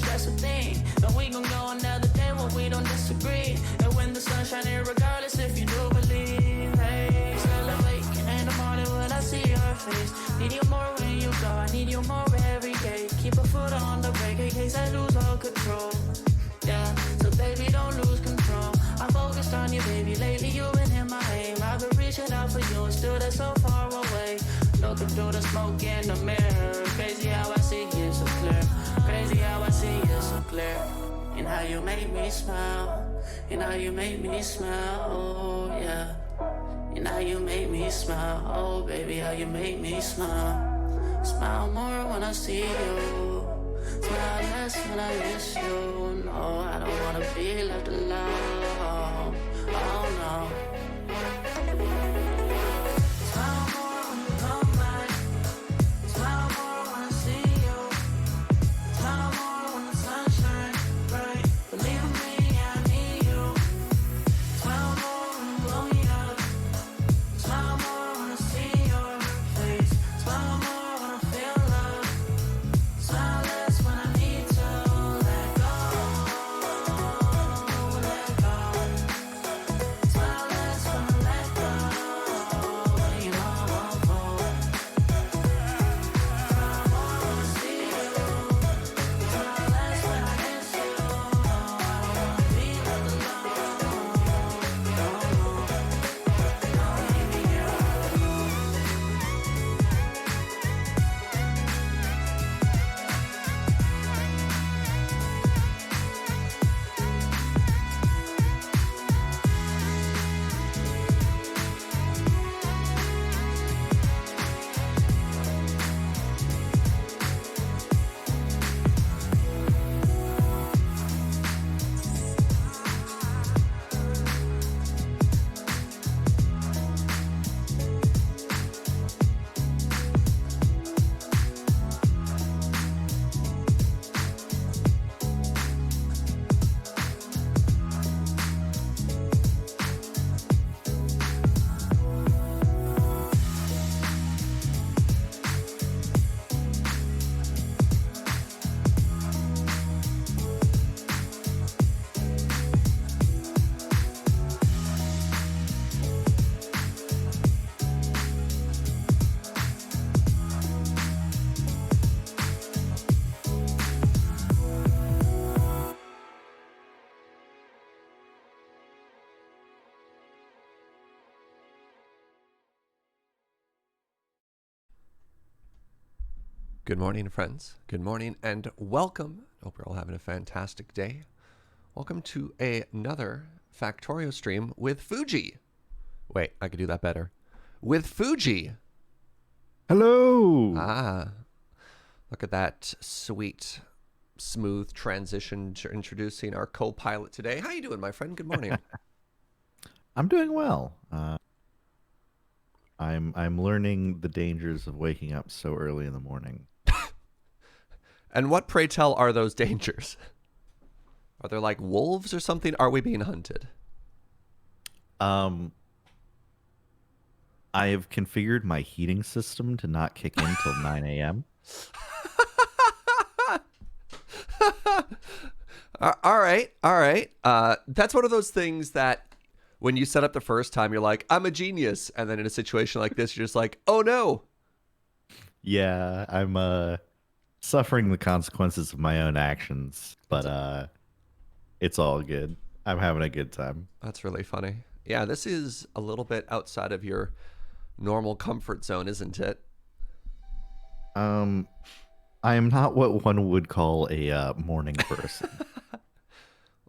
that's the thing. And we gon' go another day when we don't disagree. And when the sun's shining, regardless if you do believe. Hey, still awake in the morning when I see your face. Need you more when you go, I need you more every day. Keep a foot on the brake in case I lose all control. Yeah, so baby, don't lose control. I'm focused on you, baby. Lately you've been in my aim. I've been reaching out for you and still they're so far away. Looking through the smoke in the mirror. Crazy how I see you so clear. Crazy how I see you so clear. And how you make me smile. And how you make me smile. Oh yeah. And how you make me smile. Oh baby, how you make me smile. Smile more when I see you. Smile less when I miss you. No, I don't wanna be left alone. Oh no. Smile more when you come back. Smile more when I see you. Smile more when the sun shines bright. Believe me, I need you. Smile more when you blow me up. Smile more when I see your face. Smile more when I feel love. Smile less when I need to let go. Let go. Smile less when I let go. You know I won't fall. Smile more when I see you. Smile less when I miss you. No, I don't wanna be left alone. Don't leave me here alone. Good morning, friends. Good morning and welcome. Hope you're all having a fantastic day. Welcome to another Factorio stream with Fugi. Wait, I could do that better. With Fugi. Hello. Look at that sweet, smooth transition to introducing our co-pilot today. How you doing, my friend? Good morning. I'm doing well. I'm learning the dangers of waking up so early in the morning. And what, pray tell, are those dangers? Are there like wolves or something? Are we being hunted? I have configured my heating system to not kick in till 9 a.m. All right. That's one of those things that when you set up the first time, you're like, I'm a genius. And then in a situation like this, you're just like, oh no. Yeah, I'm suffering the consequences of my own actions, but it's all good. I'm having a good time. That's really funny. Yeah, this is a little bit outside of your normal comfort zone, isn't it? I am not what one would call a morning person.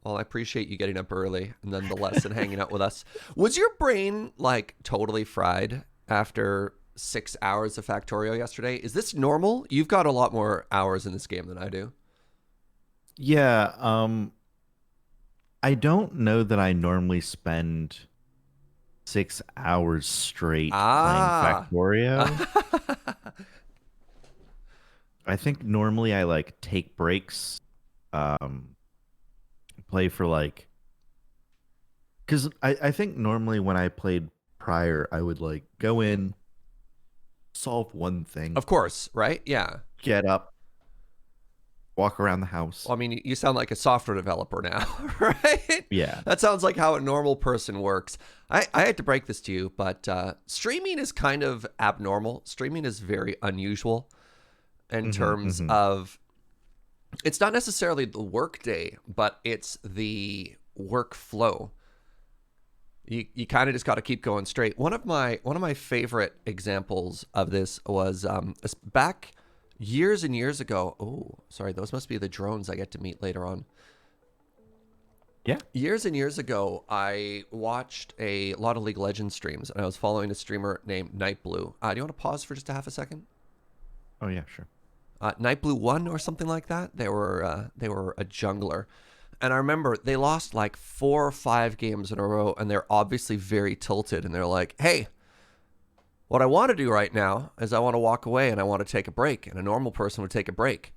Well, I appreciate you getting up early nonetheless and hanging out with us. Was your brain like totally fried after 6 hours of Factorio yesterday? Is this normal? You've got a lot more hours in this game than I do. Yeah, I don't know that I normally spend 6 hours straight playing Factorio. I think normally I like take breaks, play for like, because I think normally when I played prior, I would like go in, solve one thing, Of course, right? Yeah. get up, walk around the house. Well, I mean, you sound like a software developer now, right? Yeah. That sounds like how a normal person works. I had to break this to you, but streaming is kind of abnormal. Streaming is very unusual in terms of, it's not necessarily the work day, but it's the workflow. You kind of just got to keep going straight. One of my favorite examples of this was back years and years ago. Oh, sorry, those must be the drones I get to meet later on. Yeah. Years and years ago, I watched a lot of League of Legends streams, and I was following a streamer named Nightblue. Do you want to pause for just a half a second? Oh yeah, sure. Nightblue 1 or something like that. They were a jungler. And I remember they lost like 4 or 5 games in a row, and they're obviously very tilted. And they're like, hey, what I want to do right now is I want to walk away and I want to take a break. And a normal person would take a break.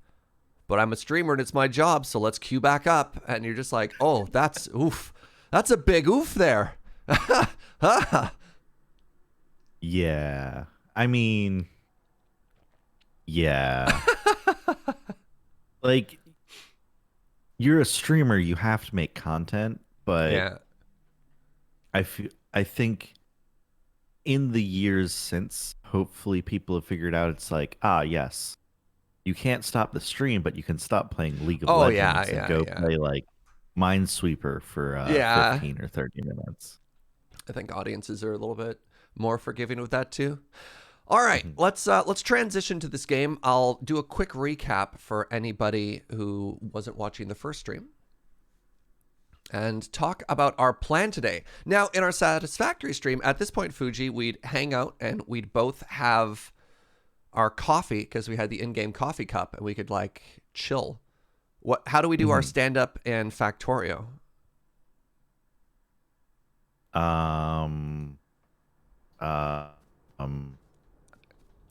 But I'm a streamer and it's my job, so let's queue back up. And you're just like, oh, that's oof. That's a big oof there. Yeah. I mean, yeah. Like, you're a streamer, you have to make content, but Yeah. I think in the years since, hopefully people have figured out it's like, yes, you can't stop the stream, but you can stop playing League of Legends and go play like Minesweeper for 15 or 30 minutes. I think audiences are a little bit more forgiving with that too. All right, let's transition to this game. I'll do a quick recap for anybody who wasn't watching the first stream and talk about our plan today. Now, in our Satisfactory stream, at this point, Fugi, we'd hang out and we'd both have our coffee because we had the in-game coffee cup and we could like chill. How do we do our stand-up in Factorio?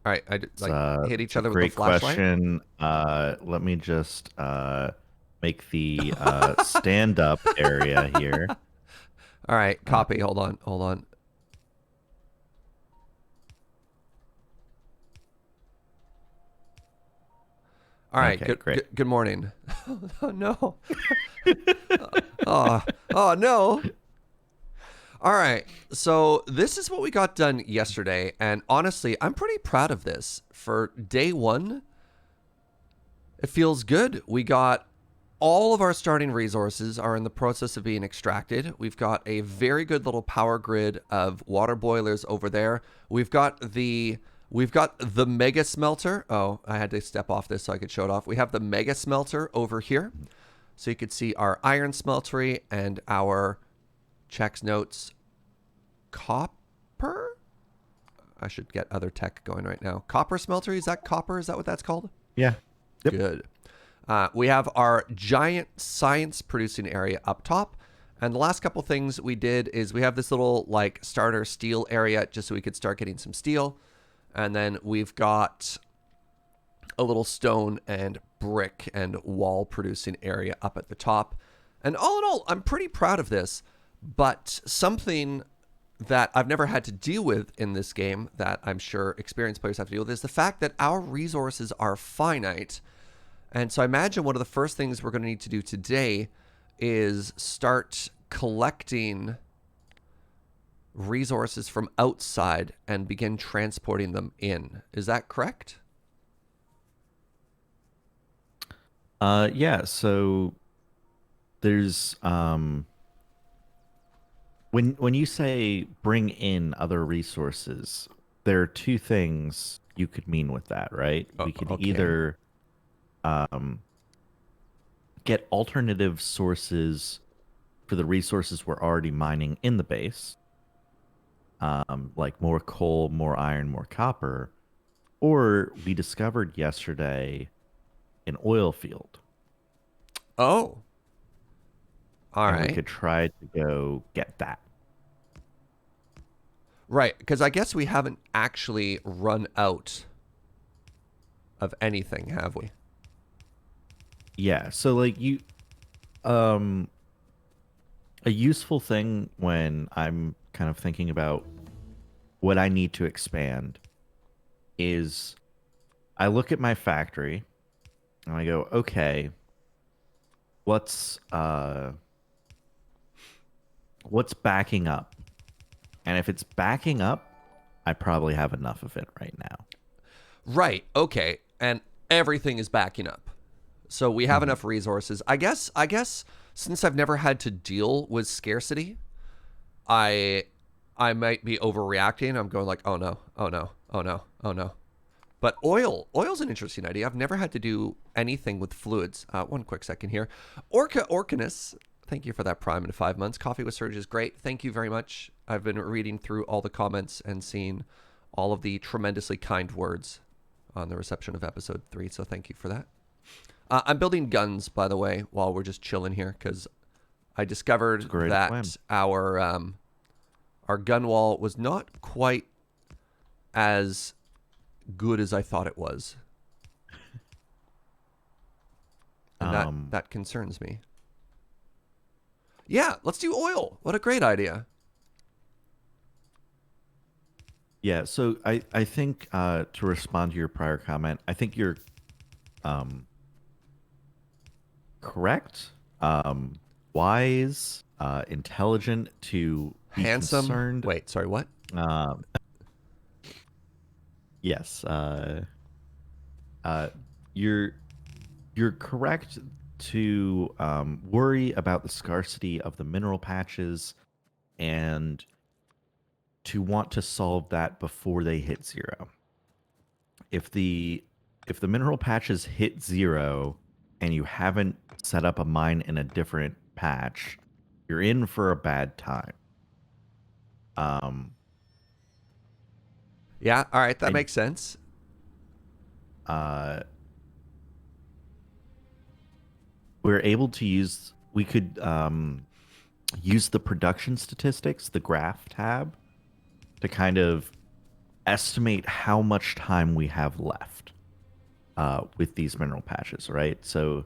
All right, hit each other with a flashlight. Great question. Let me just make the stand-up area here. All right, copy. Hold on. All right, okay, great. Good morning. Oh, no. Oh, no. All right, so this is what we got done yesterday, and honestly, I'm pretty proud of this. For day one, it feels good. We got all of our starting resources are in the process of being extracted. We've got a very good little power grid of water boilers over there. We've got the mega smelter. Oh, I had to step off this so I could show it off. We have the mega smelter over here, so you could see our iron smeltery and our checks notes copper. I should get other tech going right now. Copper smeltery, is that copper? Is that what that's called? Yeah. Yep. Good. We have our giant science producing area up top. And the last couple things we did is we have this little like starter steel area just so we could start getting some steel. And then we've got a little stone and brick and wall producing area up at the top. And all in all, I'm pretty proud of this. But something that I've never had to deal with in this game that I'm sure experienced players have to deal with is the fact that our resources are finite. And so I imagine one of the first things we're going to need to do today is start collecting resources from outside and begin transporting them in. Is that correct? Yeah, so there's when you say bring in other resources, there are two things you could mean with that, right? We could either get alternative sources for the resources we're already mining in the base, like more coal, more iron, more copper, or we discovered yesterday an oil field. Oh. All right. We could try to go get that. Right, because I guess we haven't actually run out of anything, have we? Yeah, so like a useful thing when I'm kind of thinking about what I need to expand is I look at my factory And I go, okay, what's backing up? And if it's backing up, I probably have enough of it right now. Right. Okay. And everything is backing up. So we have enough resources. I guess since I've never had to deal with scarcity, I might be overreacting. I'm going like, "Oh no. Oh no. Oh no. Oh no." But oil's an interesting idea. I've never had to do anything with fluids. One quick second here. Orcanus, thank you for that prime in 5 months. Coffee with Serge is great. Thank you very much. I've been reading through all the comments and seeing all of the tremendously kind words on the reception of episode 3, so thank you for that. I'm building guns, by the way, while we're just chilling here, because I discovered that plan. our gun wall was not quite as good as I thought it was. And that concerns me. Yeah, let's do oil. What a great idea. Yeah, so I think to respond to your prior comment, I think you're correct, wise, intelligent to be Handsome. concerned. Wait, sorry, what? Yes, you're correct to worry about the scarcity of the mineral patches and to want to solve that before they hit 0. If the mineral patches hit 0 and you haven't set up a mine in a different patch, you're in for a bad time. Yeah, all right, that makes sense. We're able to use, we could use the production statistics, the graph tab, to kind of estimate how much time we have left with these mineral patches, right? So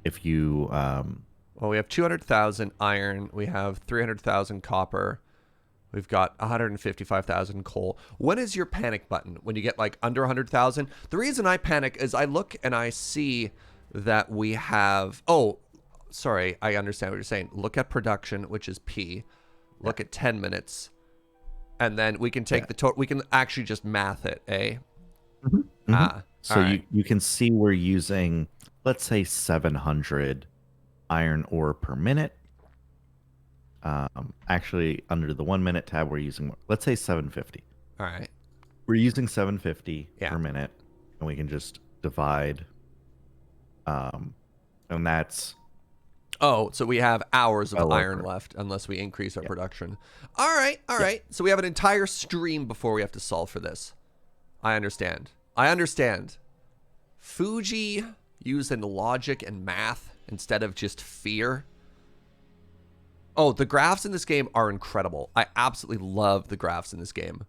if you Well, we have 200,000 iron, we have 300,000 copper, we've got 155,000 coal. When is your panic button? When you get like under 100,000? The reason I panic is I look and I see that we have, oh, sorry, I understand what you're saying. Look at production, which is P. Look at 10 minutes. And then we can take the total, we can actually just math it, eh? So you can see we're using, let's say, 700 iron ore per minute. Actually, under the 1 minute tab, we're using more. Let's say 750. All right. We're using 750 Yeah. per minute, and we can just divide. And that's Oh, so we have hours of well iron over. left unless we increase our production. All right, all right. So we have an entire stream before we have to solve for this. I understand. I understand. Fugi using logic and math instead of just fear. Oh, the graphs in this game are incredible. I absolutely love the graphs in this game.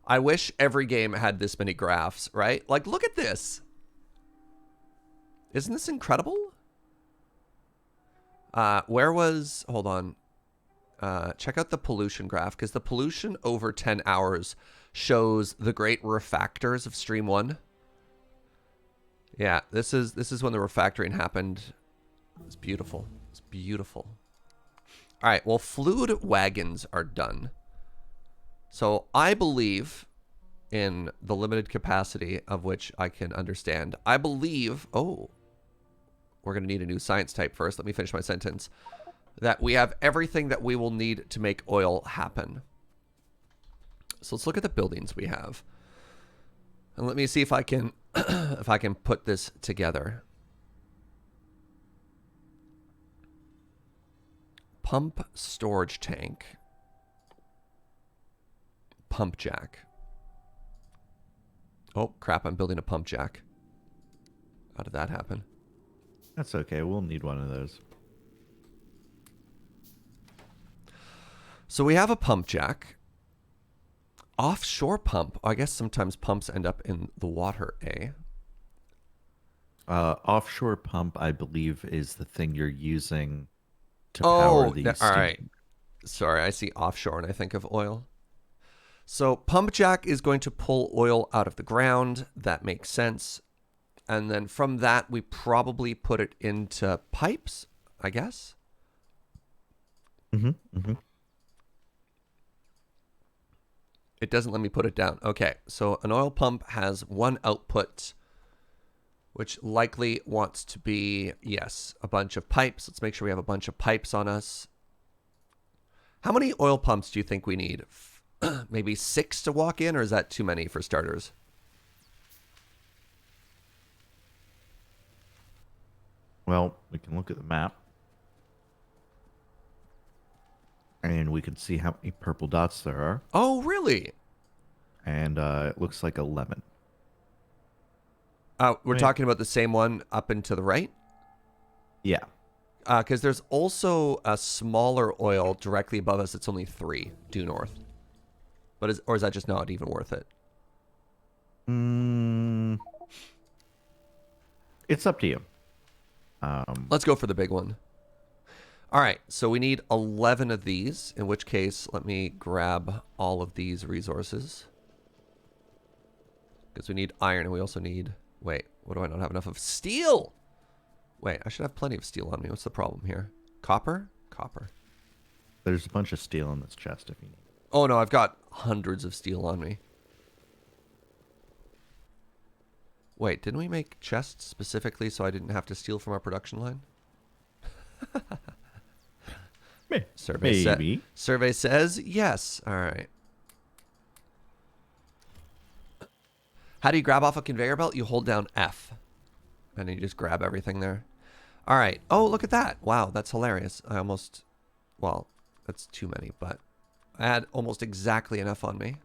I wish every game had this many graphs, right? Like, look at this. Isn't this incredible? Where was... Hold on. Check out the pollution graph, because the pollution over 10 hours shows the great refactors of Stream 1. Yeah, this is when the refactoring happened. It's beautiful. It's beautiful. All right, well, fluid wagons are done. So I believe in the limited capacity of which I can understand. I believe... Oh, we're going to need a new science type first. Let me finish my sentence. That we have everything that we will need to make oil happen. So let's look at the buildings we have. And let me see if I can if I can put this together. Pump storage tank. Pump jack. Oh, crap, I'm building a pump jack. How did that happen? That's okay. We'll need one of those. So we have a pump jack. Offshore pump. I guess sometimes pumps end up in the water, eh? Offshore pump, I believe, is the thing you're using to power these. All right. Sorry, I see offshore and I think of oil. So pump jack is going to pull oil out of the ground. That makes sense. And then from that, we probably put it into pipes, I guess. It doesn't let me put it down. Okay, so an oil pump has one output, which likely wants to be, yes, a bunch of pipes. Let's make sure we have a bunch of pipes on us. How many oil pumps do you think we need? Maybe 6 to walk in, or is that too many for starters? Well, we can look at the map. And we can see how many purple dots there are. Oh, really? And it looks like 11. We're talking about the same one up and to the right? Yeah. Because there's also a smaller oil directly above us. It's only 3 due north. But or is that just not even worth it? It's up to you. Let's go for the big one. All right, so we need 11 of these, in which case, let me grab all of these resources. Because we need iron, and we also need... Wait, what do I not have enough of? Steel! Wait, I should have plenty of steel on me. What's the problem here? Copper? Copper. There's a bunch of steel in this chest if you need. Oh, no, I've got hundreds of steel on me. Wait, didn't we make chests specifically so I didn't have to steal from our production line? Maybe. Survey says yes. All right. How do you grab off a conveyor belt? You hold down F. And then you just grab everything there. All right. Oh, look at that. Wow, that's hilarious. I almost... Well, that's too many, but... I had almost exactly enough on me.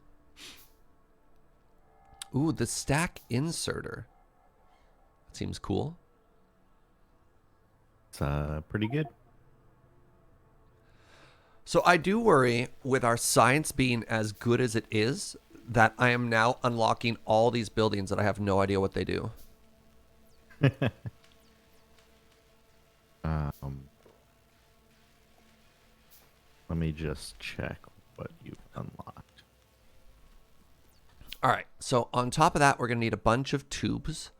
Ooh, the stack inserter. That seems cool. It's pretty good. So I do worry, with our science being as good as it is, that I am now unlocking all these buildings that I have no idea what they do. Let me just check what you've unlocked. All right, so on top of that, we're going to need a bunch of tubes,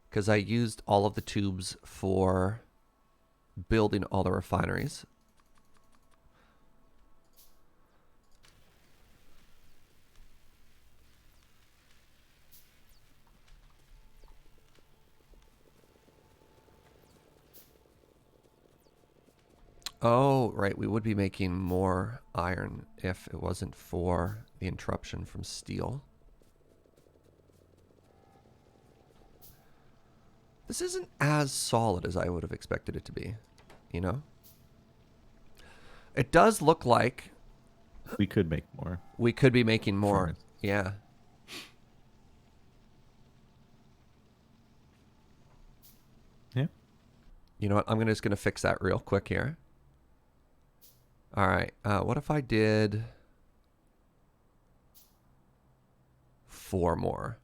because I used all of the tubes for building all the refineries. Oh, right. We would be making more iron if it wasn't for the interruption from steel. This isn't as solid as I would have expected it to be, you know? It does look like... We could make more. We could be making more. Furnace. Yeah. Yeah. You know what? I'm just going to fix that real quick here. All right. What if I did 4 more?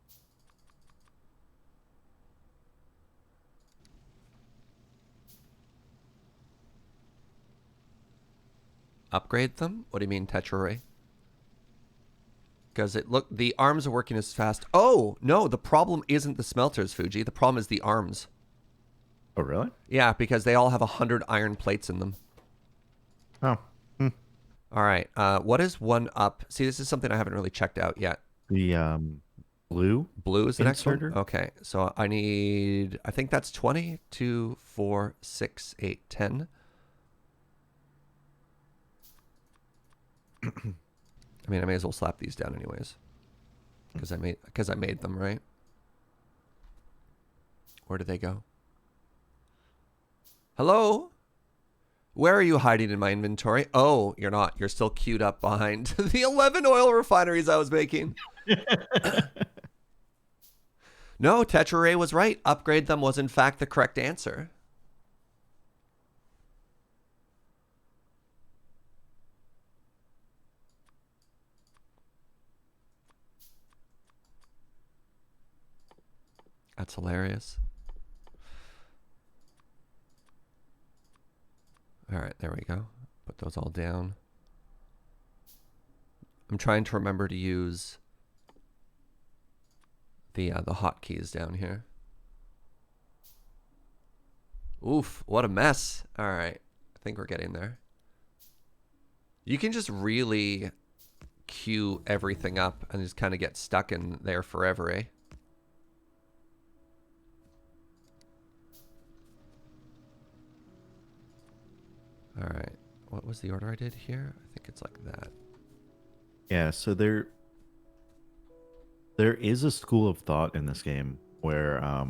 Upgrade them? What do you mean, Tetra-Ray? Because the arms are working as fast. Oh, no, the problem isn't the smelters, Fugi. The problem is the arms. Oh, really? Yeah, because they all have 100 iron plates in them. Oh. All right. What is one up? See, this is something I haven't really checked out yet. The blue? Blue is the next one? inserter? Okay. So I think that's 20, 2, 4, 6, 8, 10. I mean, I may as well slap these down anyways. Because I made them, right? Where did they go? Hello? Where are you hiding in my inventory? Oh, you're not. You're still queued up behind the 11 oil refineries I was making. No, Tetra-Ray was right. Upgrade them was in fact the correct answer. That's hilarious. All right, there we go. Put those all down. I'm trying to remember to use the hotkeys down here. Oof, what a mess. All right. I think we're getting there. You can just really queue everything up and just kind of get stuck in there forever, eh? All right. What was the order I did here? I think it's like that. Yeah, so there is a school of thought in this game where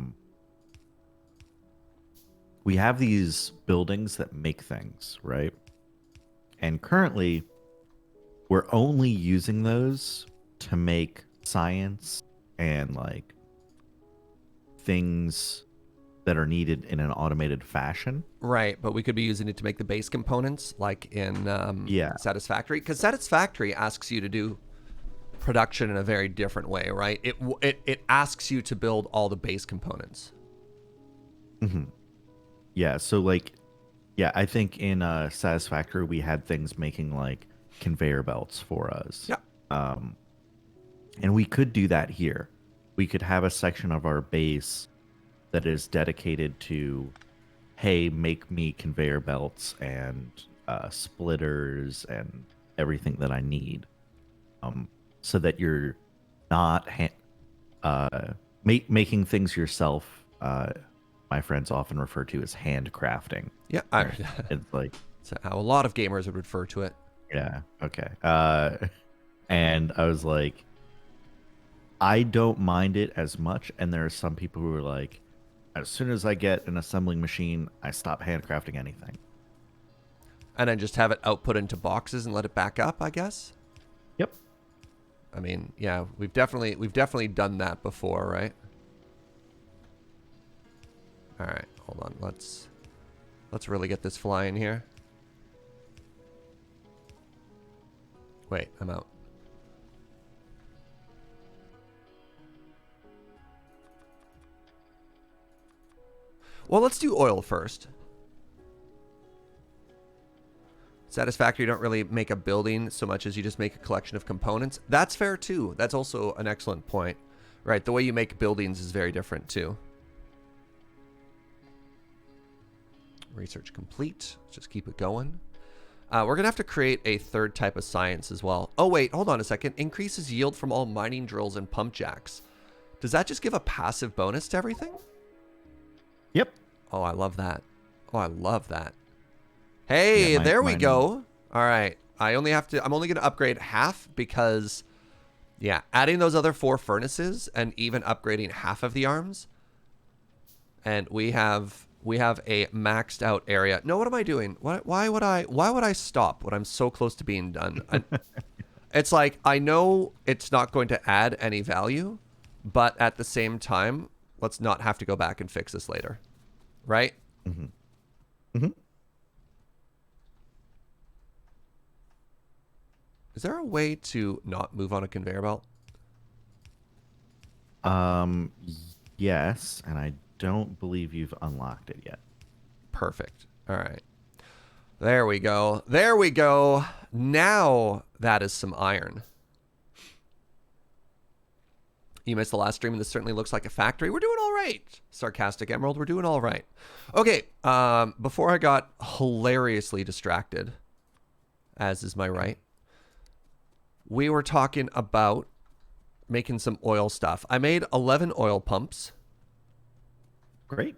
we have these buildings that make things, right? And currently, we're only using those to make science and like things that are needed in an automated fashion. Right, but we could be using it to make the base components, like in Satisfactory, because Satisfactory asks you to do production in a very different way, right? It asks you to build all the base components. Mm-hmm. Yeah, so like, yeah, I think in Satisfactory we had things making like conveyor belts for us. Yeah. And we could do that here. We could have a section of our base that is dedicated to, hey, make me conveyor belts and splitters and everything that I need. So that you're not making things yourself. My friends often refer to as handcrafting. Yeah, It's like it's how a lot of gamers would refer to it. yeah, okay. And I was like, I don't mind it as much. And there are some people who are like, as soon as I get an assembling machine, I stop handcrafting anything. And then just have it output into boxes and let it back up, I guess. Yep. I mean, yeah, we've definitely done that before, right? All right, hold on. Let's really get this flying here. Wait, I'm out. Well, let's do oil first. Satisfactory, you don't really make a building so much as you just make a collection of components. That's fair too. That's also an excellent point. Right, the way you make buildings is very different too. Research complete. Let's just keep it going. We're going to have to create a third type of science as well. Oh, wait, hold on a second. Increases yield from all mining drills and pump jacks. Does that just give a passive bonus to everything? Yep. Oh, I love that. Oh, I love that. Hey, Yeah, there we go. All right. I'm only going to upgrade half because, yeah, adding those other 4 furnaces and even upgrading half of the arms. And we have a maxed out area. No, what am I doing? Why would I stop when I'm so close to being done? It's like, I know it's not going to add any value, but at the same time, let's not have to go back and fix this later. Right? Mm-hmm. Mm-hmm. Is there a way to not move on a conveyor belt? Yes, and I don't believe you've unlocked it yet. Perfect. All right. There we go. There we go. Now that is some iron. You missed the last stream, and this certainly looks like a factory. We're doing all right. Sarcastic Emerald, we're doing all right. Okay, before I got hilariously distracted, as is my right, we were talking about making some oil stuff. I made 11 oil pumps. Great.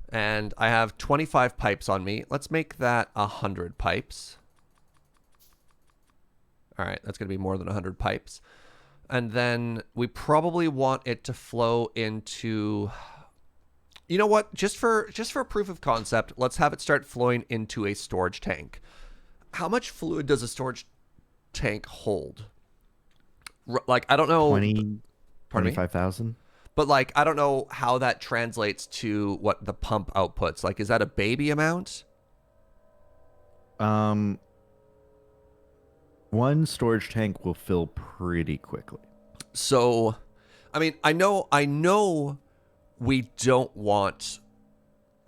And I have 25 pipes on me. Let's make that 100 pipes. All right, that's going to be more than 100 pipes. And then we probably want it to flow into... You know what? Just for proof of concept, let's have it start flowing into a storage tank. How much fluid does a storage tank hold? Like, I don't know... 25,000? But, like, I don't know how that translates to what the pump outputs. Like, is that a baby amount? One storage tank will fill pretty quickly. So, I mean, I know we don't want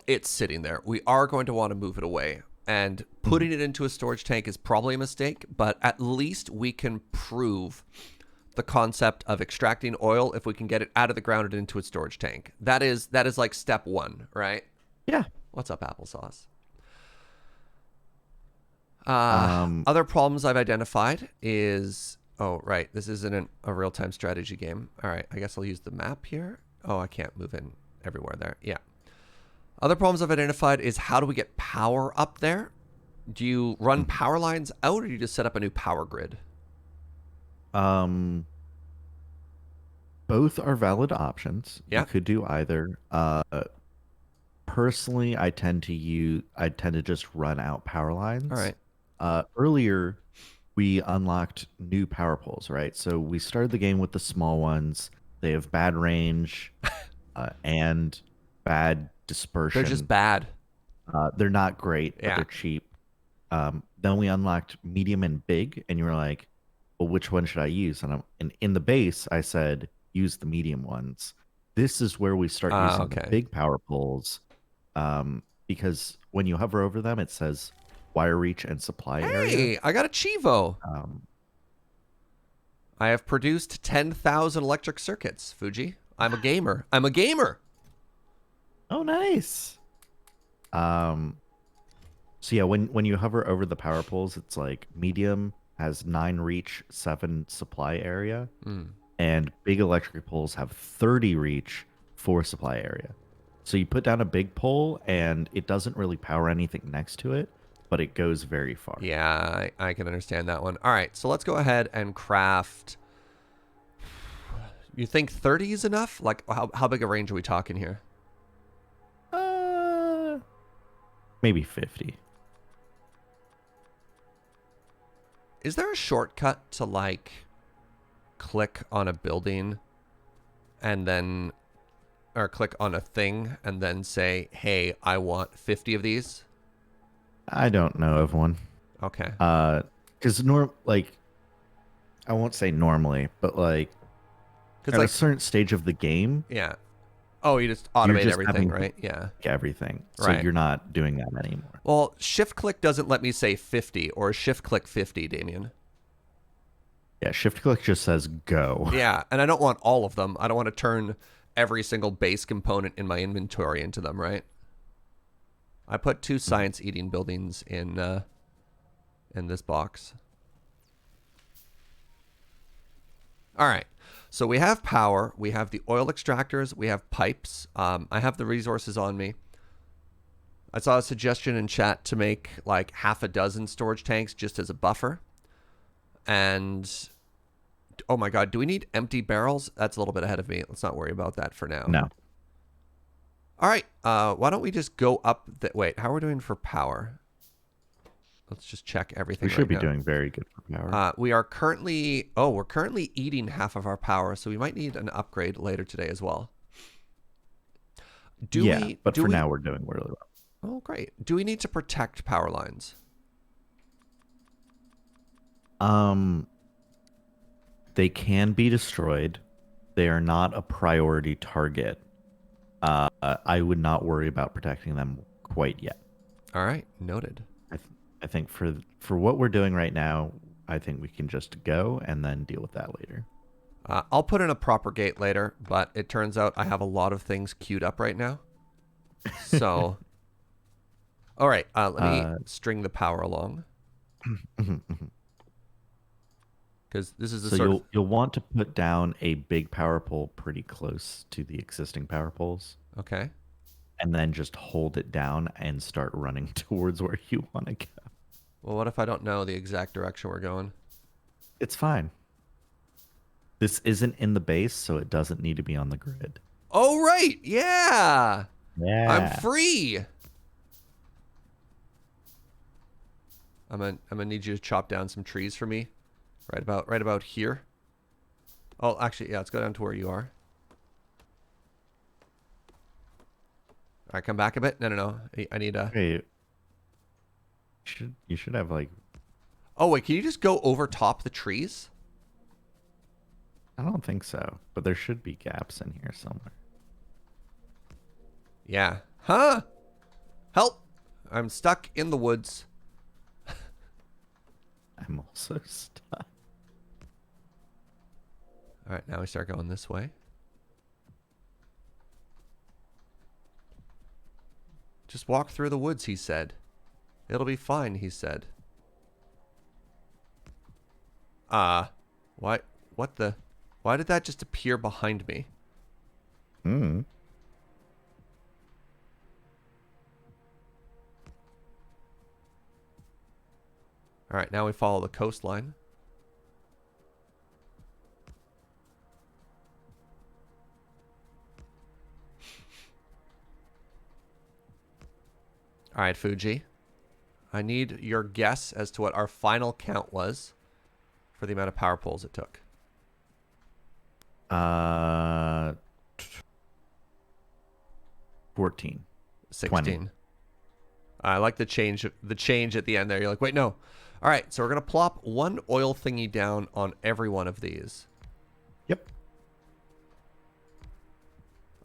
it sitting there. We are going to want to move it away. And putting it into a storage tank is probably a mistake, but at least we can prove the concept of extracting oil if we can get it out of the ground and into a storage tank. That is like step 1, right? Yeah. What's up, applesauce? Um, Other problems I've identified is... Oh, right. This isn't a real-time strategy game. All right. I guess I'll use the map here. Oh, I can't move in everywhere there. Yeah. Other problems I've identified is how do we get power up there? Do you run power lines out or do you just set up a new power grid? um, both are valid options. You Yeah. could do either. Personally, I tend to just run out power All lines. right. Earlier, we unlocked new power poles, right? So we started the game with the small ones. They have bad range and bad dispersion. They're just bad. They're not great, but Yeah. they're cheap. Then we unlocked medium and big, and you were like, "Well, which one should I use?" And in the base, I said, "Use the medium ones." This is where we start using the Okay. big power poles, because when you hover over them, it says wire reach and supply area. Hey, I got a Chivo. Um, I have produced 10,000 electric circuits, Fugi. I'm a gamer. I'm a gamer. oh, nice. So yeah, when you hover over the power poles, it's like medium has 9 reach, 7 supply area, and big electric poles have 30 reach, 4 supply area. So you put down a big pole, and it doesn't really power anything next to it, but it goes very far. Yeah, I can understand that one. All right, so let's go ahead and craft. You think 30 is enough? Like, how big a range are we talking here? Maybe 50. Is there a shortcut to, like, click on a building and then, or click on a thing and then say, hey, I want 50 of these? I don't know of one. Okay. Because I won't say normally, but like Because, at like, a certain stage of the game, yeah. Oh, you just automate just everything, having to right? Yeah. everything. So Right. you're not doing that anymore. Well, shift click doesn't let me say 50 or shift click 50, Damien. Yeah, shift click just says go. Yeah, and I don't want all of them. I don't want to turn every single base component in my inventory into them, right? I put 2 science eating buildings in this box. All right. So we have power, we have the oil extractors, we have pipes. I have the resources on me. I saw a suggestion in chat to make like half a dozen storage tanks just as a buffer. And oh my god, do we need empty barrels? That's a little bit ahead of me. Let's not worry about that for now. No. All right. Why don't we just go up the... Wait, how are we doing for power? Let's just check everything. We should be now. doing very good for power. We are currently... Oh, we're currently eating half of our power, so we might need an upgrade later today as well. But for now we're doing really well. Oh, great. Do we need to protect power lines? They can be destroyed. They are not a priority target. I would not worry about protecting them quite yet. All right, noted. I think for what we're doing right now, I think we can just go and then deal with that later. I'll put in a proper gate later, but it turns out I have a lot of things queued up right now. So, all right, let me string the power along. Because this is the so you'll want to put down a big power pole pretty close to the existing power poles. Okay. And then just hold it down and start running towards where you want to go. Well, what if I don't know the exact direction we're going? It's fine. This isn't in the base, so it doesn't need to be on the grid. Oh, right. Yeah. Yeah. I'm free. I'm gonna need you to chop down some trees for me. Right about here. Oh, actually, yeah, let's go down to where you are. All right, come back a bit. No. I need a... Hey, you should have like... Oh, wait, can you just go over top the trees? I don't think so, but there should be gaps in here somewhere. Yeah. Huh? Help! I'm stuck in the woods. I'm also stuck. All right, now we start going this way. Just walk through the woods, he said. It'll be fine, he said. Why? What the? Why did that just appear behind me? Hmm. All right, now we follow the coastline. All right, Fugi. I need your guess as to what our final count was for the amount of power poles it took. 14. 16. 20. I like the change at the end there. You're like, wait, no. All right, so we're going to plop one oil thingy down on every one of these. Yep.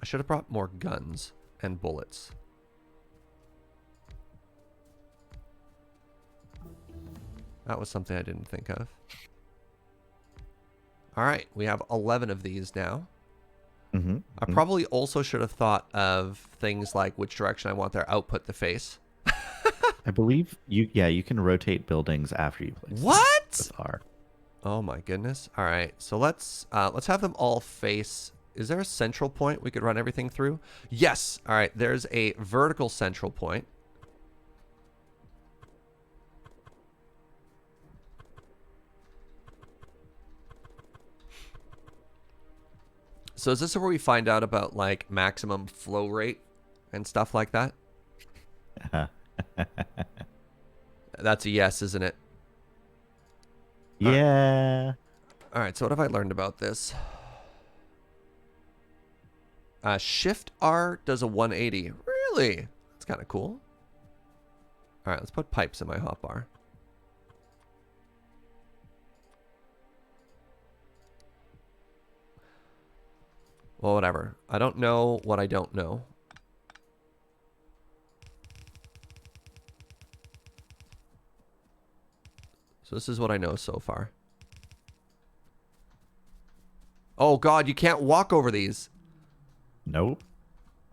I should have brought more guns and bullets. That was something I didn't think of. All right, we have 11 of these now. Mm-hmm. I probably also should have thought of things like which direction I want their output to face. I believe you can rotate buildings after you place them What? with R. Oh my goodness. All right, so let's have them all face. Is there a central point we could run everything through? Yes. All right, there's a vertical central point. So is this where we find out about like maximum flow rate and stuff like that? That's a yes, isn't it? Yeah. All right, so what have I learned about this? Shift R does a 180. Really? That's kind of cool. All right, let's put pipes in my hotbar. Well, whatever. I don't know what I don't know. So this is what I know so far. Oh, God, you can't walk over these. Nope.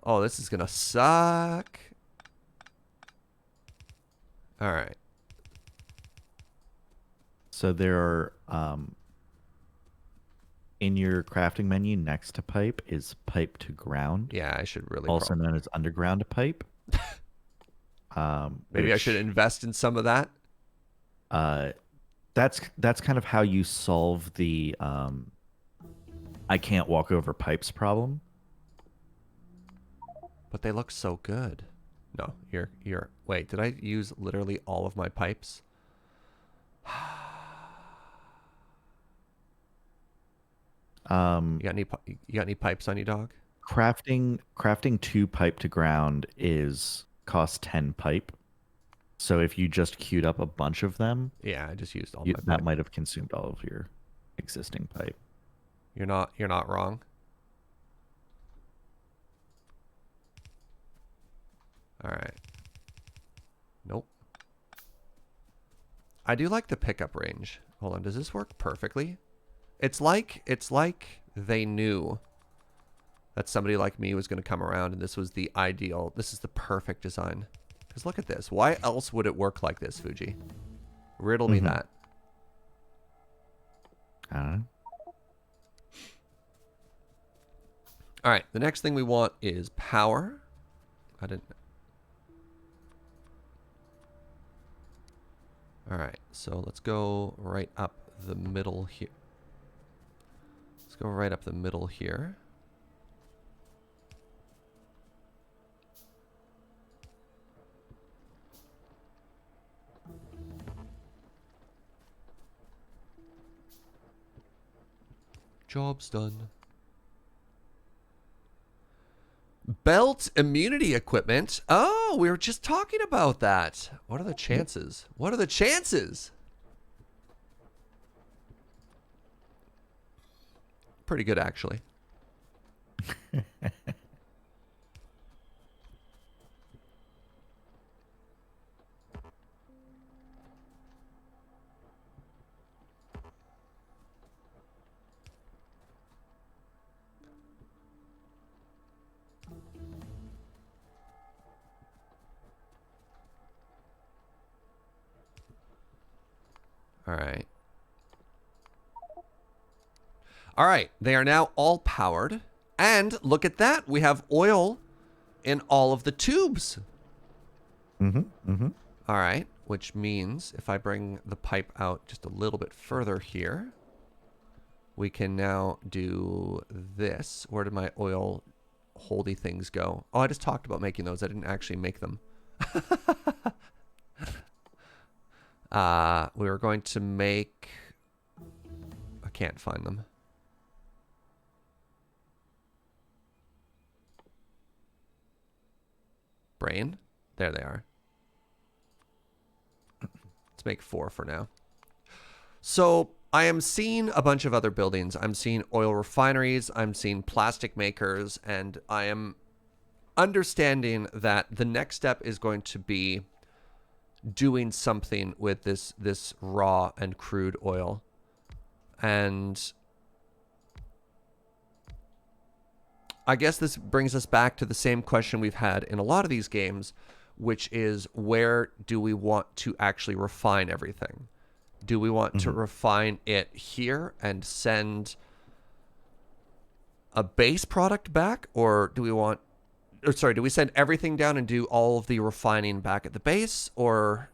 Oh, this is going to suck. All right. So there are in your crafting menu next to pipe is pipe to ground, Yeah, I should really also known as underground pipe. Maybe I should invest in some of that. That's kind of how you solve the I can't walk over pipes problem. But they look so good. No, you're wait, did I use literally all of my pipes? You got any pipes on you, dog? Crafting 2 pipe to ground costs 10 pipe. So if you just queued up a bunch of them, Yeah, I just used all my that pipe. might have consumed all of your existing pipe. You're not wrong. All right. Nope. I do like the pickup range. Hold on, does this work perfectly? It's like they knew that somebody like me was going to come around and this was the ideal. This is the perfect design. Because look at this. Why else would it work like this, Fugi? Riddle me that. I don't know. All right, the next thing we want is power. I didn't. All right, so let's go right up the middle here. Let's go right up the middle here. Job's done. Belt immunity equipment. Oh, we were just talking about that. What are the chances? What are the chances? Pretty good, actually. All right. All right. They are now all powered. And look at that. We have oil in all of the tubes. Mm-hmm. All right. Which means if I bring the pipe out just a little bit further here, we can now do this. Where did my oil holdy things go? Oh, I just talked about making those. I didn't actually make them. We were going to make... I can't find them. Brain? There they are. Let's make 4 for now. So I am seeing a bunch of other buildings. I'm seeing oil refineries. I'm seeing plastic makers. And I am understanding that the next step is going to be doing something with this raw and crude oil. And I guess this brings us back to the same question we've had in a lot of these games, which is, where do we want to actually refine everything? Do we want to refine it here and send a base product back? Or do we want... Or sorry, do we send everything down and do all of the refining back at the base? Or...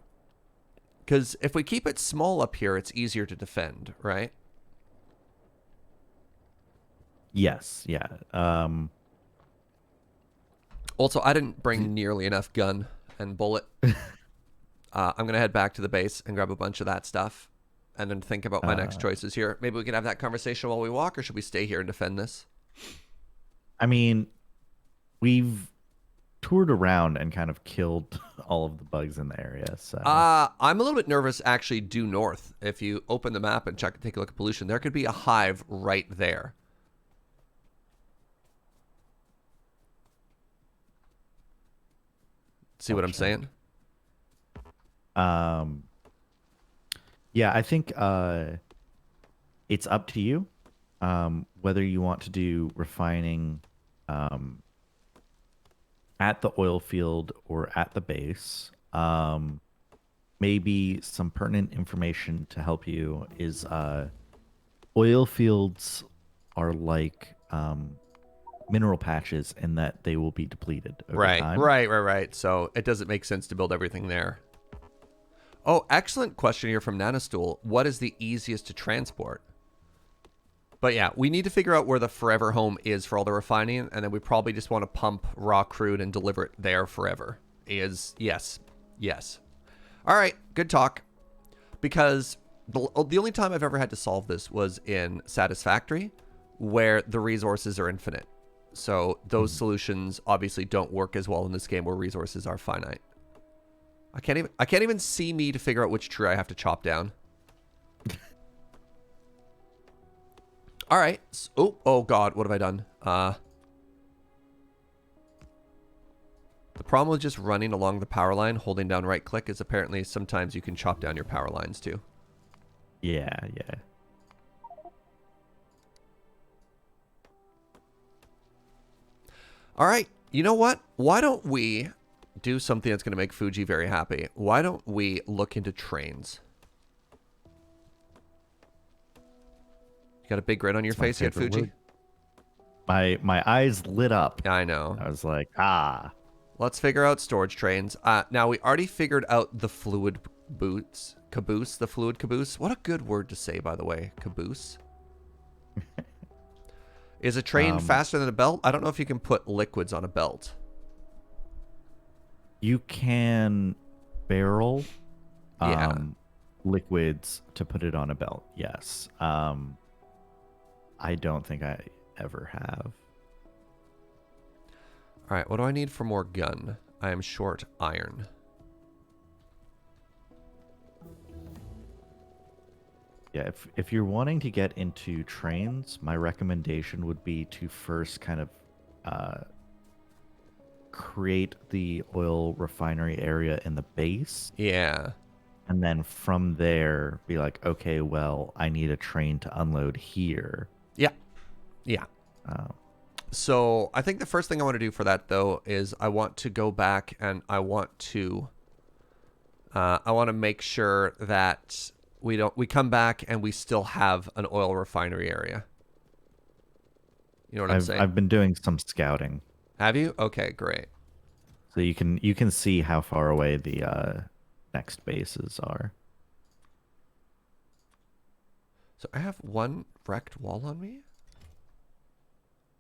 Because if we keep it small up here, it's easier to defend, right? Yes, yeah. Also, I didn't bring nearly enough gun and bullet. I'm going to head back to the base and grab a bunch of that stuff and then think about my next choices here. Maybe we can have that conversation while we walk, or should we stay here and defend this? I mean, we've toured around and kind of killed all of the bugs in the area. So I'm a little bit nervous actually due north. If you open the map and take a look at pollution, there could be a hive right there. See what I'm saying? Yeah, I think it's up to you whether you want to do refining at the oil field or at the base. Maybe some pertinent information to help you is oil fields are like mineral patches in that they will be depleted over time. Right. So it doesn't make sense to build everything there. Oh, excellent question here from Nanostool. What is the easiest to transport? But yeah, we need to figure out where the forever home is for all the refining, and then we probably just want to pump raw crude and deliver it there forever. Yes. All right, good talk. Because the only time I've ever had to solve this was in Satisfactory, where the resources are infinite. So those solutions obviously don't work as well in this game where resources are finite. I can't even see me to figure out which tree I have to chop down. All right. Oh God, what have I done? The problem with just running along the power line, holding down right click, is apparently sometimes you can chop down your power lines too. Yeah. All right. You know what? Why don't we do something that's going to make Fugi very happy? Why don't we look into trains? You got a big grin on your face yet, Fugi? My eyes lit up. I know. I was like, ah. Let's figure out storage trains. Now, we already figured out the fluid boots. Caboose. The fluid caboose. What a good word to say, by the way. Caboose. Is a train faster than a belt? I don't know if you can put liquids on a belt. You can barrel liquids to put it on a belt, yes. I don't think I ever have. All right, what do I need for more gun? I am short iron. Yeah, if you're wanting to get into trains, my recommendation would be to first kind of create the oil refinery area in the base. Yeah. And then from there, be like, okay, well, I need a train to unload here. Yeah. So I think the first thing I want to do for that, though, is I want to go back and I want to make sure that we come back and we still have an oil refinery area. You know what I'm saying? I've been doing some scouting, Have you? Okay, great. so you can see how far away the next bases are. So I have one wrecked wall on me.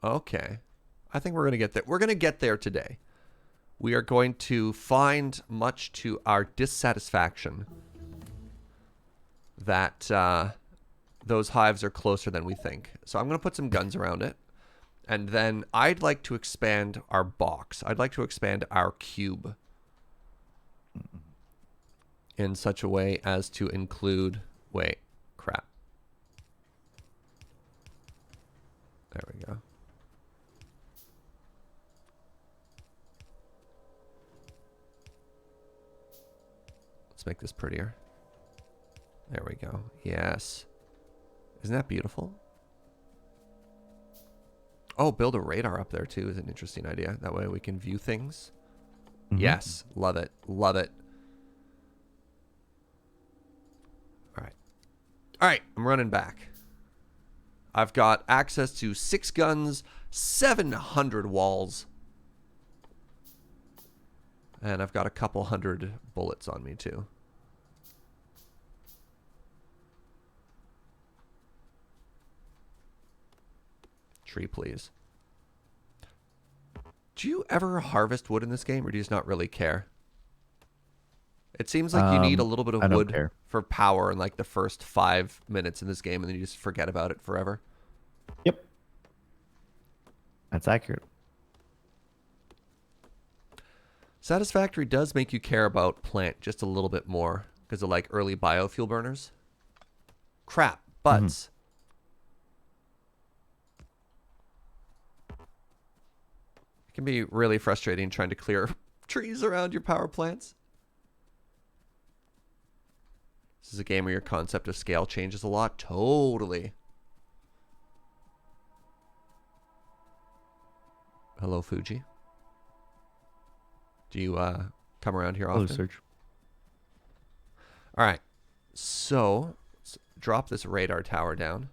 Okay. I think we're going to get there. We're going to get there today. We are going to find, much to our dissatisfaction, that those hives are closer than we think. So I'm going to put some guns around it. And then I'd like to expand our box. I'd like to expand our cube in such a way as to include... Wait, crap. There we go. Let's make this prettier. There we go. Yes. Isn't that beautiful? Oh, build a radar up there too is an interesting idea. That way we can view things. Mm-hmm. Yes. Love it. Love it. All right. All right. I'm running back. I've got access to 6 guns, 700 walls. And I've got a couple hundred bullets on me too. Tree, please. Do you ever harvest wood in this game, or do you just not really care? It seems like you need a little bit of wood for power in like the first 5 minutes in this game, and then you just forget about it forever. Yep. That's accurate. Satisfactory does make you care about plant just a little bit more because of like early biofuel burners. Crap, butts. It can be really frustrating trying to clear trees around your power plants. This is a game where your concept of scale changes a lot. Totally. Hello, Fugi. Do you come around here often? Hello, Serge. All right. So, let's drop this radar tower down.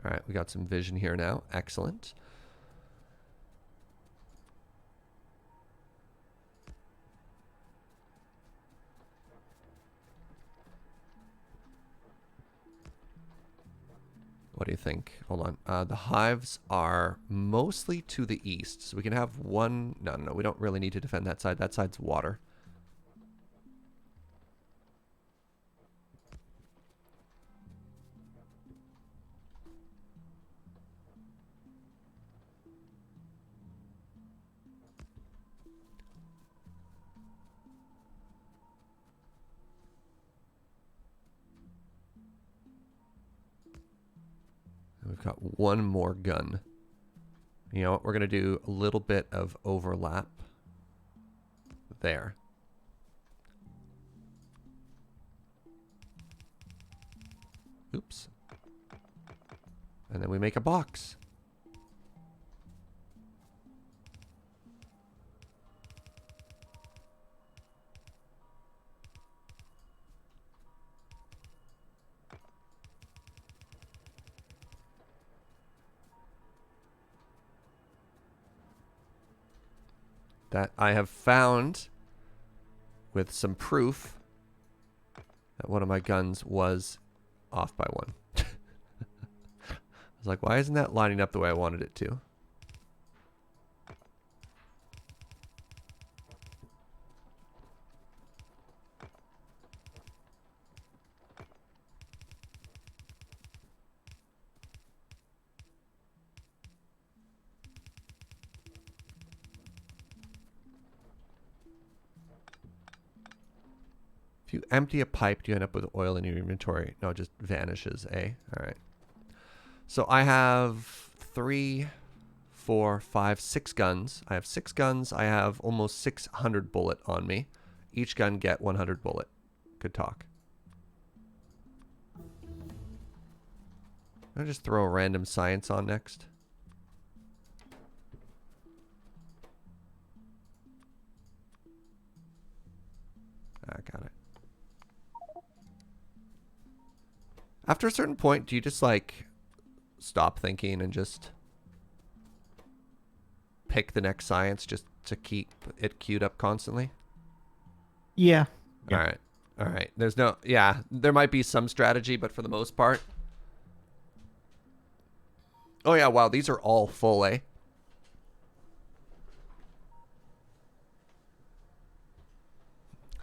All right, we got some vision here now. Excellent. What do you think? Hold on. The hives are mostly to the east, so we can have one... No, we don't really need to defend that side. That side's water. We've got one more gun. You know what? We're going to do a little bit of overlap there. Oops. And then we make a box. That I have found with some proof that one of my guns was off by one. I was like, why isn't that lining up the way I wanted it to? If you empty a pipe, do you end up with oil in your inventory? No, it just vanishes, eh? All right. So I have 3, 4, 5, 6 guns. I have 6 guns. I have almost 600 bullet on me. Each gun get 100 bullet. Good talk. I'll just throw a random science on next. back at it. After a certain point, do you just like stop thinking and just pick the next science just to keep it queued up constantly? Yeah. All right. All right. There's no, yeah, there might be some strategy, but for the most part. Oh, yeah. Wow. These are all full, eh?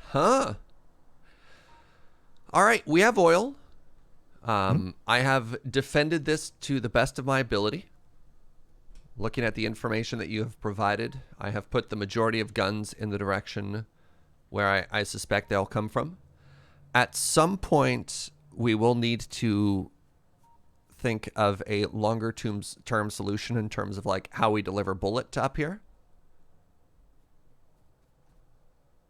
Huh. All right. We have oil. I have defended this to the best of my ability. Looking at the information that you have provided, I have put the majority of guns in the direction where I suspect they'll come from. At some point, we will need to think of a longer term solution in terms of like how we deliver bullet to up here.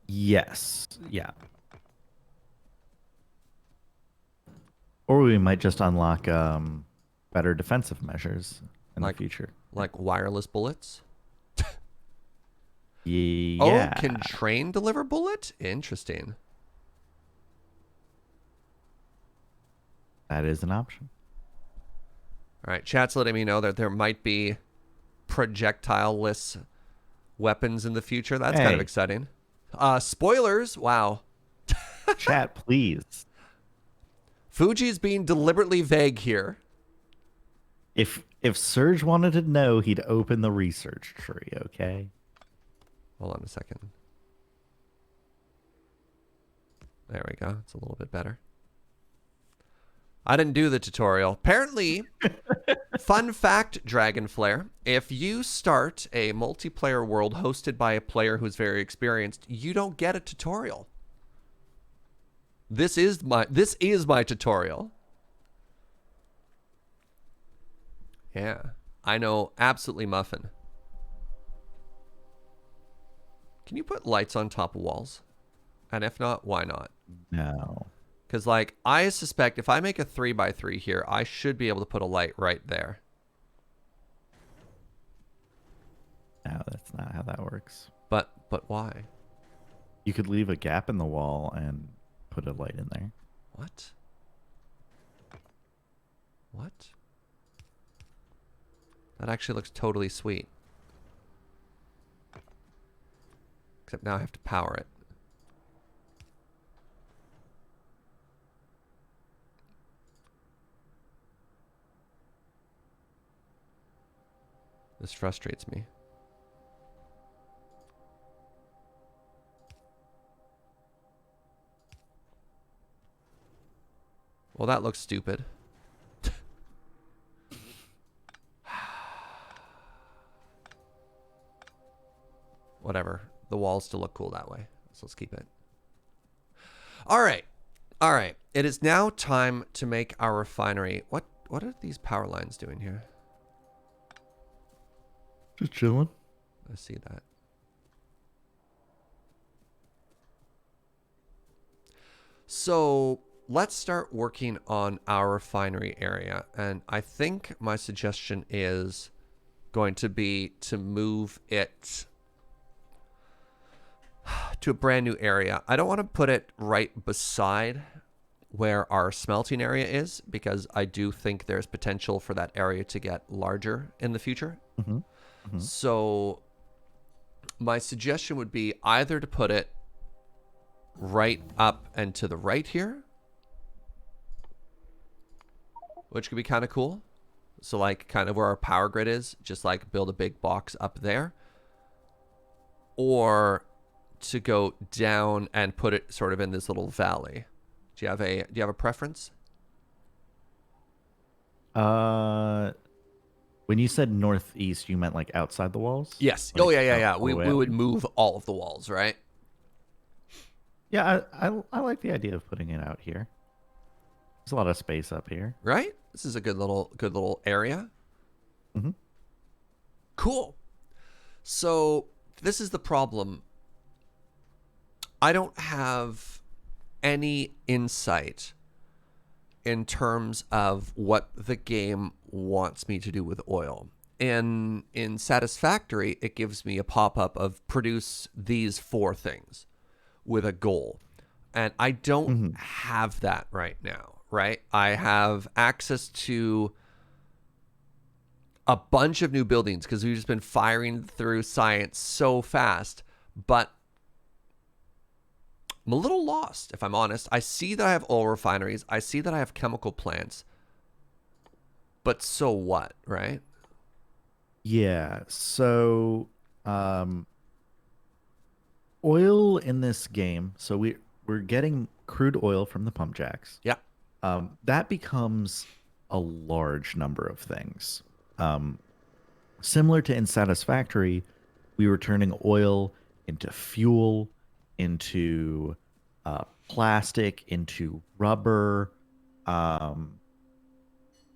Yes. Yeah. Or we might just unlock better defensive measures in the future. Like wireless bullets? Yeah. Oh, can train deliver bullet? Interesting. That is an option. All right, chat's letting me know that there might be projectile-less weapons in the future. That's kind of exciting. Spoilers, wow. Chat, please. Fuji's being deliberately vague here. If Serge wanted to know, he'd open the research tree, okay? Hold on a second. There we go. It's a little bit better. I didn't do the tutorial. Apparently, fun fact, Dragonflare, if you start a multiplayer world hosted by a player who's very experienced, you don't get a tutorial. This is my tutorial. Yeah, I know absolutely muffin. Can you put lights on top of walls? And if not, why not? No. Because, like, I suspect if I make a 3x3 here, I should be able to put a light right there. No, that's not how that works. But why? You could leave a gap in the wall and put a light in there. What? What? That actually looks totally sweet. Except now I have to power it. This frustrates me. Well, that looks stupid. Whatever. The walls still look cool that way. So let's keep it. All right. All right. It is now time to make our refinery. What are these power lines doing here? Just chilling. I see that. So let's start working on our refinery area. And I think my suggestion is going to be to move it to a brand new area. I don't want to put it right beside where our smelting area is, because I do think there's potential for that area to get larger in the future. Mm-hmm. Mm-hmm. So my suggestion would be either to put it right up and to the right here, which could be kind of cool. So like kind of where our power grid is, just like build a big box up there, or to go down and put it sort of in this little valley. Do you have a preference? When you said northeast, you meant like outside the walls? Yes. Like, oh yeah. We way would out? move all of the walls, right? Yeah, I like the idea of putting it out here. There's a lot of space up here. Right? This is a good little area. Mm-hmm. Cool. So this is the problem. I don't have any insight in terms of what the game wants me to do with oil. And in Satisfactory, it gives me a pop-up of produce these 4 things with a goal. And I don't Mhm. have that right now, right? I have access to a bunch of new buildings because we've just been firing through science so fast, but I'm a little lost, if I'm honest. I see that I have oil refineries. I see that I have chemical plants, but so what, right? Yeah. So, oil in this game. So we're getting crude oil from the pump jacks. Yeah. That becomes a large number of things. Um, Similar to in Satisfactory, we were turning oil into fuel, into plastic, into rubber. Um,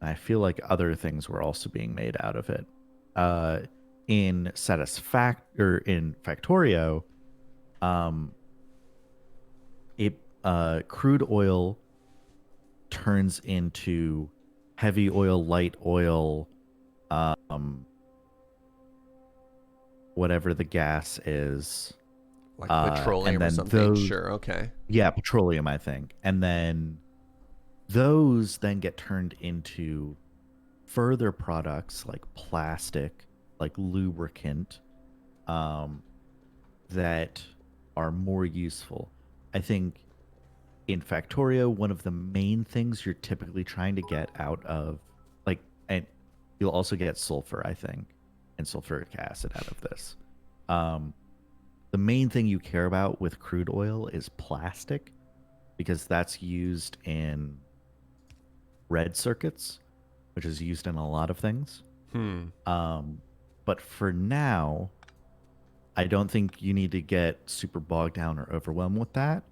I feel like other things were also being made out of it. Uh, in in Factorio, um, it crude oil turns into heavy oil, light oil, um, whatever the gas is, Like and petroleum or then something. those, Sure. Okay. yeah, petroleum, I think, and then those then get turned into further products like plastic, like lubricant, um, that are more useful. I think in Factorio, one of the main things you're typically trying to get out of, like, and you'll also get sulfur, I think, and sulfuric acid out of this. Um, the main thing you care about with crude oil is plastic because that's used in red circuits, which is used in a lot of things. Hmm. Um, but for now, I don't think you need to get super bogged down or overwhelmed with that.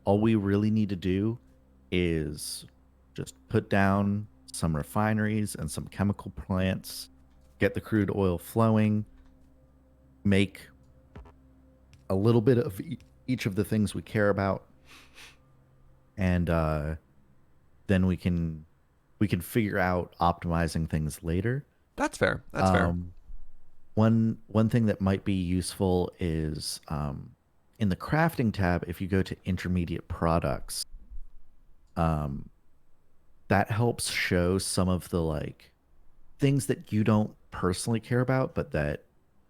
All we really need to do is just put down some refineries and some chemical plants, get the crude oil flowing, make a little bit of each of the things we care about, and then we can figure out optimizing things later. That's fair. That's fair. Um, one thing that might be useful is in the crafting tab, if you go to intermediate products, um, that helps show some of the like things that you don't personally care about, but that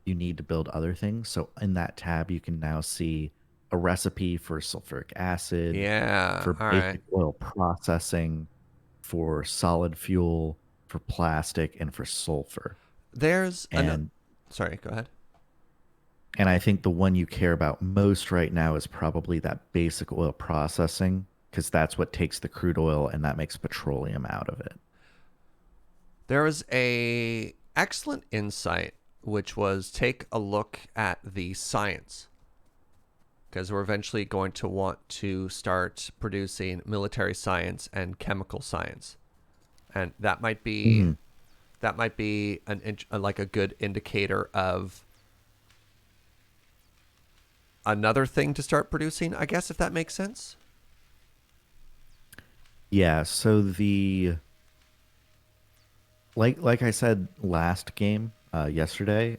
you need to build other things. So in that tab, you can now see a recipe for sulfuric acid, Yeah. for All right. basic oil processing, for solid fuel, for plastic, and for sulfur. There's an. And Sorry. Go ahead. and I think the one you care about most right now is probably that basic oil processing because that's what takes the crude oil and that makes petroleum out of it. There was a excellent insight, which was take a look at the science, because we're eventually going to want to start producing military science and chemical science, and Mhm. that might be like a good indicator of another thing to start producing, I guess, if that makes sense. Yeah, so the like I said last game, yesterday,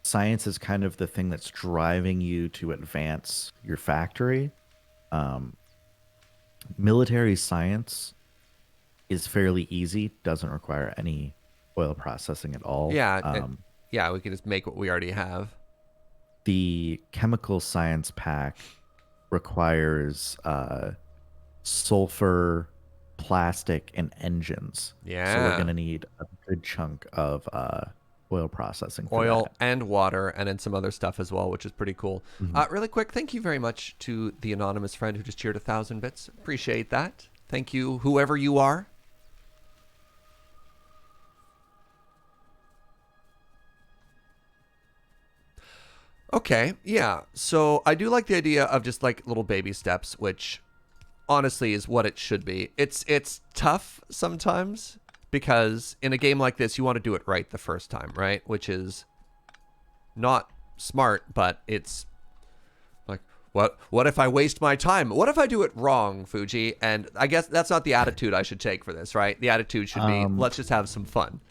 science is kind of the thing that's driving you to advance your factory. Um, Military science is fairly easy, doesn't require any oil processing at all. Yeah, yeah, we can just make what we already have. The chemical science pack requires sulfur, plastic, and engines. So we're Yeah. gonna need a good chunk of oil processing for Oil that. and water, and then some other stuff as well, which is pretty cool. Mhm. Really quick, thank you very much to the anonymous friend who just cheered 1,000 bits. Appreciate that. Thank you, whoever you are. Okay, yeah. So I do like the idea of just like little baby steps, which honestly is what it should be. It's tough sometimes because in a game like this, you want to do it right the first time, right? Which is not smart, but it's like what if I waste my time? What if I do it wrong, Fugi? And I guess that's not the attitude I should take for this, right? The attitude should be Um, let's just have some fun.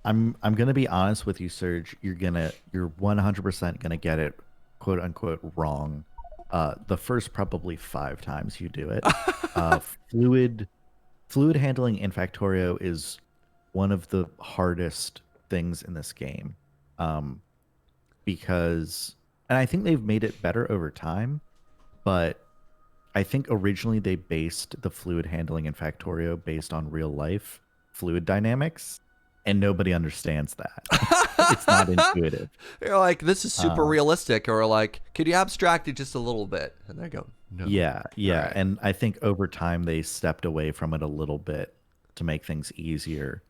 I'm gonna be honest with you, Serge. You're 100% gonna get it, quote unquote, wrong. the first probably 5 times you do it. uh, fluid fluid handling in Factorio is one of the hardest things in this game, um, because, and I think they've made it better over time, but I think originally they based the fluid handling in Factorio based on real life fluid dynamics, and nobody understands that. It's not intuitive. You're like, this is super Um, realistic, or like, could you abstract it just a little bit? And they go, no. yeah, Right. and I think over time they stepped away from it a little bit to make things easier.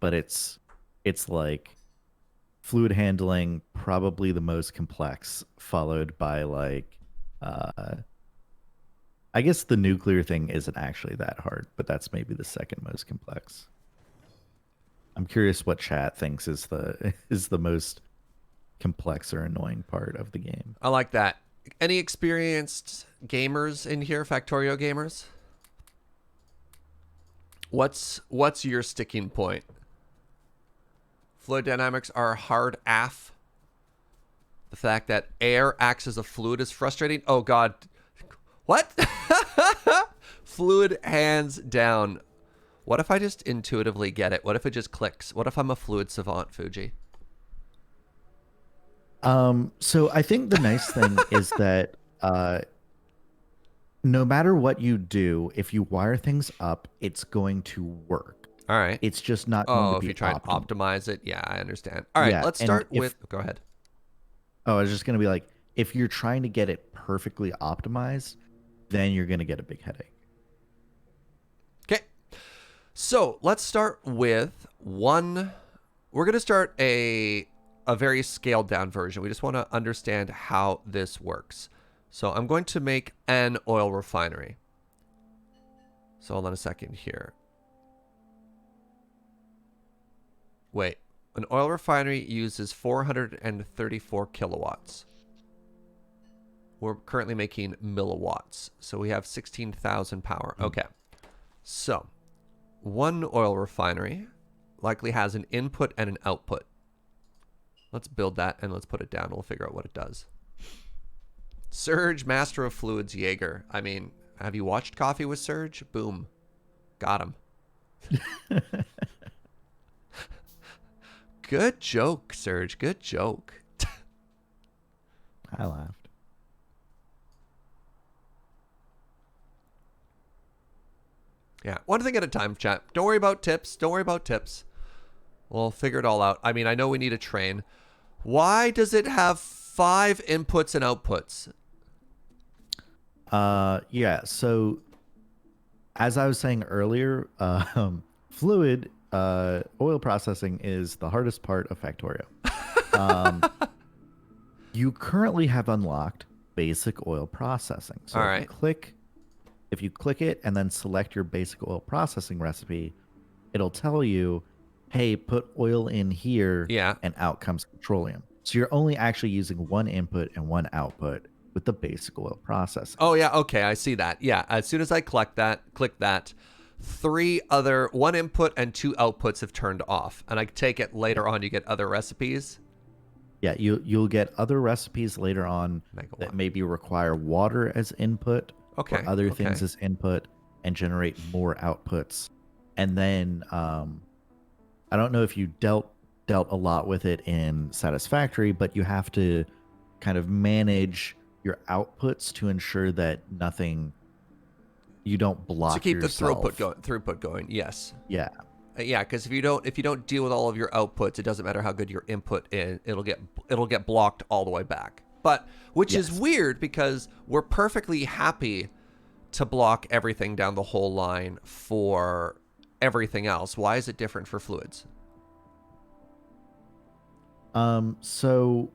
But it's like fluid handling probably the most complex, followed by like uh, I guess the nuclear thing isn't actually that hard, but that's maybe the second most complex. I'm curious what chat thinks is the is the most complex or annoying part of the game. I like that. Any experienced gamers in here, Factorio gamers? What's your sticking point? Fluid dynamics are hard AF. The fact that air acts as a fluid is frustrating. Oh god. What? Fluid hands down. What if I just intuitively get it? What if it just clicks? What if I'm a fluid savant, Fugi? So I think the nice thing is that no matter what you do, if you wire things up, it's going to work. All right. It's just not going Oh, to if be you try and optimal. optimize it. Yeah, I understand. All right, Yeah, let's and start if with... Go ahead. oh, I was just going to be like, if you're trying to get it perfectly optimized, then you're going to get a big headache. Okay. So let's start with one. We're going to start a very scaled down version. We just want to understand how this works. So I'm going to make an oil refinery. So hold on a second here. Wait. An oil refinery uses 434 kilowatts. We're currently making milliwatts. So we have 16,000 power. Okay. So one oil refinery likely has an input and an output. Let's build that and let's put it down. We'll figure out what it does. Serge, Master of Fluids, Jaeger. I mean, have you watched Coffee with Serge? Boom. Got him. Good joke, Serge. Good joke. I laughed. Yeah, one thing at a time, chat. Don't worry about tips. Don't worry about tips. We'll figure it all out. I mean, I know we need a train. Why does it have 5 inputs and outputs? Yeah, so as I was saying earlier, fluid oil processing is the hardest part of Factorio. You currently have unlocked basic oil processing. So All if right. you click it and then select your basic oil processing recipe, it'll tell you, hey, put oil in here, Yeah. and out comes petroleum. So you're only actually using one input and one output with the basic oil processing. Oh, yeah. Okay, I see that. Yeah, as soon as I click that, 1 input and 2 outputs have turned off. And I take it later on you get other recipes. Yeah, you'll get other recipes later on Megawatt. that maybe require water as input, Okay, or other okay. things as input, and generate more outputs. And then I don't know if you dealt a lot with it in Satisfactory, but you have to kind of manage your outputs to ensure that you don't block To keep yourself. the throughput going. Yes. Yeah. Yeah, because if you don't deal with all of your outputs, it doesn't matter how good your input is. It'll get blocked all the way back. But which is Yes. weird because we're perfectly happy to block everything down the whole line for everything else. Why is it different for fluids? So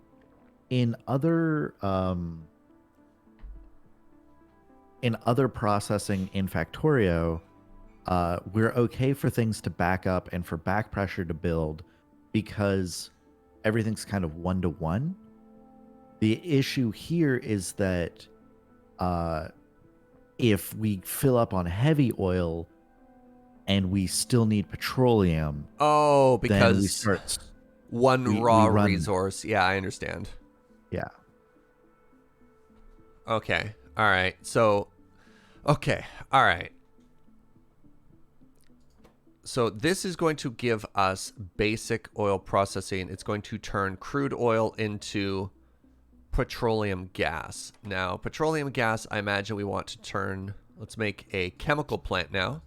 in other processing in Factorio, we're okay for things to back up and for back pressure to build because everything's kind of 1-to-1. The issue here is that if we fill up on heavy oil and we still need petroleum, Oh, then we because start. one we raw run- resource. Yeah, I understand. Yeah. Okay. All right. So, okay. All right. So this is going to give us basic oil processing. It's going to turn crude oil into petroleum gas. Now, petroleum gas, I imagine we want to turn, let's make a chemical plant now.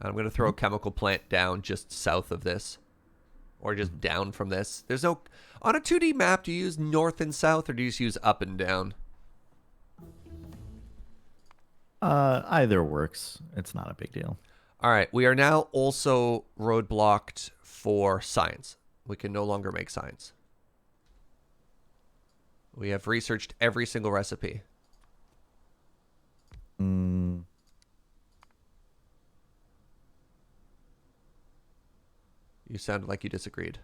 I'm going to throw a chemical plant down just south of this, or just down from this. There's no, on a 2D map, do you use north and south, or do you just use up and down? Either works. It's not a big deal. All right, we are now also roadblocked for science. We can no longer make science. We have researched every single recipe. Mm. You sounded like you disagreed.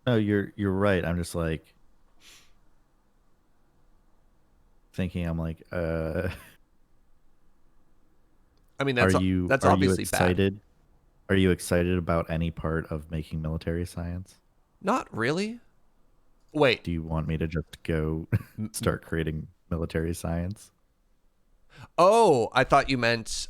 No, you're right. I'm just like thinking. I'm like, I mean, that's are obviously you excited? bad. Are you excited about any part of making military science? Not really. Wait. Do you want me to just go start creating military science? Oh, I thought you meant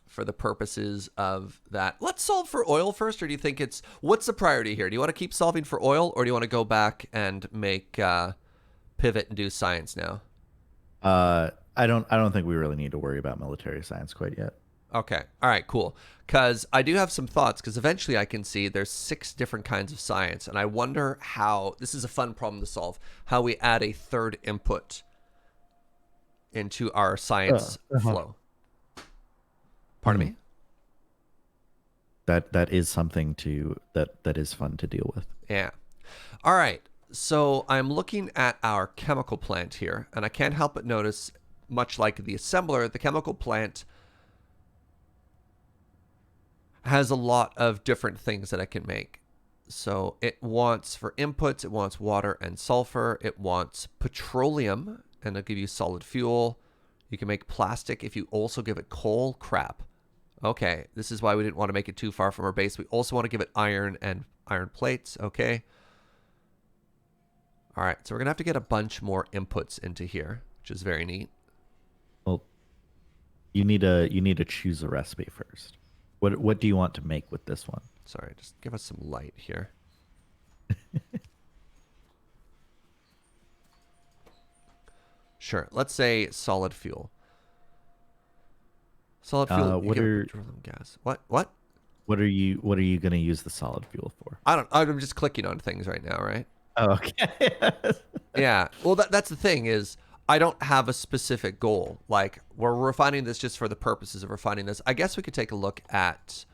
for the purposes of that. Let's solve for oil first, or do you think what's the priority here? Do you want to keep solving for oil, or do you want to go back and make pivot and do science now? I don't think we really need to worry about military science quite yet. Okay. All right, cool. Because I do have some thoughts, because eventually I can see there's 6 different kinds of science, and I wonder how, this is a fun problem to solve, how we add a third input into our science flow. Pardon me? That is something that is fun to deal with. Yeah. All right. So I'm looking at our chemical plant here, and I can't help but notice, much like the assembler, the chemical plant has a lot of different things that I can make. So it wants, for inputs, it wants water and sulfur. It wants petroleum, and it'll give you solid fuel. You can make plastic if you also give it coal. Crap. Okay, this is why we didn't want to make it too far from our base. We also want to give it iron and iron plates. Okay. All right, so we're going to have to get a bunch more inputs into here, which is very neat. Well, you need to choose a recipe first. What do you want to make with this one? Sorry, just give us some light here. Sure, let's say solid fuel. Solid fuel. Petroleum gas. What? What are you going to use the solid fuel for? I'm just clicking on things right now, right? Oh, okay. Yeah. Well, that's the thing is, I don't have a specific goal. Like, we're refining this just for the purposes of refining this. I guess we could take a look at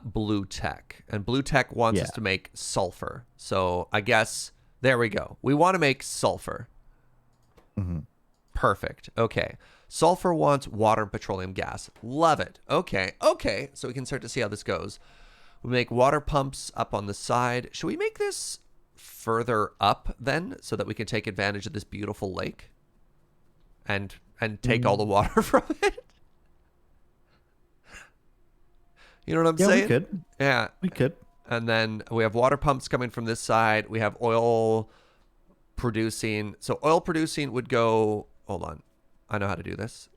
Blue Tech. And Blue Tech wants us to make sulfur. So I guess, there we go. We want to make sulfur. Mm-hmm. Perfect. Okay. Sulfur wants water and petroleum gas. Love it. Okay. So we can start to see how this goes. We make water pumps up on the side. Should we make this further up then, so that we can take advantage of this beautiful lake and take all the water from it? You know what I'm saying? We could. Yeah, we could. And then we have water pumps coming from this side. We have oil producing. So oil producing would go, hold on, I know how to do this.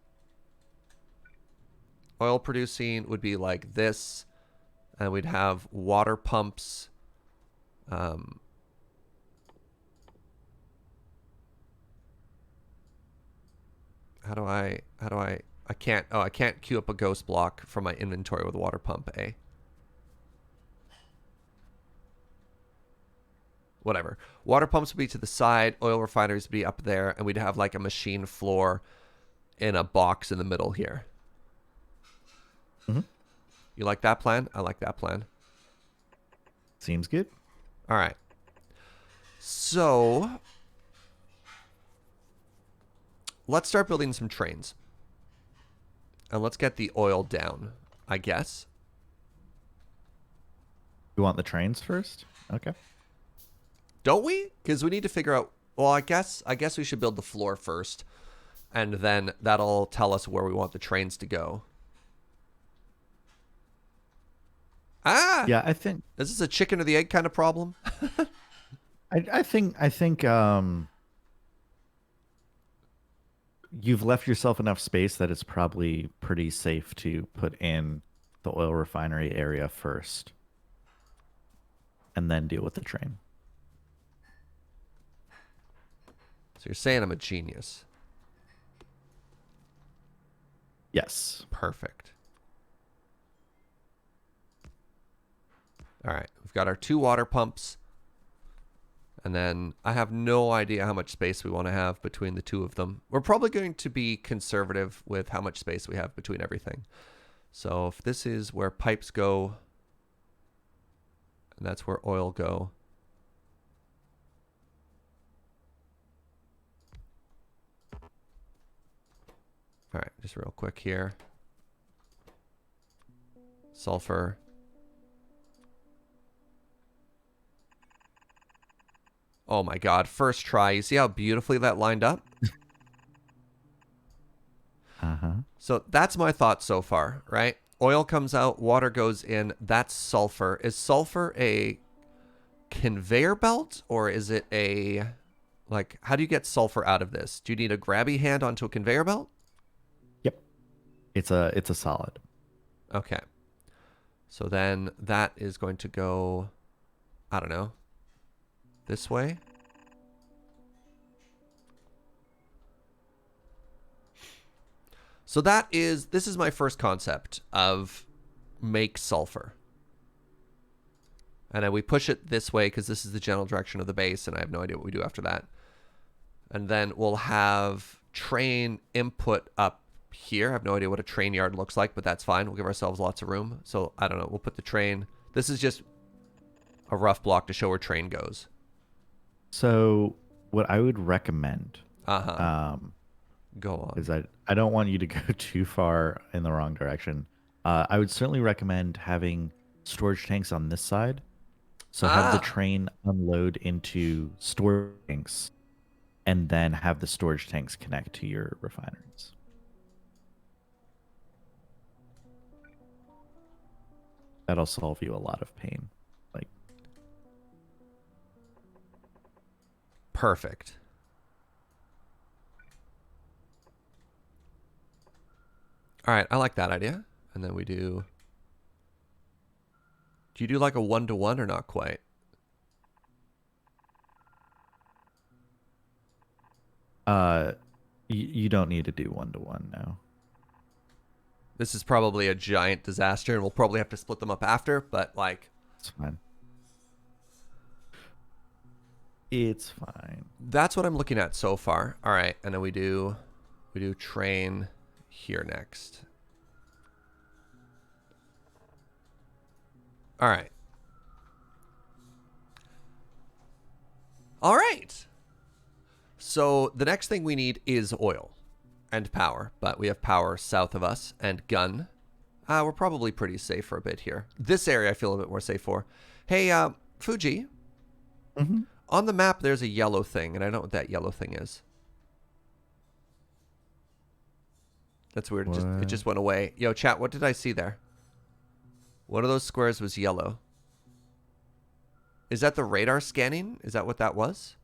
Oil producing would be like this, and we'd have water pumps. How do I I can't queue up a ghost block from my inventory with a water pump, eh? Whatever. Water pumps would be to the side, oil refineries would be up there, and we'd have like a machine floor in a box in the middle here. Mm-hmm. You like that plan? I like that plan. Seems good. All right. So let's start building some trains. And let's get the oil down, I guess. You want the trains first? Okay. Don't we? Because we need to figure out, well, I guess we should build the floor first. And then that'll tell us where we want the trains to go. Ah! Yeah, I think... Is this a chicken or the egg kind of problem? I think you've left yourself enough space that it's probably pretty safe to put in the oil refinery area first and then deal with the train. So you're saying I'm a genius. Yes. Perfect. All right, we've got our 2 water pumps. And then I have no idea how much space we want to have between the 2 of them. We're probably going to be conservative with how much space we have between everything. So if this is where pipes go, and that's where oil go. All right, just real quick here. Sulfur. Oh my God, first try. You see how beautifully that lined up? Uh-huh. So that's my thought so far, right? Oil comes out, water goes in, that's sulfur. Is sulfur a conveyor belt or is it a, like, how do you get sulfur out of this? Do you need a grabby hand onto a conveyor belt? Yep. It's a solid. Okay. So then that is going to go, I don't know, this way. So this is my first concept of make sulfur. And then we push it this way because this is the general direction of the base and I have no idea what we do after that. And then we'll have train input up here. I have no idea what a train yard looks like, but that's fine. We'll give ourselves lots of room. So I don't know. We'll put the train. This is just a rough block to show where train goes. So what I would recommend Go on. is I don't want you to go too far in the wrong direction. I would certainly recommend having storage tanks on this side. So have the train unload into storage tanks and then have the storage tanks connect to your refineries. That'll solve you a lot of pain. Like, perfect. All right, I like that idea. And then we do you do like a 1-to-1 or not quite? you don't need to do 1-to-1 now. This is probably a giant disaster and we'll probably have to split them up after, but like It's fine. It's fine. that's what I'm looking at so far. All right, and then we do train here next. All right. All right. So the next thing we need is oil and power, but we have power south of us and gun. We're probably pretty safe for a bit here. This area I feel a bit more safe for. Hey, Fugi. Mm-hmm. On the map, there's a yellow thing, and I don't know what that yellow thing is. That's weird. It just went away. Yo, chat, what did I see there? One of those squares was yellow. Is that the radar scanning? Is that what that was?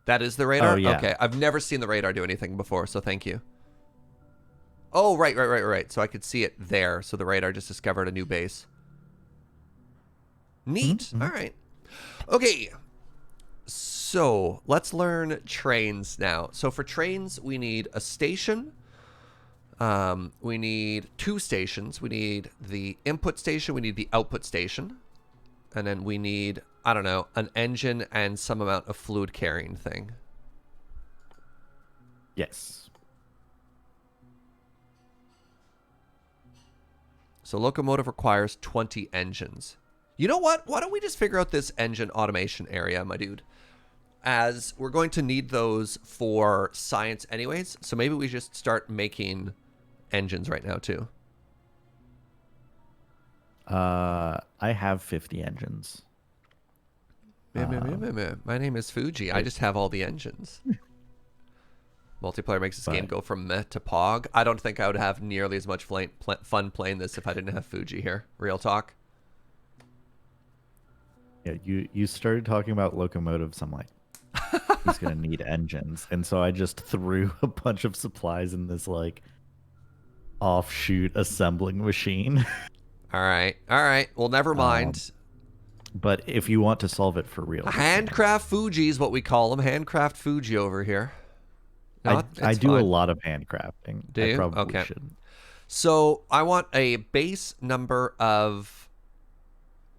That is the radar? Oh, yeah. Okay. I've never seen the radar do anything before, so thank you. Oh, right. So I could see it there. So the radar just discovered a new base. Neat. Mm-hmm. All right. Okay. So let's learn trains now. So for trains, we need a station. We need 2 stations. We need the input station. We need the output station. And then we need, I don't know, an engine and some amount of fluid carrying thing. Yes. So locomotive requires 20 engines. You know what? Why don't we just figure out this engine automation area, my dude? As we're going to need those for science anyways. So maybe we just start making engines right now too. I have 50 engines. My name is Fugi. I just have all the engines. Multiplayer makes this game go from meh to pog. I don't think I would have nearly as much fun playing this if I didn't have Fugi here. Real talk. Yeah, you started talking about locomotives. I'm like, he's gonna need engines, and so I just threw a bunch of supplies in this like offshoot assembling machine. All right. All right. Well, never Um, mind. but if you want to solve it for real, you can. Handcraft Fuji is what we call them. Handcraft Fuji over here. No, I it's do a fine. lot of handcrafting. Do I you? probably Okay. shouldn't. So I want a base number of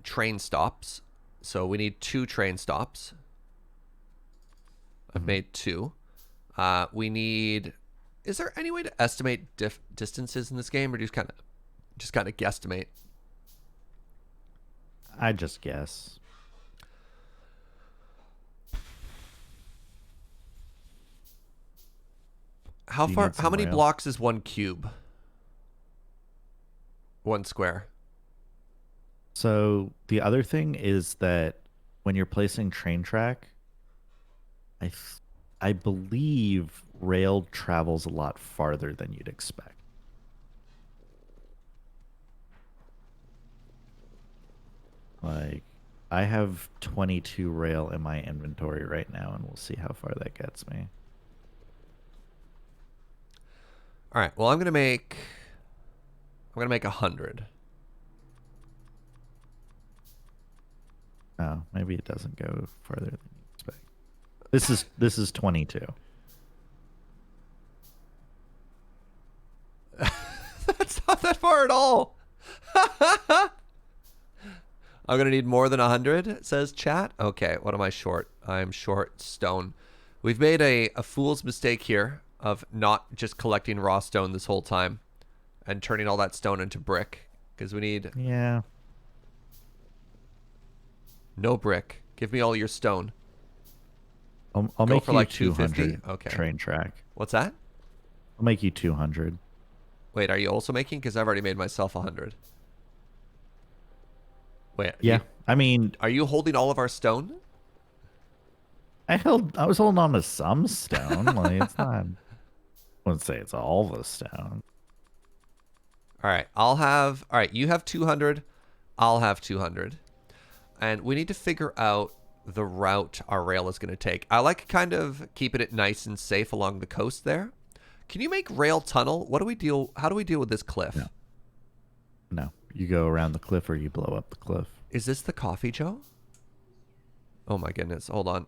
train stops. So we need 2 train stops. I've made 2. We need. Is there any way to estimate distances in this game, or just kind of guesstimate? I just guess. How Do you far? need How some many rail? blocks is 1 cube? 1 square. So the other thing is that when you're placing train track, I believe rail travels a lot farther than you'd expect. Like I have 22 rail in my inventory right now, and we'll see how far that gets me. All right. Well, I'm gonna make 100. Oh, maybe it doesn't go farther than you expect. This is 22. That's not that far at all. I'm gonna need more than 100, says chat. Okay, what am I short? I'm short stone. We've made a fool's mistake here of not just collecting raw stone this whole time and turning all that stone into brick, because we need Yeah. no brick. Give me all your stone. I'll Go make for you like 200 250? Okay. train track. What's that? I'll make you 200. Wait, are you also making? Because I've already made myself 100. Wait, Yeah. I mean, are you holding all of our stone? I was holding on to some stone. Like it's not. I wouldn't say it's all the stone. All right, all right, you have 200, I'll have 200. And we need to figure out the route our rail is going to take. I like kind of keeping it nice and safe along the coast there. Can you make rail tunnel? How do we deal with this cliff? No. No, you go around the cliff or you blow up the cliff. Is this the coffee, Joe? Oh my goodness. Hold on.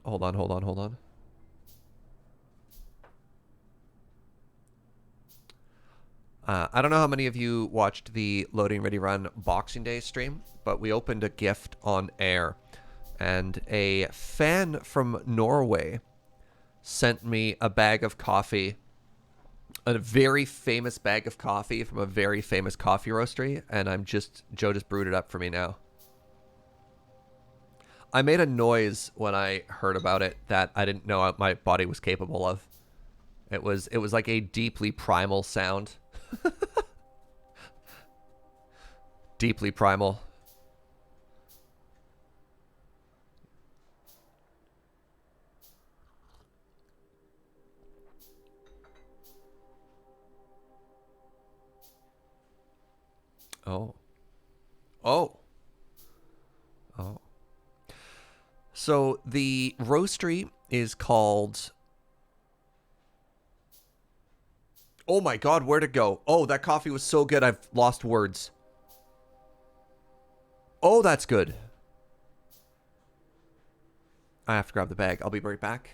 I don't know how many of you watched the Loading Ready Run Boxing Day stream, but we opened a gift on air. And a fan from Norway sent me a bag of coffee, a very famous bag of coffee from a very famous coffee roastery. And Joe just brewed it up for me now. I made a noise when I heard about it that I didn't know my body was capable of. It was like a deeply primal sound. Deeply primal. Oh. Oh. Oh. So the roastery is called... Oh my god, where'd it go? Oh, that coffee was so good, I've lost words. Oh, that's good. I have to grab the bag. I'll be right back.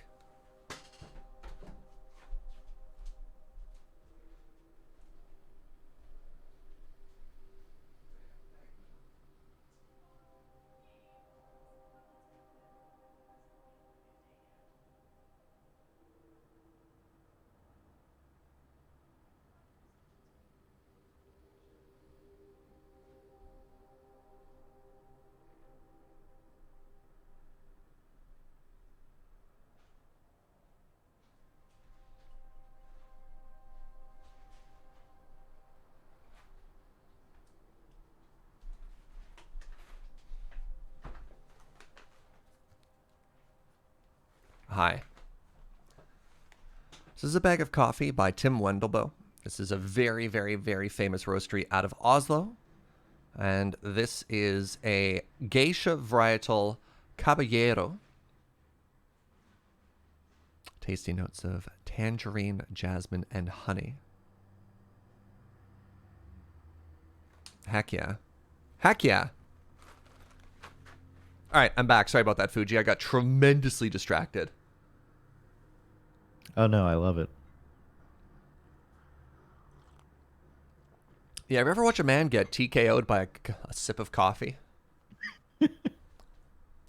Hi. This is a bag of coffee by Tim Wendelbo. This is a very, very, very famous roastery out of Oslo. And this is a geisha varietal Caballero. Tasty notes of tangerine, jasmine, and honey. Heck yeah. Heck yeah. All right, I'm back. Sorry about that, Fuji. I got tremendously distracted. Oh no, I love it. Yeah, have you ever watched a man get TKO'd by a sip of coffee?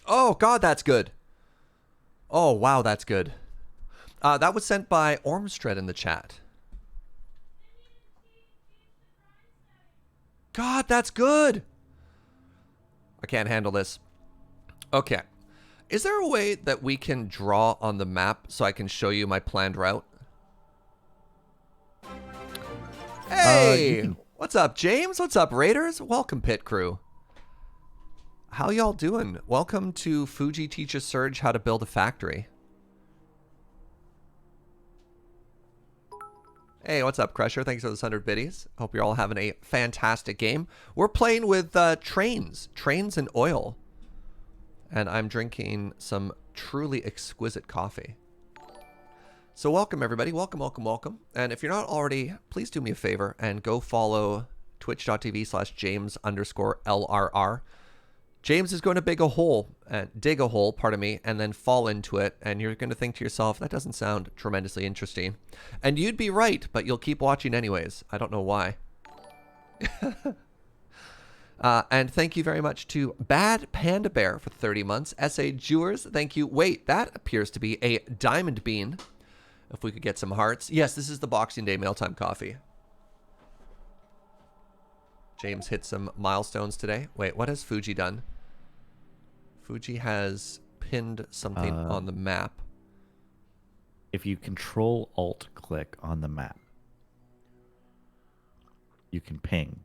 Oh, God, that's good. Oh, wow, that's good. That was sent by Ormstred in the chat. God, that's good. I can't handle this. Okay. Is there a way that we can draw on the map so I can show you my planned route? Hey! What's up, James? What's up, Raiders? Welcome, Pit Crew. How y'all doing? Welcome to Fugi teaches Serge how to build a factory. Hey, what's up, Crusher? Thanks for those 100 biddies. Hope you're all having a fantastic game. We're playing with trains and oil. And I'm drinking some truly exquisite coffee. So welcome, everybody. Welcome, welcome, welcome. And if you're not already, please do me a favor and go follow twitch.tv/James_LRR. James is going to dig a hole, and then fall into it, and you're going to think to yourself, that doesn't sound tremendously interesting. And you'd be right, but you'll keep watching anyways. I don't know why. And thank you very much to Bad Panda Bear for 30 months. S.A. Jewers, thank you. Wait, that appears to be a diamond bean. If we could get some hearts. Yes, this is the Boxing Day Mailtime Coffee. James hit some milestones today. Wait, what has Fuji done? Fuji has pinned something on the map. If you Control-Alt-click on the map, you can ping.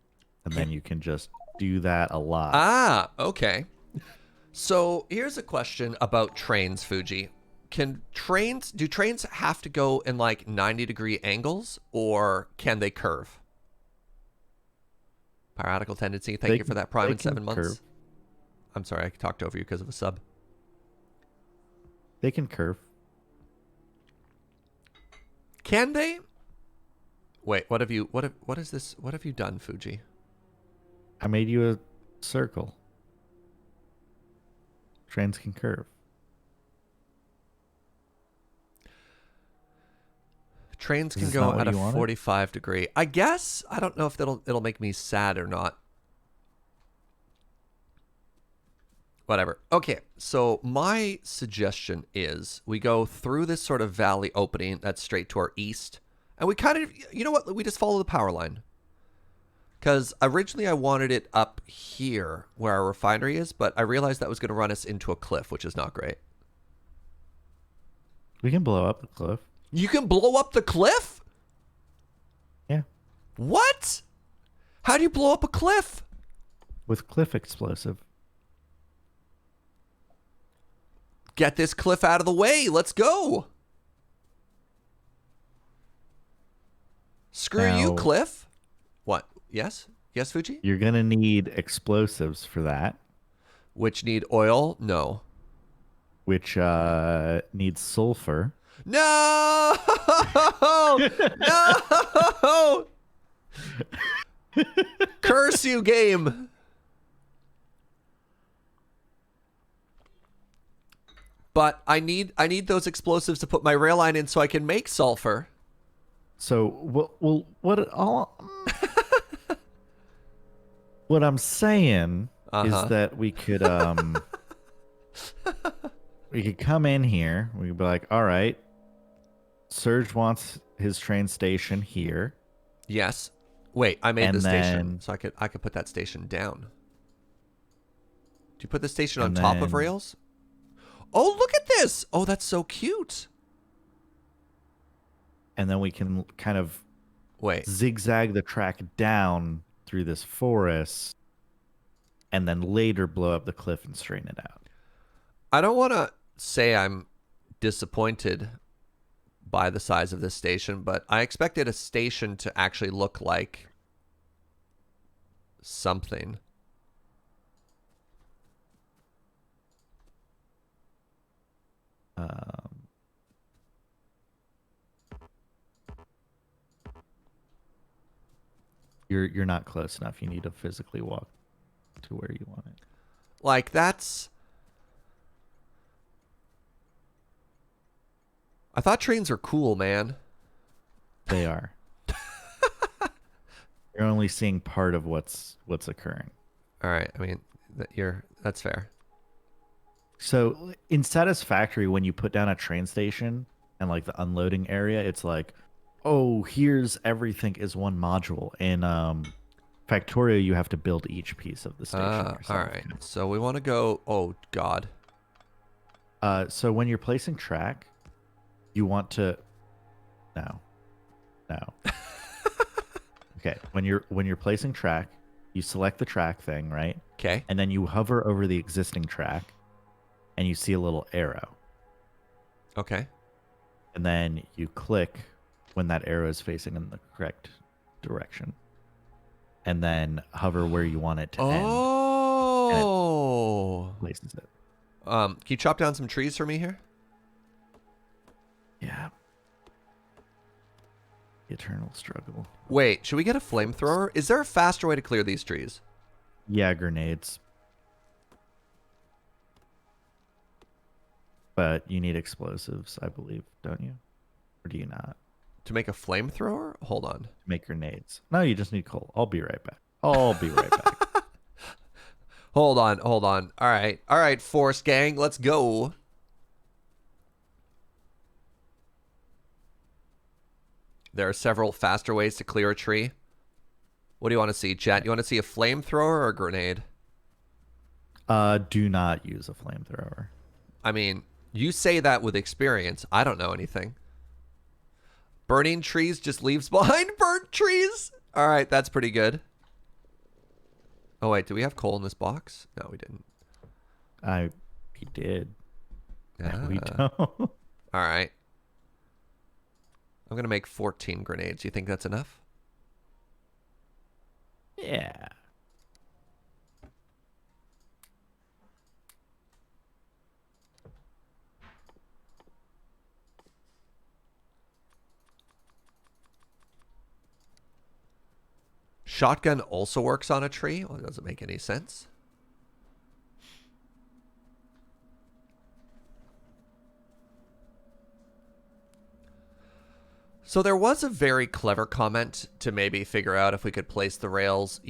And then you can just do that a lot. Ah, okay. So here's a question about trains, Fuji. Do trains have to go in like 90-degree angles, or can they curve? Piratical tendency. Thank you for that prime in 7 months. Curve. I'm sorry, I talked over you because of a sub. They can curve. Can they? Wait, what have you done, Fuji? I made you a circle. Trains can curve. Trains can go at a 45-degree. I guess. I don't know if it'll make me sad or not. Whatever. Okay, so my suggestion is we go through this sort of valley opening that's straight to our east. And we kind of, you know what? We just follow the power line. Because originally I wanted it up here where our refinery is, but I realized that was going to run us into a cliff, which is not great. We can blow up the cliff. You can blow up the cliff? Yeah. What? How do you blow up a cliff? With cliff explosive. Get this cliff out of the way. Let's go. Screw you, cliff. What? Yes? Yes, Fuji? You're going to need explosives for that. Which need oil? No. Which needs sulfur. No! No! Curse you, game. But I need those explosives to put my rail line in so I can make sulfur. So, what I'm saying is that we could come in here. We could be like, all right, Serge wants his train station here. Yes. Wait, I made the station, so I could put that station down. Do you put the station on top of rails? Oh, look at this! Oh, that's so cute. And then we can kind of zigzag the track down through this forest, and then later blow up the cliff and straighten it out. I don't want to say I'm disappointed by the size of this station, but I expected a station to actually look like something. You're not close enough. You need to physically walk to where you want it. Like, that's... I thought trains were cool, man. They are. You're only seeing part of what's occurring. All right. I mean, that's fair. So in Satisfactory, when you put down a train station and like the unloading area, it's like, oh, here's everything is one module. In Factorio, you have to build each piece of the station yourself. All right. So we want to go... Oh, God. So when you're placing track, you want to... No. Okay. When you're placing track, you select the track thing, right? Okay. And then you hover over the existing track, and you see a little arrow. Okay. And then you click when that arrow is facing in the correct direction. And then hover where you want it to end. Oh. Places it. Can you chop down some trees for me here? Yeah. The eternal struggle. Wait, should we get a flamethrower? Is there a faster way to clear these trees? Yeah, grenades. But you need explosives, I believe, don't you? Or do you not? To make a flamethrower? Hold on. Make grenades. No, you just need coal. I'll be right back. Back. Hold on. All right, Force Gang, let's go. There are several faster ways to clear a tree. What do you want to see, chat? You want to see a flamethrower or a grenade? Do not use a flamethrower. I mean, you say that with experience. I don't know anything. Burning trees just leaves behind burnt trees. All right, that's pretty good. Oh, wait, do we have coal in this box? No, we didn't. We did. Ah. We don't. All right. I'm going to make 14 grenades. You think that's enough? Yeah. Shotgun also works on a tree? Well, it doesn't make any sense. So there was a very clever comment to maybe figure out if we could place the rails,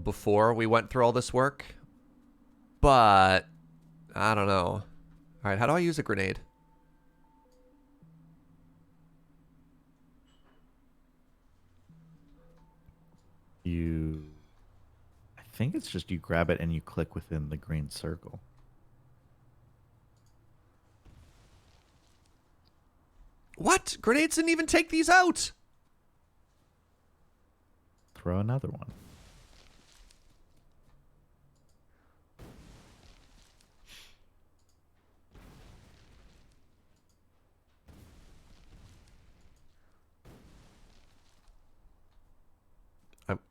before we went through all this work. But I don't know. All right, how do I use a grenade? I think it's just you grab it and you click within the green circle. What? Grenades didn't even take these out. Throw another one.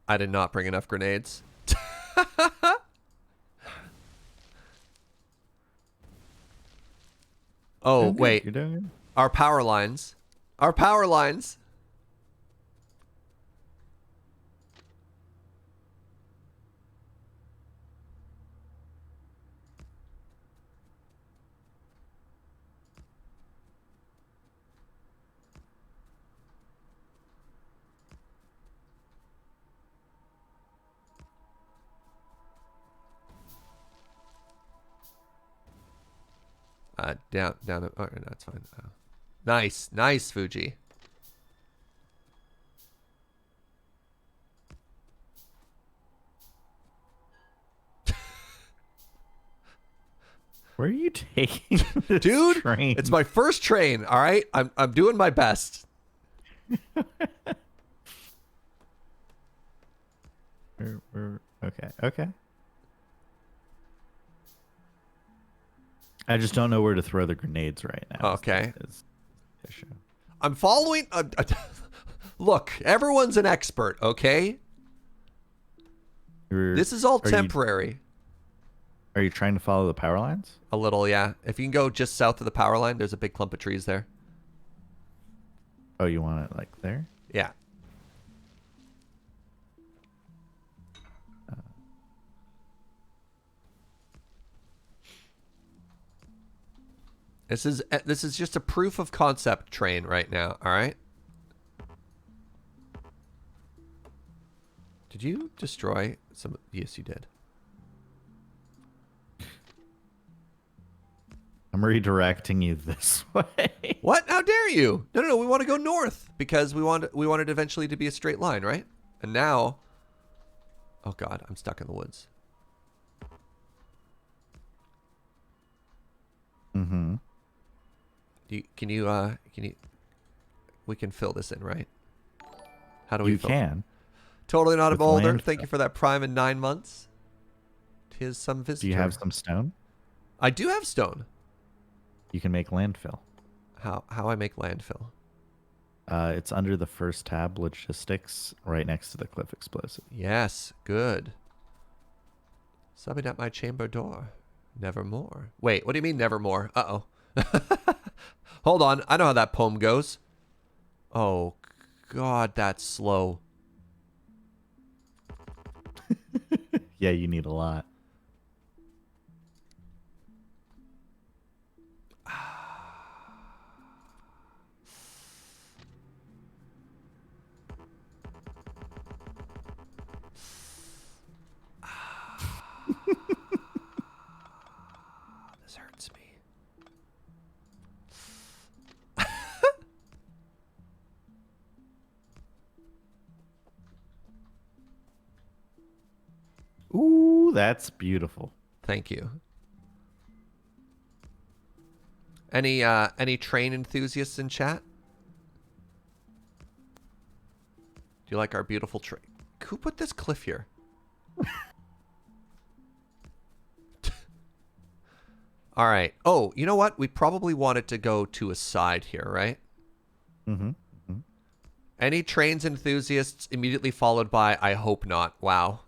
I did not bring enough grenades. Oh, wait. You're doing good. Our power lines. Our power lines. Down. Oh, no, that's fine. Nice, Fugi. Where are you taking this Dude, train? it's my first train, all right? I'm doing my best. Okay. I just don't know where to throw the grenades right now. Okay. Is the issue. I'm following... look, everyone's an expert, okay? This is all temporary. Are you trying to follow the power lines? A little, yeah. If you can go just south of the power line, there's a big clump of trees there. Oh, you want it like there? Yeah. This is just a proof of concept train right now. All right. Did you destroy some? Yes, you did. I'm redirecting you this way. What? How dare you? No, no, no. We want to go north because we wanted eventually to be a straight line, right? And now, oh God, I'm stuck in the woods. Mm-hmm. Can you? We can fill this in, right? How do we? You fill can. Totally not a With boulder. landfill. Thank you for that prime in 9 months. Tis some visitor. Do you have some stone? I do have stone. You can make landfill. How I make landfill? It's under the first tab, logistics, right next to the cliff explosive. Yes, good. Summon at my chamber door. Nevermore. Wait, what do you mean nevermore? Uh-oh. Hold on. I know how that poem goes. Oh, God, that's slow. Yeah, you need a lot. This hurts me. Ooh, that's beautiful. Thank you. Any train enthusiasts in chat? Do you like our beautiful train? Who put this cliff here? All right. Oh, you know what? We probably wanted to go to a side here, right? Mm-hmm. Mm-hmm. Any trains enthusiasts immediately followed by, I hope not. Wow.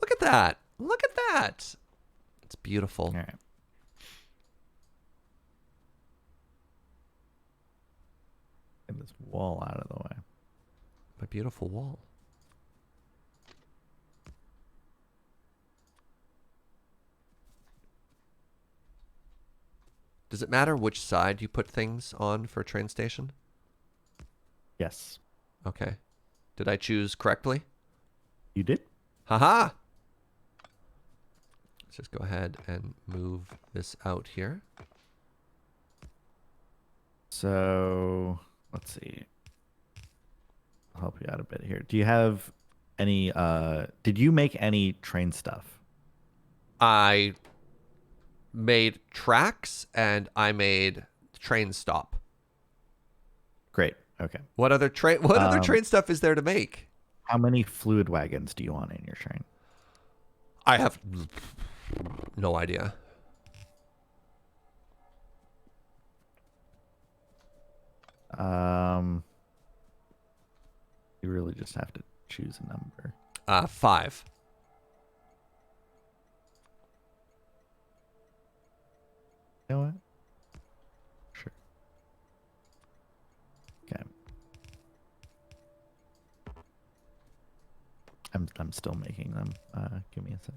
Look at that. Look at that. It's beautiful. All right. Get this wall out of the way. My beautiful wall. Does it matter which side you put things on for a train station? Yes. Okay. Did I choose correctly? You did? Haha! Let's just go ahead and move this out here. So, let's see. I'll help you out a bit here. Do you have any, did you make any train stuff? I made tracks and I made train stop. Great. Okay. What other train stuff is there to make? How many fluid wagons do you want in your train? I have no idea. You really just have to choose a number. 5. You know what? Sure. Okay. I'm still making them. Give me a sec.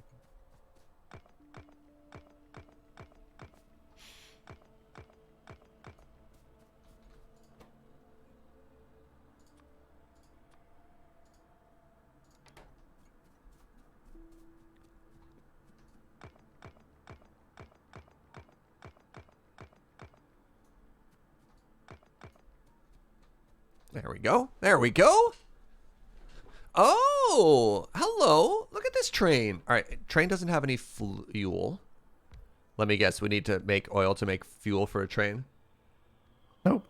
There we go. There we go. Oh, hello. Look at this train. All right, train doesn't have any fuel. Let me guess. We need to make oil to make fuel for a train. Nope.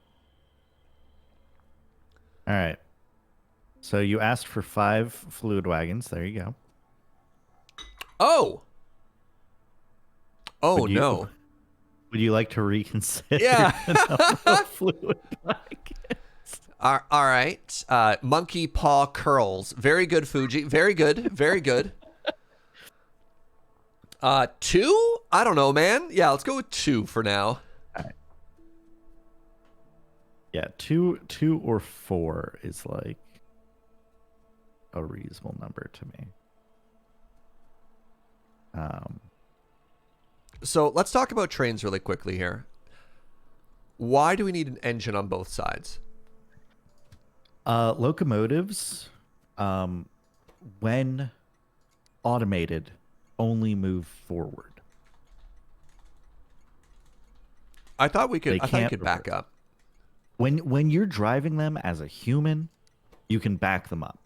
All right. So you asked for 5 fluid wagons. There you go. Oh. Oh, Would you- no. Would you like to reconsider Yeah. the number of fluid wagons? All right. Monkey paw curls. Very good, Fugi. Very good. Very good. 2? I don't know, man. Yeah, let's go with 2 for now. All right. Yeah, two or 4 is like a reasonable number to me. So let's talk about trains really quickly here. Why do we need an engine on both sides? Locomotives, when automated, only move forward. I thought we could. They I thought you can't could back reverse. up. When you're driving them as a human, you can back them up.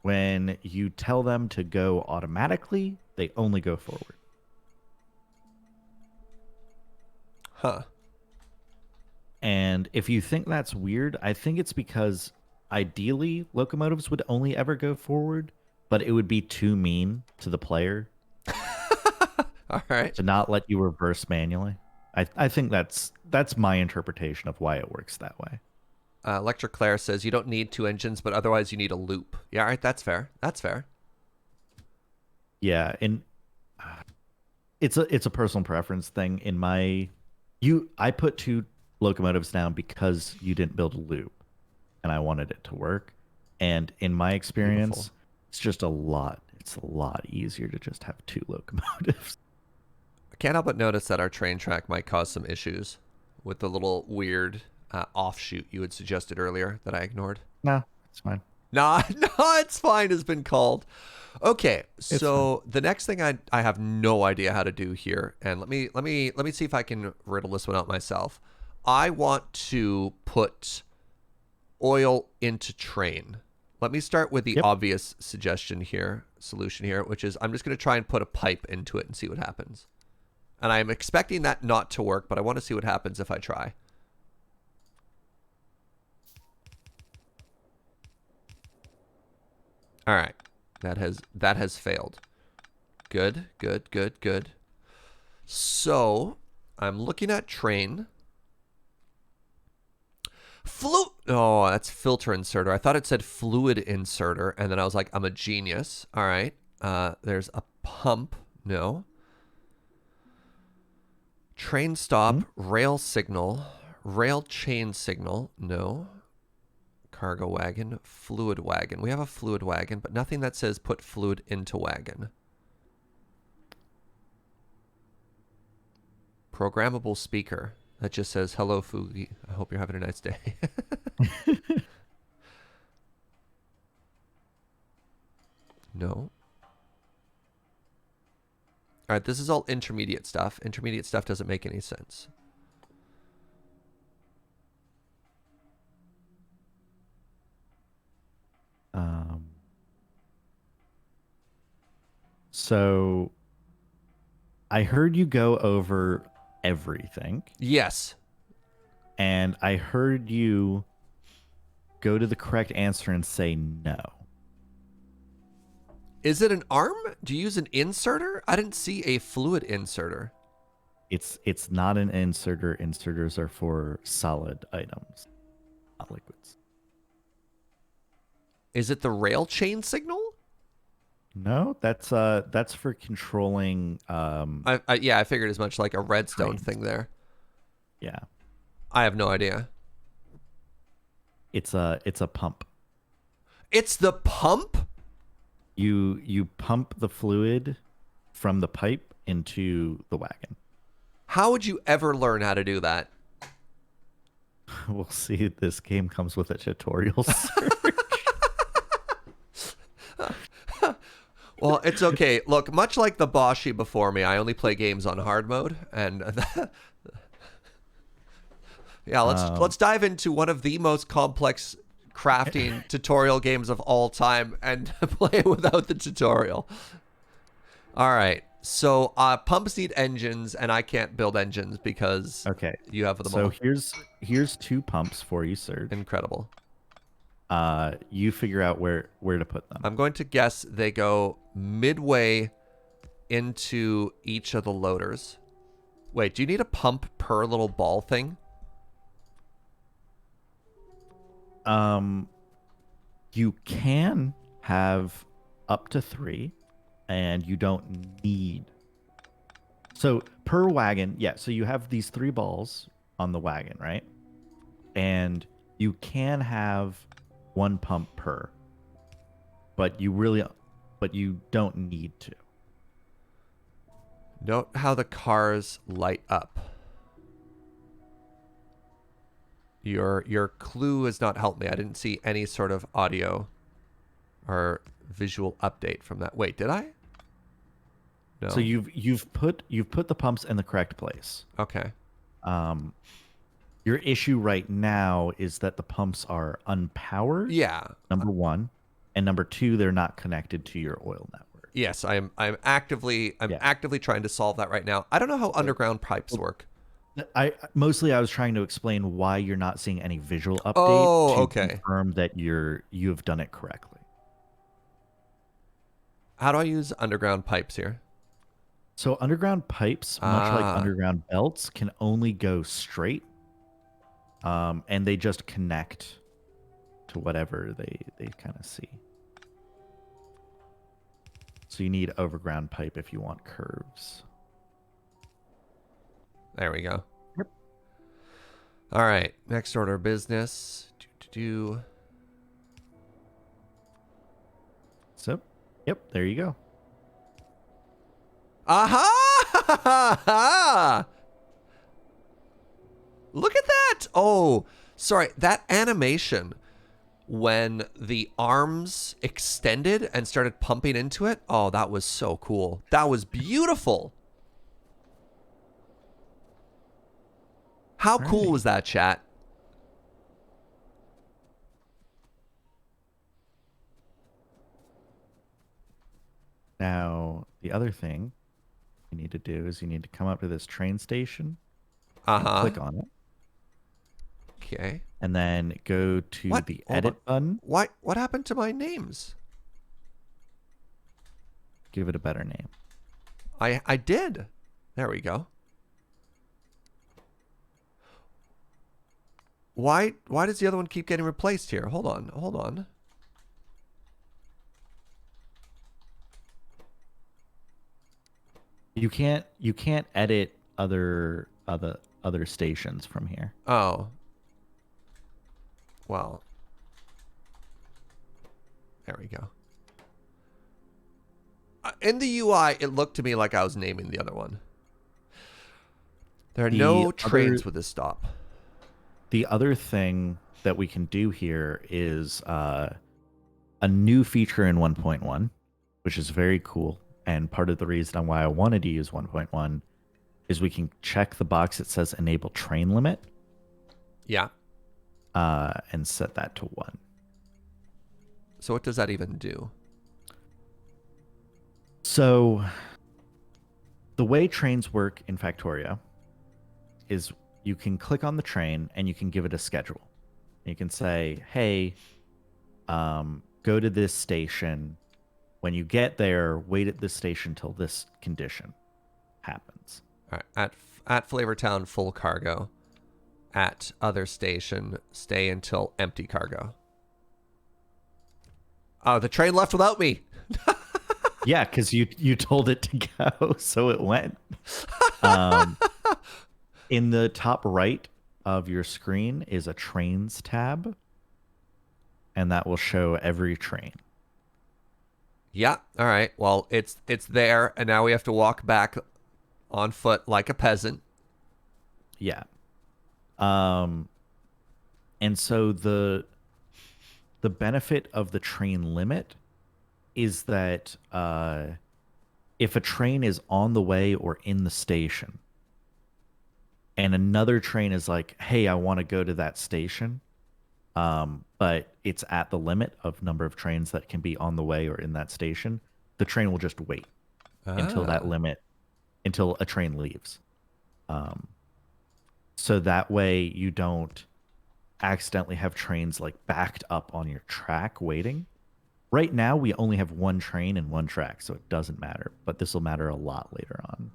When you tell them to go automatically, they only go forward. Huh. And if you think that's weird, I think it's because ideally locomotives would only ever go forward, but it would be too mean to the player All right. to not let you reverse manually. I think that's my interpretation of why it works that way. Lecture Claire says you don't need two engines, but otherwise you need a loop. Yeah, all right. That's fair. That's fair. Yeah, and it's a personal preference thing. I put two locomotives down because you didn't build a loop, and I wanted it to work. And in my experience, Beautiful. it's just a lot. It's a lot easier to just have two locomotives. I can't help but notice that our train track might cause some issues with the little weird offshoot you had suggested earlier that I ignored. No, it's fine. Nah, no, it's fine has been called. Okay, so the next thing I have no idea how to do here, and let me see if I can riddle this one out myself. I want to put oil into train. Let me start with the Yep. obvious solution here, which is I'm just going to try and put a pipe into it and see what happens. And I'm expecting that not to work, but I want to see what happens if I try. All right. That has failed. Good, good, good, good. So, I'm looking at train. Oh, that's filter inserter. I thought it said fluid inserter, and then I was like, I'm a genius. All right. There's a pump. No. Train stop, rail signal, rail chain signal. No. Cargo wagon, fluid wagon. We have a fluid wagon, but nothing that says put fluid into wagon. Programmable speaker that just says, hello, Fugi. I hope you're having a nice day. No. All right, this is all intermediate stuff. Intermediate stuff doesn't make any sense. So I heard you go over everything, Yes. and I heard you go to the correct answer and say no. Is it an arm? Do you use an inserter? I didn't see a fluid inserter. It's not an inserter. Inserters are for solid items, not liquids. Is it the rail chain signal? No, that's for controlling. Yeah, I figured as much, like a redstone Trains. thing there. Yeah, I have no idea. it's a pump. It's the pump? You pump the fluid from the pipe into the wagon. How would you ever learn how to do that? We'll see. This game comes with a tutorial. Well, it's okay. Look, much like the Boshi before me, I only play games on hard mode, and yeah, let's dive into one of the most complex crafting tutorial games of all time and play it without the tutorial. All right. So pumps need engines, and I can't build engines because Okay. you have them So all. here's two pumps for you, Serge. Incredible. You figure out where to put them. I'm going to guess they go midway into each of the loaders. Wait, do you need a pump per little ball thing? You can have up to 3, and you don't need. So per wagon, yeah. So you have these 3 balls on the wagon, right? And you can have 1 pump per, but you don't need to. Note how the cars light up. Your clue has not helped me. I didn't see any sort of audio or visual update from that. Wait, did I? No. So you've put the pumps in the correct place. Okay. Your issue right now is that the pumps are unpowered. Yeah. Number one, and number two, they're not connected to your oil network. Yes, I'm actively trying to solve that right now. I don't know how underground pipes work. I was trying to explain why you're not seeing any visual update to confirm that you have done it correctly. How do I use underground pipes here? So underground pipes, much like underground belts, can only go straight, and they just connect to whatever they kind of see. So you need overground pipe if you want curves. There we go. Yep. All right. Next order of business. So, yep, there you go. Aha! Look at that. Oh, sorry. That animation when the arms extended and started pumping into it. Oh, that was so cool. That was beautiful. How cool was that, chat? Now, the other thing you need to do is you need to come up to this train station. Click on it. Okay. And then go to the edit button. What happened to my names? Give it a better name. I did. There we go. Why does the other one keep getting replaced here? Hold on. You can't edit other stations from here. Oh. Well. There we go. In the UI, it looked to me like I was naming the other one. There are no trains with this stop. The other thing that we can do here is a new feature in 1.1, which is very cool. And part of the reason why I wanted to use 1.1 is we can check the box that says enable train limit. Yeah. And set that to 1. So what does that even do? So the way trains work in Factorio is you can click on the train and you can give it a schedule. You can say, hey, go to this station. When you get there, wait at this station till this condition happens. All right. At Flavortown, full cargo. At other station, stay until empty cargo. Oh, the train left without me. Yeah, because you told it to go, so it went. In the top right of your screen is a trains tab, and that will show every train. Yeah. All right. Well, it's there, and now we have to walk back on foot like a peasant. Yeah. And so the benefit of the train limit is that if a train is on the way or in the station, and another train is like, hey, I want to go to that station, but it's at the limit of number of trains that can be on the way or in that station, the train will just wait until a train leaves. So that way you don't accidentally have trains like backed up on your track waiting. Right now we only have one train and one track, so it doesn't matter, but this will matter a lot later on.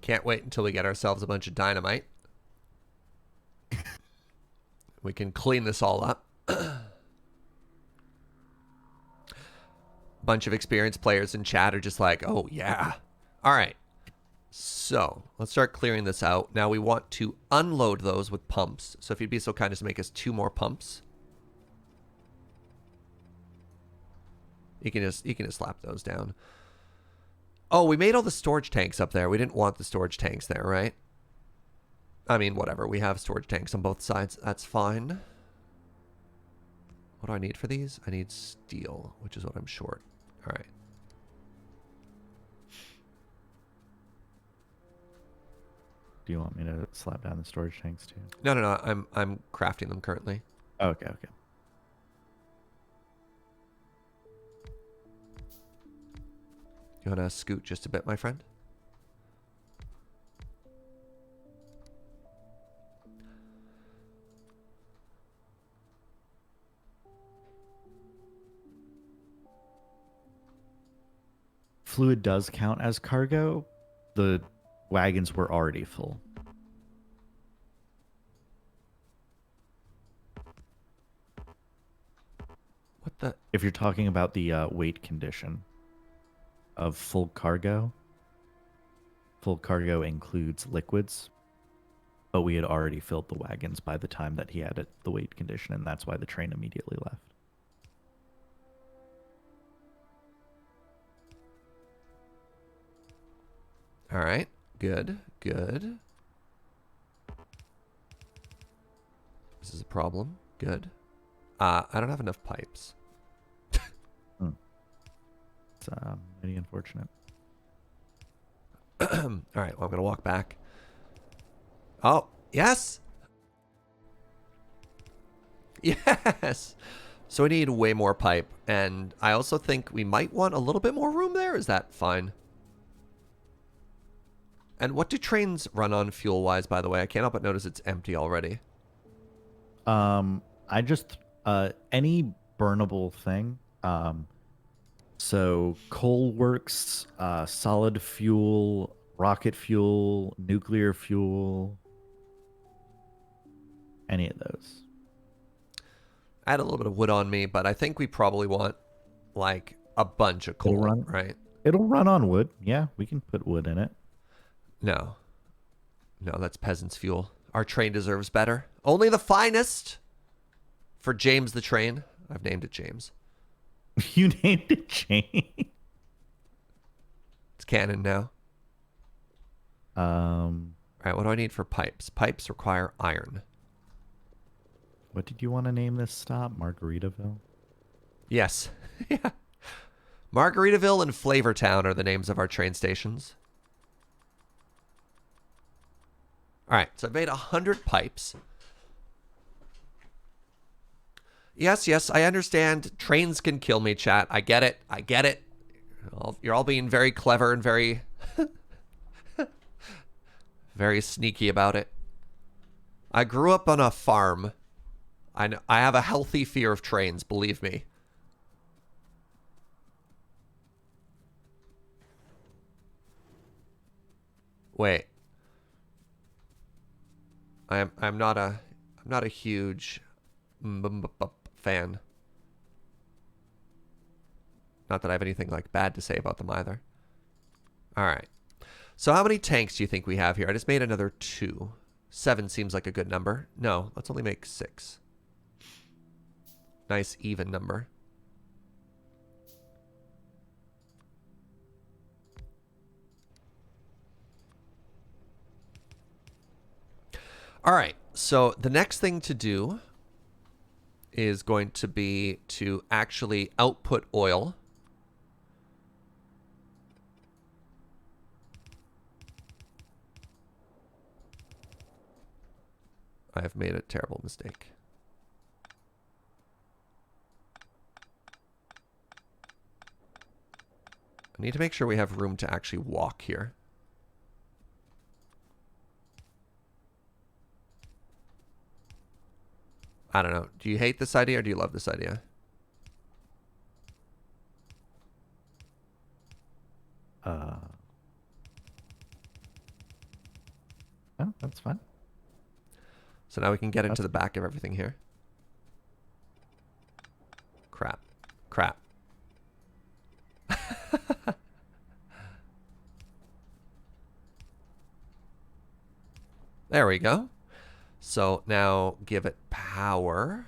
Can't wait until we get ourselves a bunch of dynamite. We can clean this all up. Bunch of experienced players in chat are just like, oh, yeah. All right. So let's start clearing this out. Now we want to unload those with pumps. So if you'd be so kind as to make us 2 more pumps. You can just slap those down. Oh, we made all the storage tanks up there. We didn't want the storage tanks there, right? I mean, whatever. We have storage tanks on both sides. That's fine. What do I need for these? I need steel, which is what I'm short. All right. Do you want me to slap down the storage tanks too? No, no, no. I'm crafting them currently. Okay, okay. You want to scoot just a bit, my friend? Fluid does count as cargo. The wagons were already full. What the? If you're talking about the weight condition of full cargo includes liquids, but we had already filled the wagons by the time that he had it, the weight condition, and that's why the train immediately left. All right. Good. Good. This is a problem. Good. I don't have enough pipes. It's pretty unfortunate. All right. Well, I'm going to walk back. Oh, yes. Yes. So we need way more pipe. And I also think we might want a little bit more room there. Is that fine? And what do trains run on fuel-wise, by the way? I can't help but notice it's empty already. I just any burnable thing. So coal works, solid fuel, rocket fuel, nuclear fuel, any of those. I had a little bit of wood on me, but I think we probably want like a bunch of coal, right? It'll run on wood. Yeah, we can put wood in it. No. No, that's peasant's fuel. Our train deserves better. Only the finest for James the Train. I've named it James. You named it James? It's canon now. All right, what do I need for pipes? Pipes require iron. What did you want to name this stop? Margaritaville? Yes. Yeah. Margaritaville and Flavortown are the names of our train stations. All right, so I've made 100 pipes. Yes, yes, I understand. Trains can kill me, chat. I get it. I get it. You're all being very clever and very, very sneaky about it. I grew up on a farm. I have a healthy fear of trains, believe me. Wait. I'm not a huge fan. Not that I have anything like bad to say about them either. All right. So how many tanks do you think we have here? I just made another 2. 7 seems like a good number. No, let's only make 6. Nice even number. All right, so the next thing to do is going to be to actually output oil. I have made a terrible mistake. I need to make sure we have room to actually walk here. I don't know. Do you hate this idea or do you love this idea? Oh, that's fine. So now we can get into the back of everything here. Crap. Crap. There we go. So now give it power.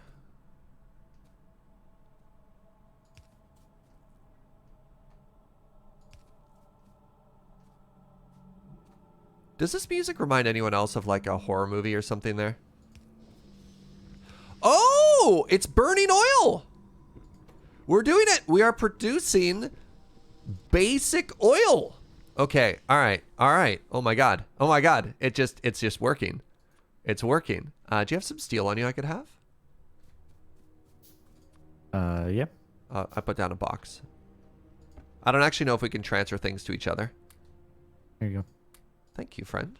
Does this music remind anyone else of like a horror movie or something there? Oh, it's burning oil. We're doing it. We are producing basic oil. Okay. All right. All right. Oh my God. Oh my God. It's just working. It's working. Do you have some steel on you I could have? Yeah. I put down a box. I don't actually know if we can transfer things to each other. There you go. Thank you, friend.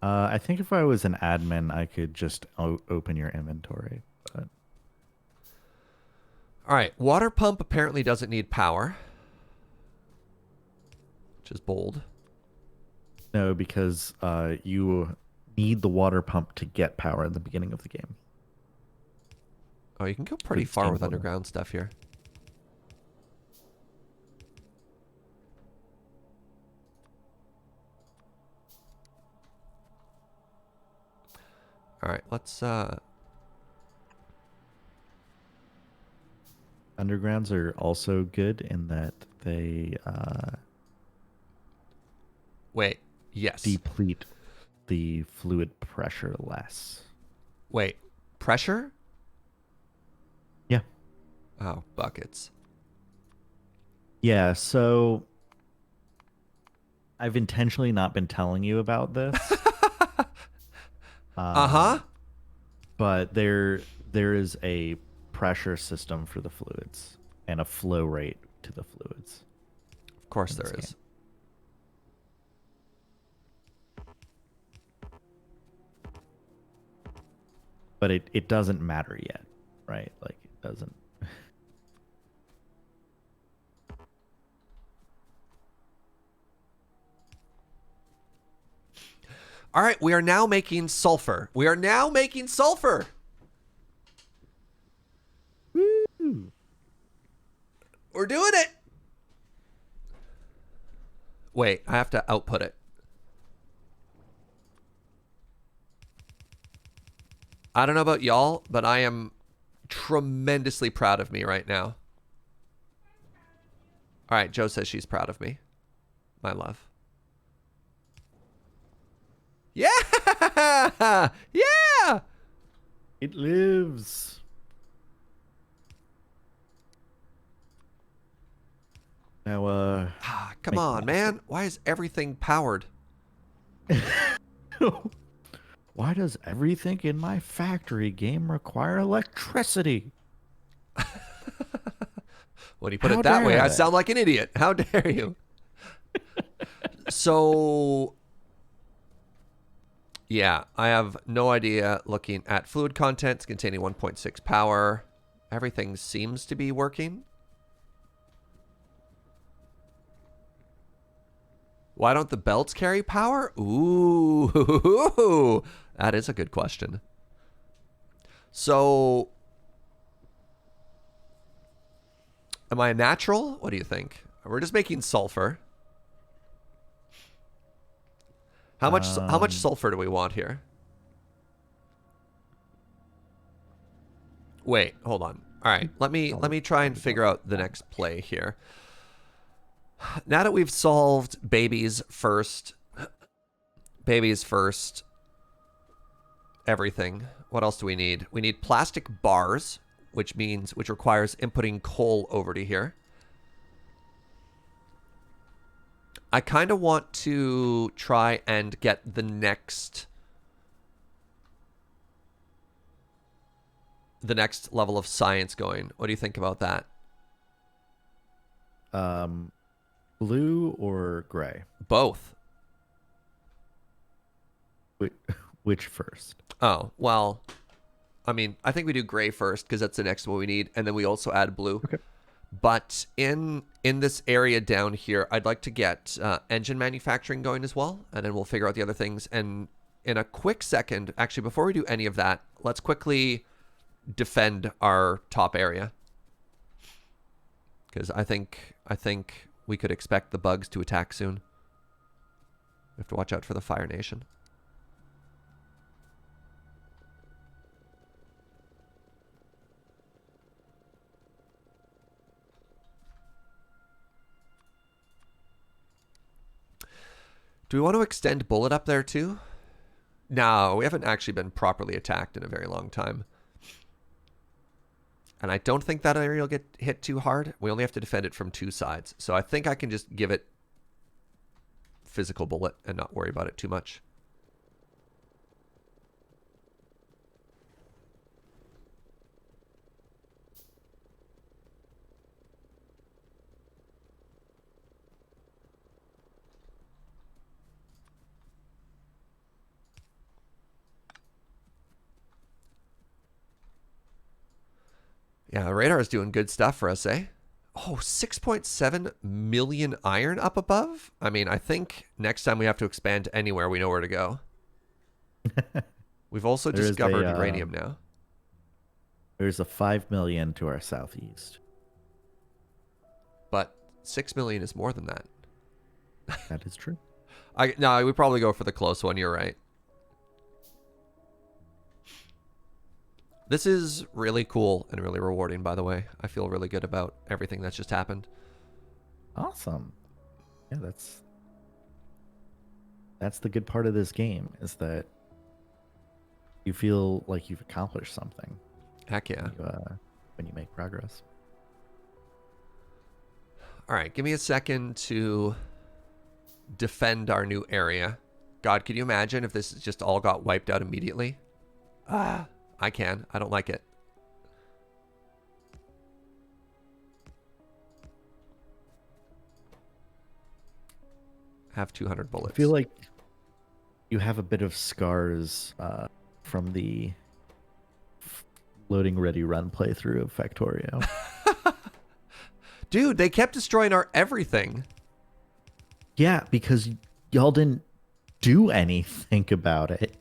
I think if I was an admin, I could just open your inventory. But... All right. Water pump apparently doesn't need power, which is bold. No, because you need the water pump to get power in the beginning of the game. Oh, you can go pretty far with underground stuff here. All right, let's Undergrounds are also good in that they wait. Yes. deplete the fluid pressure less. Wait. Pressure? Yeah. Oh, buckets. Yeah, so I've intentionally not been telling you about this. Uh-huh. But there is a pressure system for the fluids and a flow rate to the fluids. Of course there is. But it doesn't matter yet, right? Like it doesn't. All right, we are now making sulfur. We are now making sulfur. Woo! We're doing it. Wait, I have to output it. I don't know about y'all, but I am tremendously proud of me right now. All right, Joe says she's proud of me. My love. Yeah! Yeah! It lives. Now, Come on, man. Why is everything powered? Why does everything in my factory game require electricity? When you put How it that way, dare I they? sound like an idiot. How dare you? So, yeah, I have no idea. Looking at fluid contents containing 1.6 power. Everything seems to be working. Why don't the belts carry power? Ooh, that is a good question. So, am I a natural? What do you think? We're just making sulfur. How much sulfur do we want here? Wait, hold on. All right, let me try and figure out the next play here. Now that we've solved babies first, everything. What else do we need? We need plastic bars, which requires inputting coal over to here. I kind of want to try and get the next level of science going. What do you think about that? Blue or gray? Both. Which first? Oh, well, I mean, I think we do gray first because that's the next one we need, and then we also add blue. Okay. But in this area down here, I'd like to get engine manufacturing going as well, and then we'll figure out the other things. And in a quick second, actually, before we do any of that, let's quickly defend our top area, because I think we could expect the bugs to attack soon. We have to watch out for the Fire Nation. Do we want to extend bullet up there too? No, we haven't actually been properly attacked in a very long time. And I don't think that area will get hit too hard. We only have to defend it from 2 sides. So I think I can just give it physical bullet and not worry about it too much. Yeah, the radar is doing good stuff for us, eh? Oh, 6.7 million iron up above? I mean, I think next time we have to expand anywhere, we know where to go. We've also discovered uranium now. There's a 5 million to our southeast. But 6 million is more than that. That is true. No, we probably go for the close one. You're right. This is really cool and really rewarding, by the way. I feel really good about everything that's just happened. Awesome. Yeah, that's the good part of this game, is that you feel like you've accomplished something. Heck yeah. When you make progress. All right, give me a second to defend our new area. God, could you imagine if this just all got wiped out immediately? I can. I don't like it. Have 200 bullets. I feel like you have a bit of scars from the loading ready run playthrough of Factorio. Dude, they kept destroying our everything. Yeah, because y'all didn't do anything about it.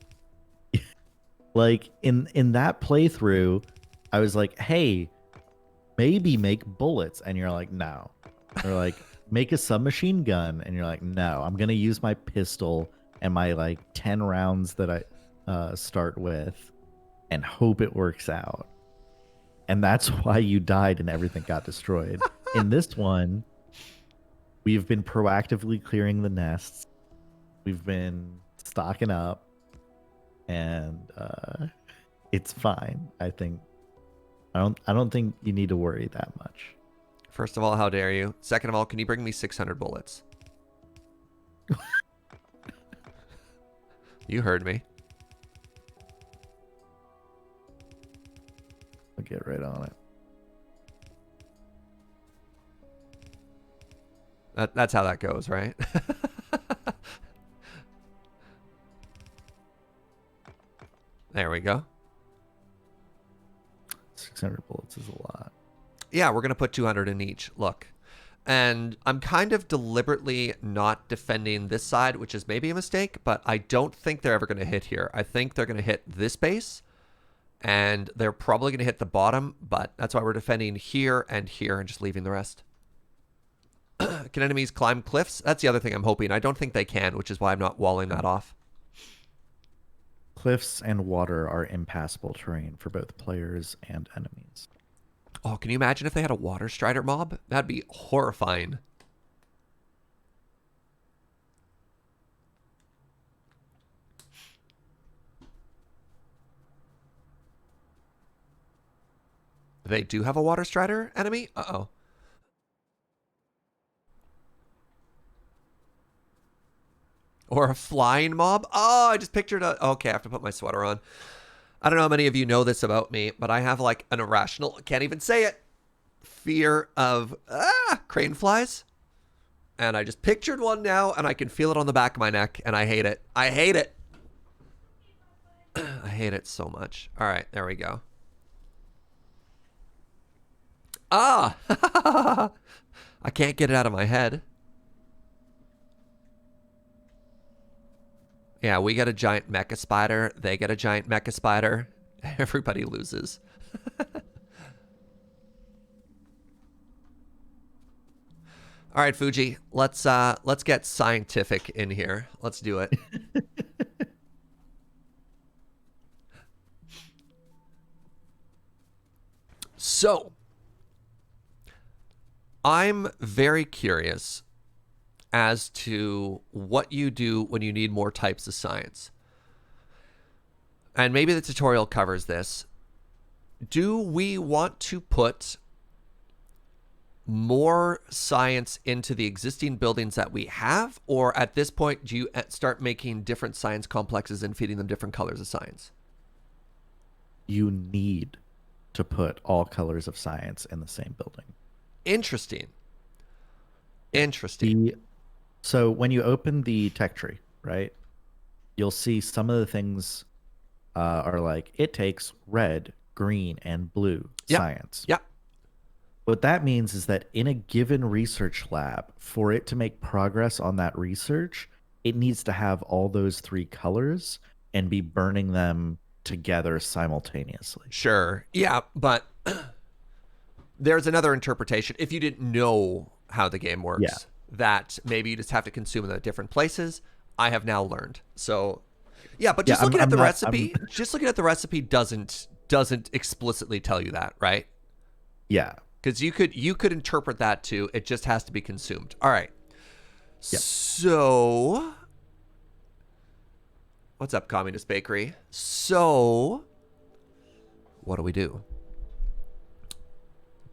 Like in that playthrough, I was like, hey, maybe make bullets. And you're like, no. Or like, make a submachine gun. And you're like, no, I'm going to use my pistol and my like 10 rounds that I start with and hope it works out. And that's why you died and everything got destroyed. In this one, we've been proactively clearing the nests. We've been stocking up. And it's fine. I don't think you need to worry that much. First of all, how dare you? Second of all, can you bring me 600 bullets? You heard me. I'll get right on it. That's how that goes, right? There we go. 600 bullets is a lot. Yeah, we're going to put 200 in each. Look. And I'm kind of deliberately not defending this side, which is maybe a mistake, but I don't think they're ever going to hit here. I think they're going to hit this base, and they're probably going to hit the bottom, but that's why we're defending here and just leaving the rest. Can enemies climb cliffs? That's the other thing I'm hoping. I don't think they can, which is why I'm not walling that off. Cliffs and water are impassable terrain for both players and enemies. Oh, can you imagine if they had a water strider mob? That'd be horrifying. They do have a water strider enemy? Uh-oh. Or a flying mob? Oh, I just pictured a... Okay, I have to put my sweater on. I don't know how many of you know this about me, but I have like an irrational... Can't even say it. Fear of... crane flies. And I just pictured one now, and I can feel it on the back of my neck, and I hate it. I hate it. I hate it so much. All right, there we go. Ah! I can't get it out of my head. Yeah, we get a giant mecha spider. They get a giant mecha spider. Everybody loses. All right, Fugi, let's get scientific in here. Let's do it. So, I'm very curious as to what you do when you need more types of science. And maybe the tutorial covers this. Do we want to put more science into the existing buildings that we have? Or at this point, do you start making different science complexes and feeding them different colors of science? You need to put all colors of science in the same building. Interesting. Interesting. So when you open the tech tree, right, you'll see some of the things are like, it takes red, green, and blue science. Yeah. What that means is that in a given research lab, for it to make progress on that research, it needs to have all those three colors and be burning them together simultaneously. Sure. Yeah, but there's another interpretation. If you didn't know how the game works, that maybe you just have to consume them at different places. I have now learned. So, yeah, but just looking at the recipe, just looking at the recipe doesn't explicitly tell you that, right? Yeah. Because you could interpret that too. It just has to be consumed. All right. Yep. So, what's up, Communist Bakery? So, what do?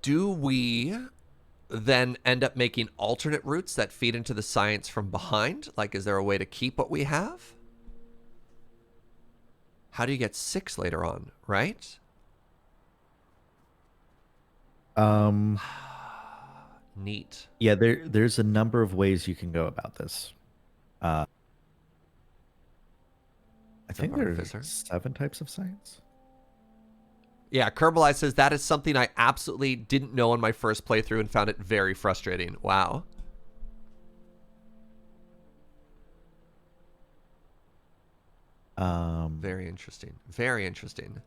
Do we then end up making alternate routes that feed into the science from behind? Like, is there a way to keep what we have? How do you get 6 later on, right? Neat. Yeah, there's a number of ways you can go about this. I think there are 7 types of science. Yeah, Kerbal says that is something I absolutely didn't know in my first playthrough and found it very frustrating. Wow. Very interesting. Very interesting.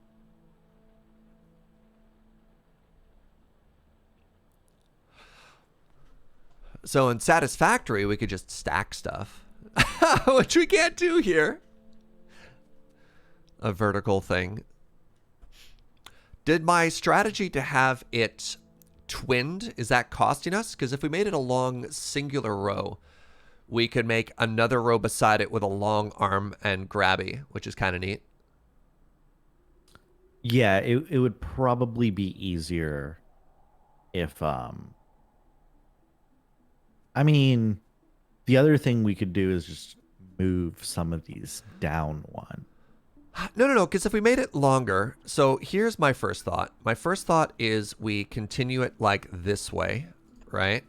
So in Satisfactory, we could just stack stuff, which we can't do here. A vertical thing. Did my strategy to have it twinned, is that costing us? Because if we made it a long singular row, we could make another row beside it with a long arm and grabby, which is kind of neat. Yeah, it would probably be easier if I mean, the other thing we could do is just move some of these down one. No, because if we made it longer, so here's my first thought. My first thought is we continue it like this way, right?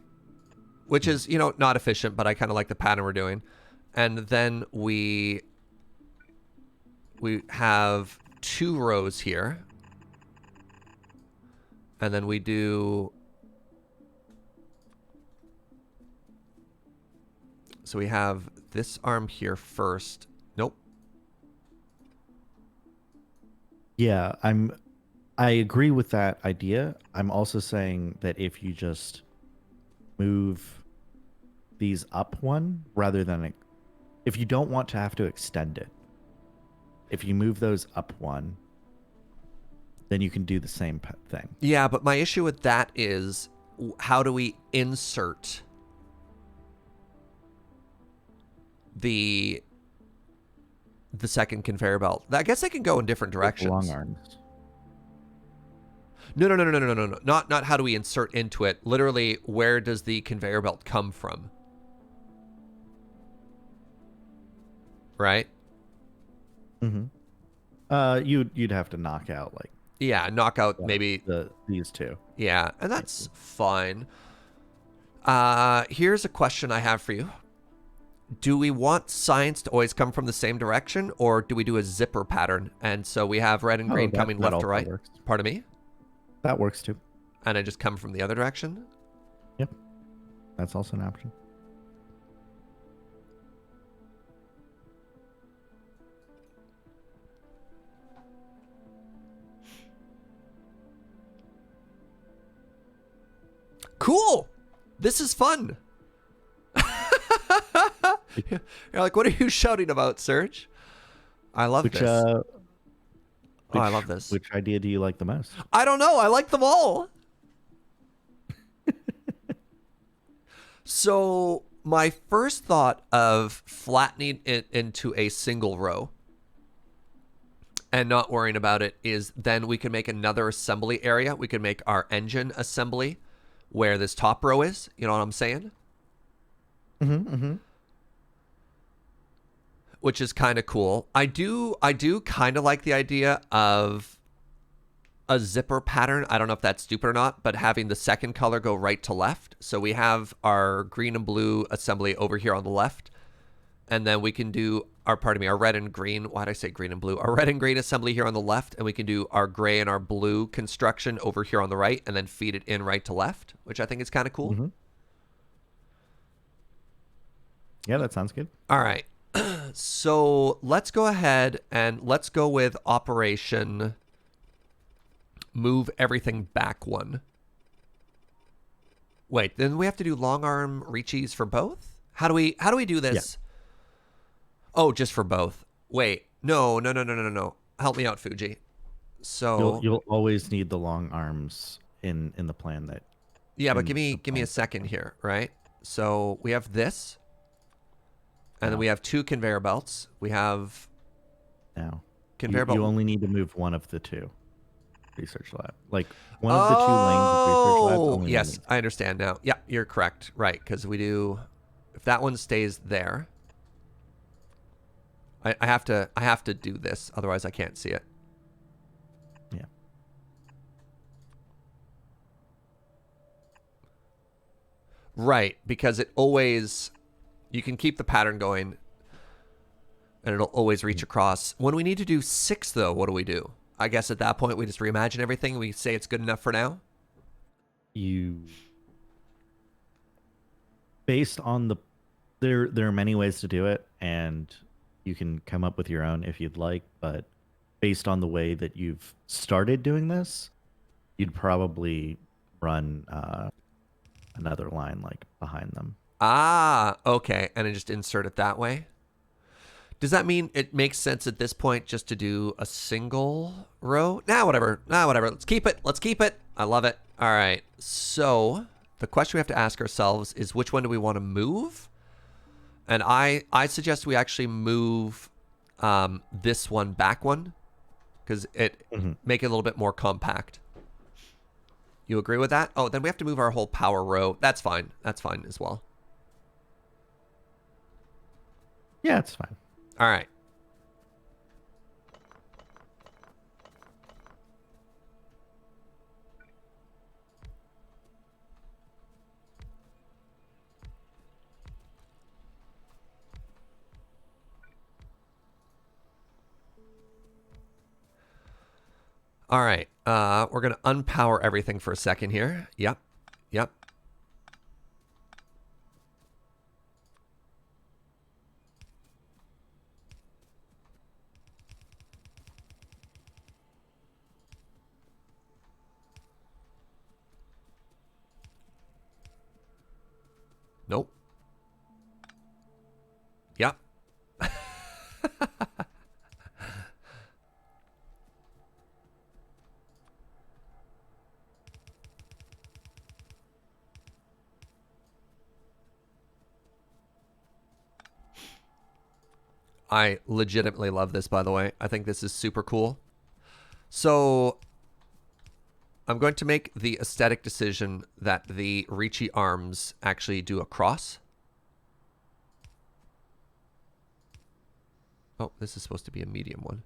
Which is, not efficient, but I kind of like the pattern we're doing. And then we have 2 rows here. And then we do... So we have this arm here first. Nope. Yeah, I agree with that idea. I'm also saying that if you just move these up one rather than if you don't want to have to extend it, if you move those up one, then you can do the same thing. Yeah, but my issue with that is how do we insert the second conveyor belt? I guess they can go in different directions. Long arms. No. Not how do we insert into it. Literally, where does the conveyor belt come from? Right? Mm-hmm. You'd have to knock out maybe these 2. Yeah, and that's fine. Here's a question I have for you. Do we want science to always come from the same direction, or do we do a zipper pattern? And so we have red and green coming left to right. Works. Pardon me? That works too. And I just come from the other direction? Yep. That's also an option. Cool. This is fun. You're like, what are you shouting about, Serge? I love this. I love this. Which idea do you like the most? I don't know. I like them all. So my first thought of flattening it into a single row and not worrying about it is then we can make another assembly area. We can make our engine assembly where this top row is. You know what I'm saying? Which is kind of cool. I do kind of like the idea of a zipper pattern. I don't know if that's stupid or not, but having the second color go right to left. So we have our green and blue assembly over here on the left. And then we can do our red and green. Why did I say green and blue? Our red and green assembly here on the left. And we can do our gray and our blue construction over here on the right and then feed it in right to left, which I think is kind of cool. Yeah, that sounds good. All right. So let's go ahead and let's go with Operation Move Everything Back 1. Wait, then we have to do long arm reachies for both? How do we do this? Yeah. Oh, just for both. Wait, no. Help me out, Fugi. So you'll always need the long arms in the plan that. Yeah, but give me a second here, right? So we have this. And then we have 2 conveyor belts. We have conveyor belt. You only need to move one of the 2 research lab. Like one of the 2 lanes of research lab. Oh, yes, I understand now. Yeah, you're correct. Right, because we do. If that one stays there, I have to do this. Otherwise, I can't see it. Yeah. Right, because it always. You can keep the pattern going, and it'll always reach across. When we need to do 6, though, what do we do? I guess at that point, we just reimagine everything, and we say it's good enough for now? Based on the... There are many ways to do it, and you can come up with your own if you'd like, but based on the way that you've started doing this, you'd probably run another line, like, behind them. Ah, okay. And then just insert it that way. Does that mean it makes sense at this point just to do a single row? Whatever. Let's keep it. I love it. All right. So the question we have to ask ourselves is which one do we want to move? And I suggest we actually move this one back one because it make it a little bit more compact. You agree with that? Oh, then we have to move our whole power row. That's fine. That's fine as well. Yeah, it's fine. All right. All right. We're going to unpower everything for a second here. Yep. Nope. Yep. I legitimately love this, by the way. I think this is super cool. So I'm going to make the aesthetic decision that the Ricci arms actually do a cross. Oh, this is supposed to be a medium one.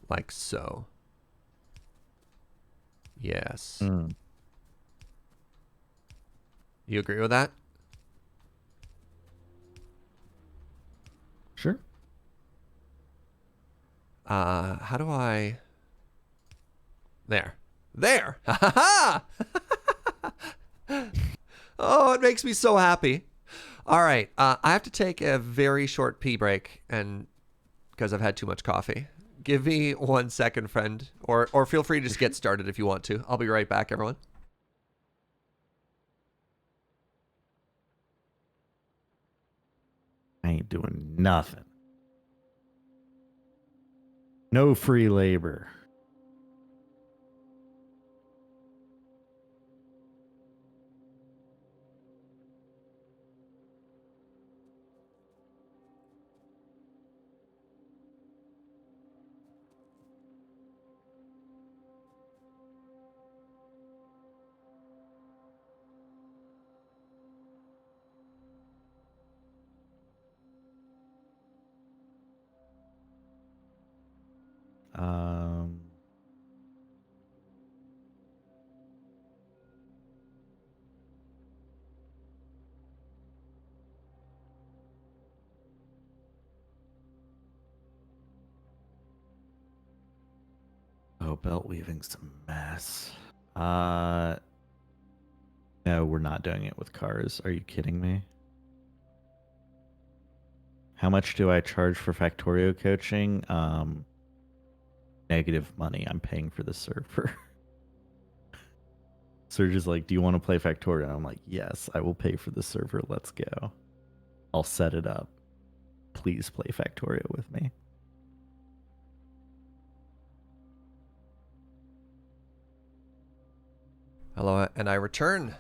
Like so. Yes. You agree with that? Sure. How do I... There. Ha ha ha! Oh, it makes me so happy. All right. I have to take a very short pee break and because I've had too much coffee. Give me 1 second, friend. Or feel free to just get started if you want to. I'll be right back, everyone. ain't doing nothing. No free labor. Um, oh, belt weaving's a mess. No, we're not doing it with cars. Are you kidding me? How much do I charge for Factorio coaching? Negative money. I'm paying for the server. Serge is like, do you want to play Factorio? I'm like, yes, I will pay for the server. Let's go. I'll set it up. Please play Factorio with me. Hello, and I return.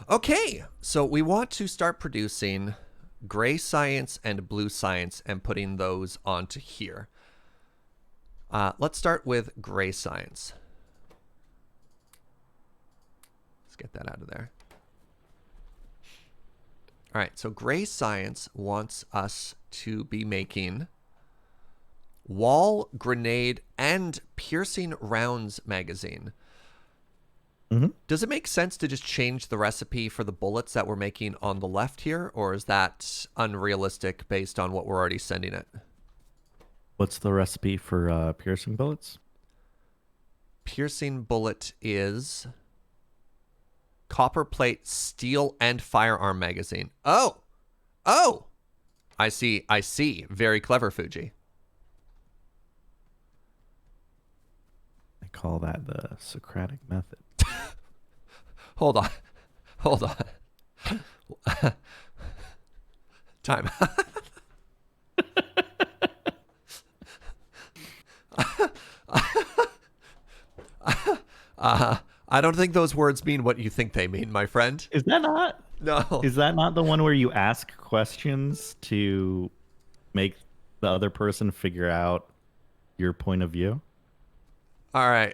Okay, so we want to start producing gray science and blue science and putting those onto here. Let's start with gray science. Let's get that out of there. All right, so gray science wants us to be making wall, grenade, and piercing rounds magazine. Mm-hmm. Does it make sense to just change the recipe for the bullets that we're making on the left here, or is that unrealistic based on what we're already sending it? What's the recipe for piercing bullets? Piercing bullet is copper plate, steel, and firearm magazine. Oh! Oh! I see. I see. Very clever, Fugi. I call that the Socratic method. Hold on. Hold on. Time. I don't think those words mean what you think they mean, my friend. Is that not? No. Is that not the one where you ask questions to make the other person figure out your point of view? All right.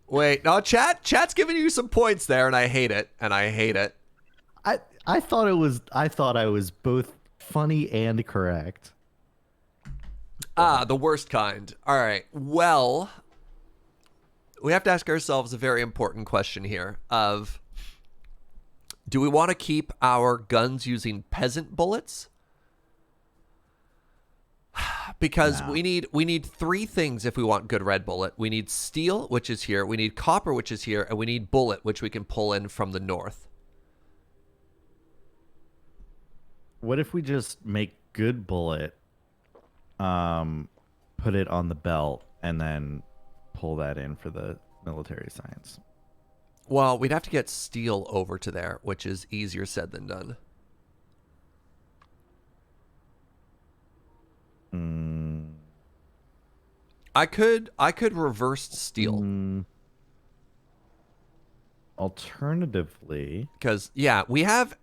Wait, no, chat's giving you some points there, and I hate it. I thought I was both funny and correct. The worst kind. All right. Well, we have to ask ourselves a very important question here of, do we want to keep our guns using peasant bullets? Because No. we need three things if we want good red bullet. We need steel, which is here. We need copper, which is here. And we need bullet, which we can pull in from the north. What if we just make good bullet, put it on the belt, and then pull that in for the military science? Well, we'd have to get steel over to there, which is easier said than done. I could reverse steel. Alternatively, Because, yeah, we have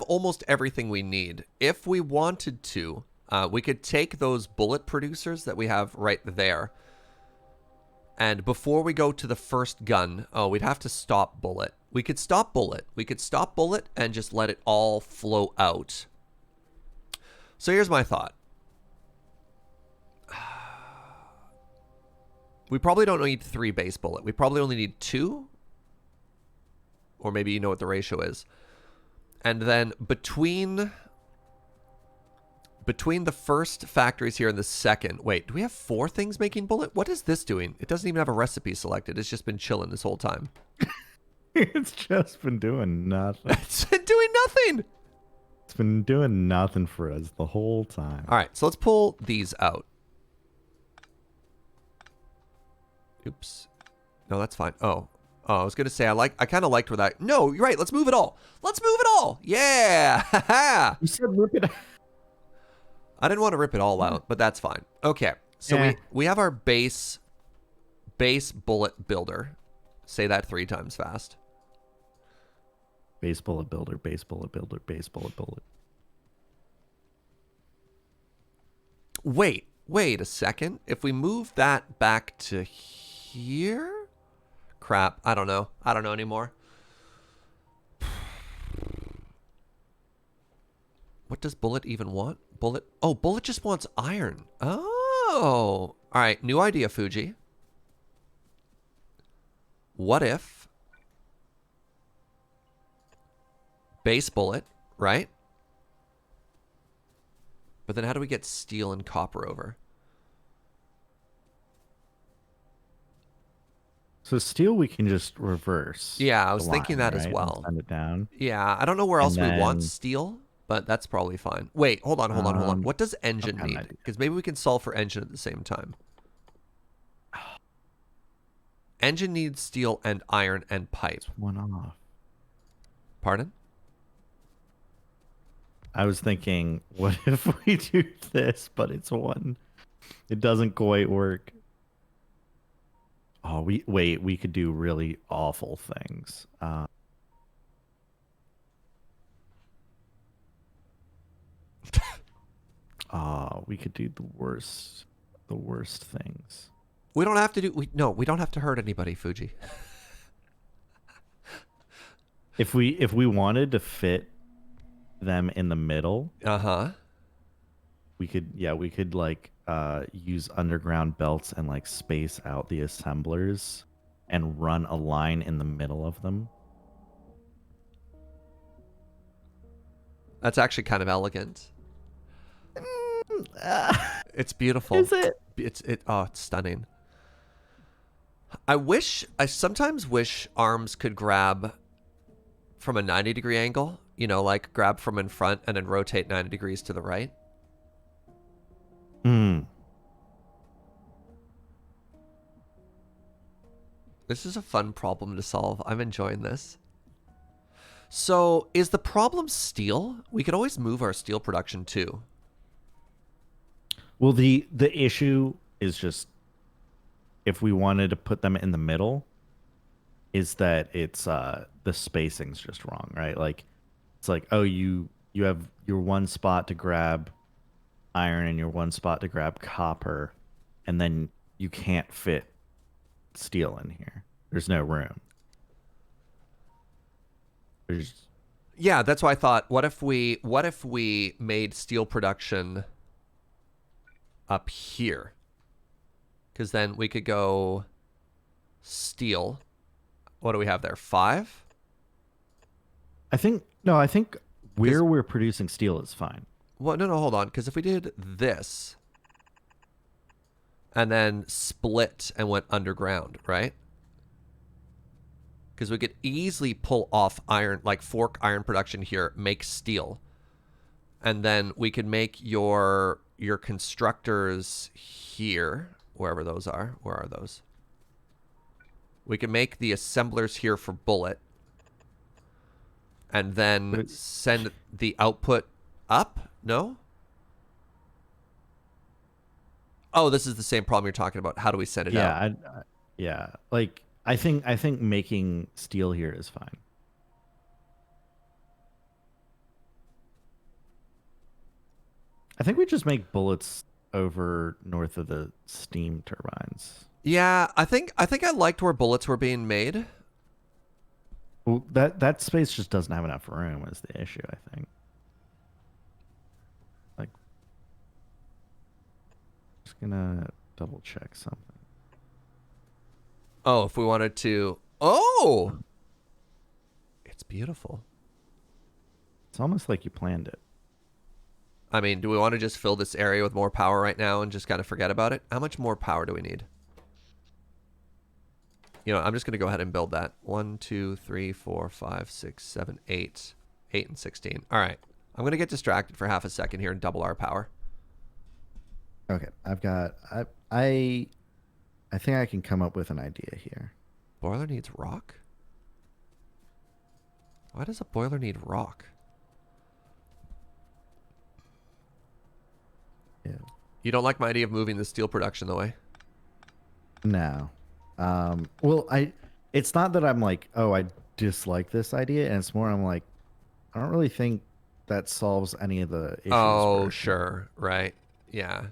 almost everything we need. If we wanted to, we could take those bullet producers that we have right there. And before we go to the first gun, we'd have to stop bullet. We could stop bullet. We could stop bullet and just let it all flow out. So here's my thought. We probably don't need 3 base bullet. We probably only need 2. Or maybe you know what the ratio is. And then between the first factories here and the second... Wait, do we have 4 things making bullet? What is this doing? It doesn't even have a recipe selected. It's just been chilling this whole time. it's just been doing nothing. It's been doing nothing! It's been doing nothing for us the whole time. All right, so let's pull these out. Oops. No, that's fine. Oh, I was gonna say I kind of liked where that. No, you're right. Let's move it all. Let's move it all. Yeah. You said rip it. I didn't want to rip it all out, but that's fine. Okay, so we have our base bullet builder. Say that 3 times fast. Base bullet builder, base bullet builder, base bullet bullet. Wait a second. If we move that back to here? Crap, I don't know anymore. What does Bullet even want? Bullet just wants iron. Oh. All right, new idea, Fugi. What if base bullet, right? But then how do we get steel and copper over? So steel we can just reverse. Yeah, I was thinking that as well. Send it down. Yeah, I don't know where else we want steel, but that's probably fine. Wait, hold on. What does engine need? Because maybe we can solve for engine at the same time. Engine needs steel and iron and pipe. It's one off. Pardon? I was thinking, what if we do this, but it's one? It doesn't quite work. Oh, we could do really awful things. We could do the worst things. We don't have to do. We don't have to hurt anybody, Fugi. If we wanted to fit them in the middle, we could like use underground belts and like space out the assemblers and run a line in the middle of them. That's actually kind of elegant. It's beautiful. Is it? It's stunning. I sometimes wish arms could grab from a 90-degree angle, like grab from in front and then rotate 90 degrees to the right. This is a fun problem to solve. I'm enjoying this. So, is the problem steel? We could always move our steel production too. Well, the issue is just if we wanted to put them in the middle, is that it's the spacing's just wrong, right? Like it's like, oh, you have your one spot to grab iron and your one spot to grab copper, and then you can't fit steel in here. There's no room. Yeah, that's why I thought, what if we made steel production up here? Because then we could go steel. What do we have there? 5? I think where we're producing steel is fine. Well, no, hold on. Because if we did this and then split and went underground, right? Because we could easily pull off iron, like fork iron production here, make steel. And then we could make your constructors here, wherever those are. Where are those? We can make the assemblers here for bullet. And then send the output up? No? Oh, this is the same problem you're talking about. How do we send it out? Yeah. Like, I think making steel here is fine. I think we just make bullets over north of the steam turbines. Yeah, I think I liked where bullets were being made. Well, that space just doesn't have enough room is the issue, I think. Like, just gonna double check something. Oh, if we wanted to... Oh! It's beautiful. It's almost like you planned it. I mean, do we want to just fill this area with more power right now and just kind of forget about it? How much more power do we need? I'm just going to go ahead and build that. 1, 2, 3, 4, 5, 6, 7, 8. 8 and 16. All right. I'm going to get distracted for half a second here and double our power. Okay. I I think I can come up with an idea here. Boiler needs rock? Why does a boiler need rock? Yeah. You don't like my idea of moving the steel production the way? No. Well, it's not that I'm like, oh, I dislike this idea, and it's more I'm like, I don't really think that solves any of the issues. Oh, sure. Right. Yeah.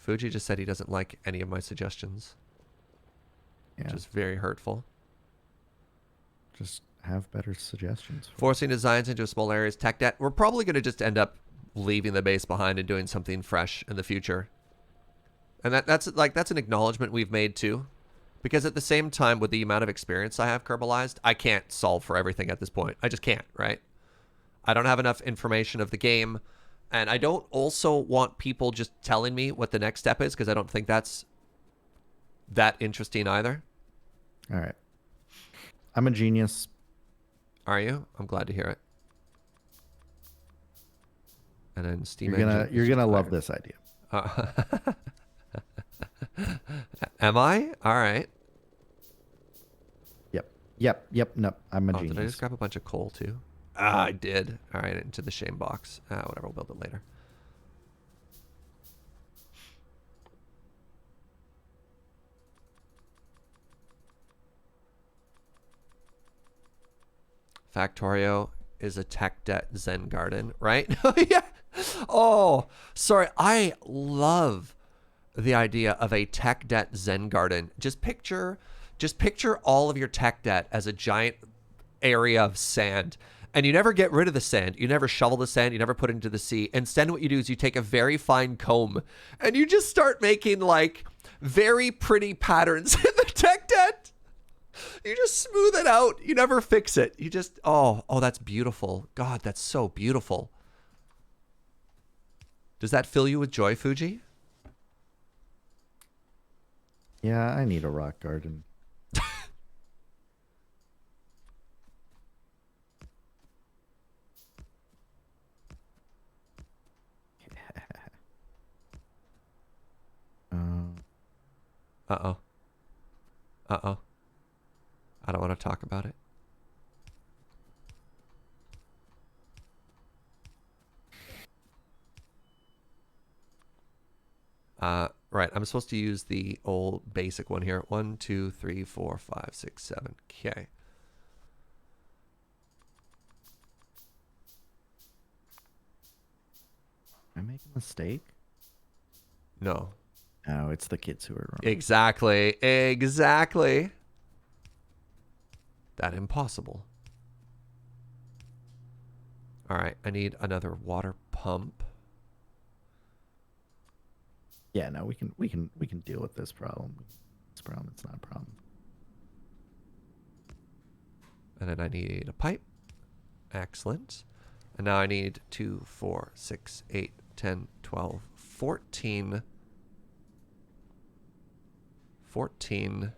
Fugi just said he doesn't like any of my suggestions. Yeah. Which is very hurtful. Just have better suggestions. Forcing designs into small areas, tech debt. We're probably going to just end up leaving the base behind and doing something fresh in the future. And that's an acknowledgement we've made too. Because at the same time, with the amount of experience I have Kerbalized, I can't solve for everything at this point. I just can't, right? I don't have enough information of the game. And I don't also want people just telling me what the next step is, because I don't think that's that interesting either. All right. I'm a genius. Are you? I'm glad to hear it. And then Steam You're gonna love this idea. Am I? All right. Yep. Nope. I'm a genius. Did I just grab a bunch of coal too? Ah, I did. All right, into the shame box. Whatever, we'll build it later. Factorio is a tech debt Zen garden, right? Yeah. Oh, sorry. I love the idea of a tech debt Zen garden. Just picture all of your tech debt as a giant area of sand. And you never get rid of the sand. You never shovel the sand. You never put it into the sea. Instead, what you do is you take a very fine comb and you just start making like very pretty patterns in the tech debt. You just smooth it out. You never fix it. You just, oh, that's beautiful. God, that's so beautiful. Does that fill you with joy, Fugi? Yeah, I need a rock garden. Uh-oh. Uh-oh. I don't want to talk about it. Right, I'm supposed to use the old basic one here. 1, 2, 3, 4, 5, 6, 7. Okay. Am I making a mistake? No. No, it's the kids who are wrong. Exactly. That impossible. All right, I need another water pump. Yeah, no, we can deal with this problem. It's not a problem. And then I need a pipe. Excellent. And now I need 2, 4, 6, 8, 10, 12, 14. 14.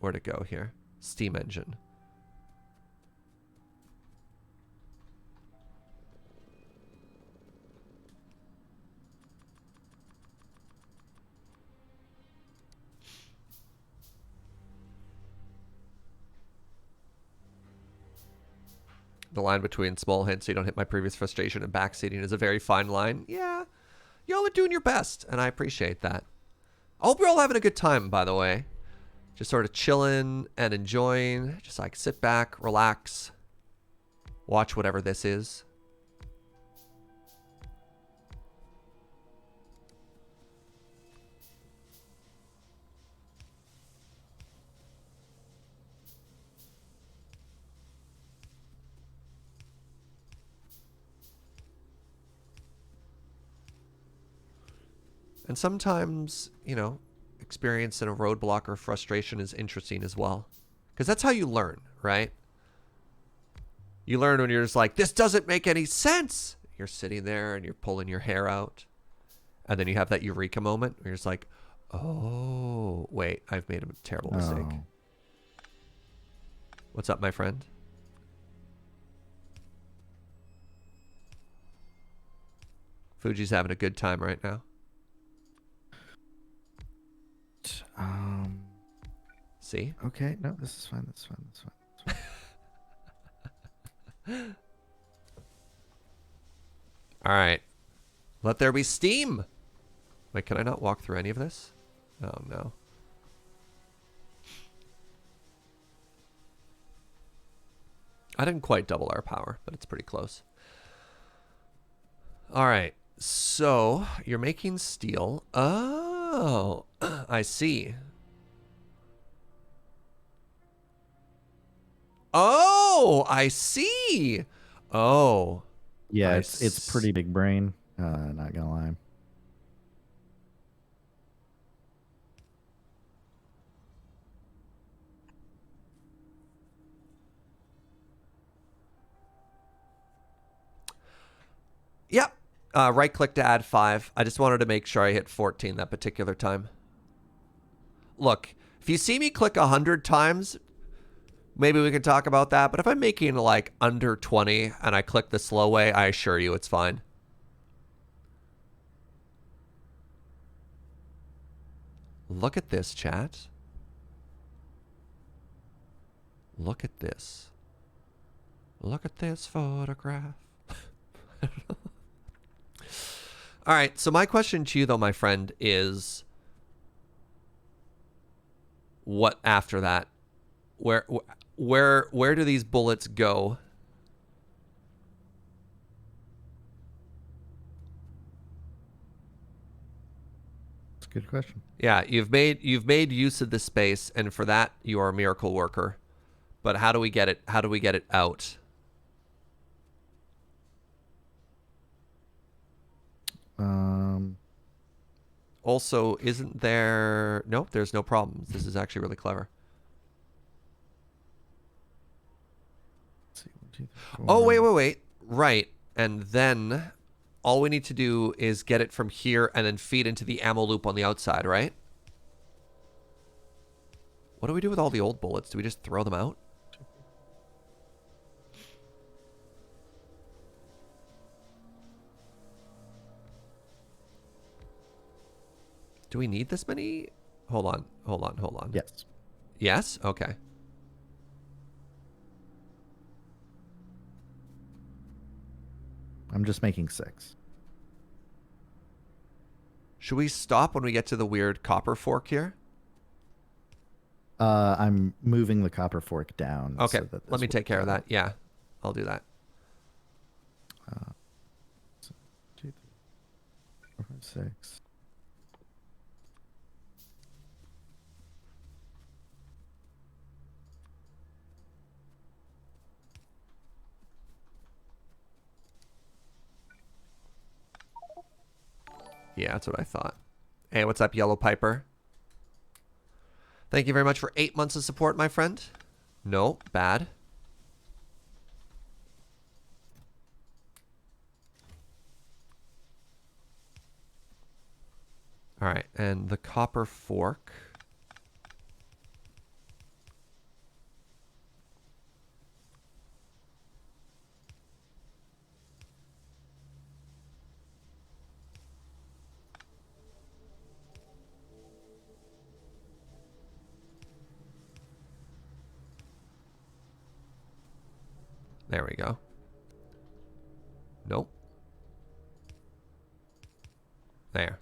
Where to go here? Steam engine. The line between small hints so you don't hit my previous frustration and backseating is a very fine line. Yeah, y'all are doing your best, and I appreciate that. I hope you're all having a good time, by the way. Just sort of chilling and enjoying. Just like sit back, relax, watch whatever this is. And sometimes, you know, experience in a roadblock or frustration is interesting as well. Because that's how you learn, right? You learn when you're just like, this doesn't make any sense. You're sitting there and you're pulling your hair out. And then you have that eureka moment where you're just like, oh, wait, I've made a terrible mistake. Oh. What's up, my friend? Fuji's having a good time right now. See? Okay. No, this is fine. This is fine. This is fine. This is fine. All right. Let there be steam. Wait, can I not walk through any of this? Oh, no. I didn't quite double our power, but it's pretty close. All right. So, you're making steel. Oh, I see. Oh, I see. Oh. Yeah, I it's pretty big brain. Not gonna lie. Yep. Right click to add 5. I just wanted to make sure I hit 14 that particular time. Look, if you see me click 100 times, maybe we can talk about that. But if I'm making like under 20 and I click the slow way, I assure you it's fine. Look at this, chat. Look at this. Look at this photograph. All right, so my question to you, though, my friend, is what after that? Where do these bullets go? It's a good question. Yeah, you've made use of the space, and for that you are a miracle worker. But how do we get it? How do we get it out? Also, isn't there... Nope, there's no problems. This is actually really clever. Let's see, 1, 2, 3, 4. Oh, wait. Right. And then all we need to do is get it from here and then feed into the ammo loop on the outside, right? What do we do with all the old bullets? Do we just throw them out? Do we need this many? Hold on. Yes. Yes? Okay. I'm just making 6. Should we stop when we get to the weird copper fork here? I'm moving the copper fork down. Okay, so that this let me will take care of go. that. Yeah, I'll do that. 2, 3, 4, 5, 6. Yeah, that's what I thought. Hey, what's up, Yellow Piper? Thank you very much for 8 months of support, my friend. No, bad. All right, and the copper fork. There we go. Nope. There.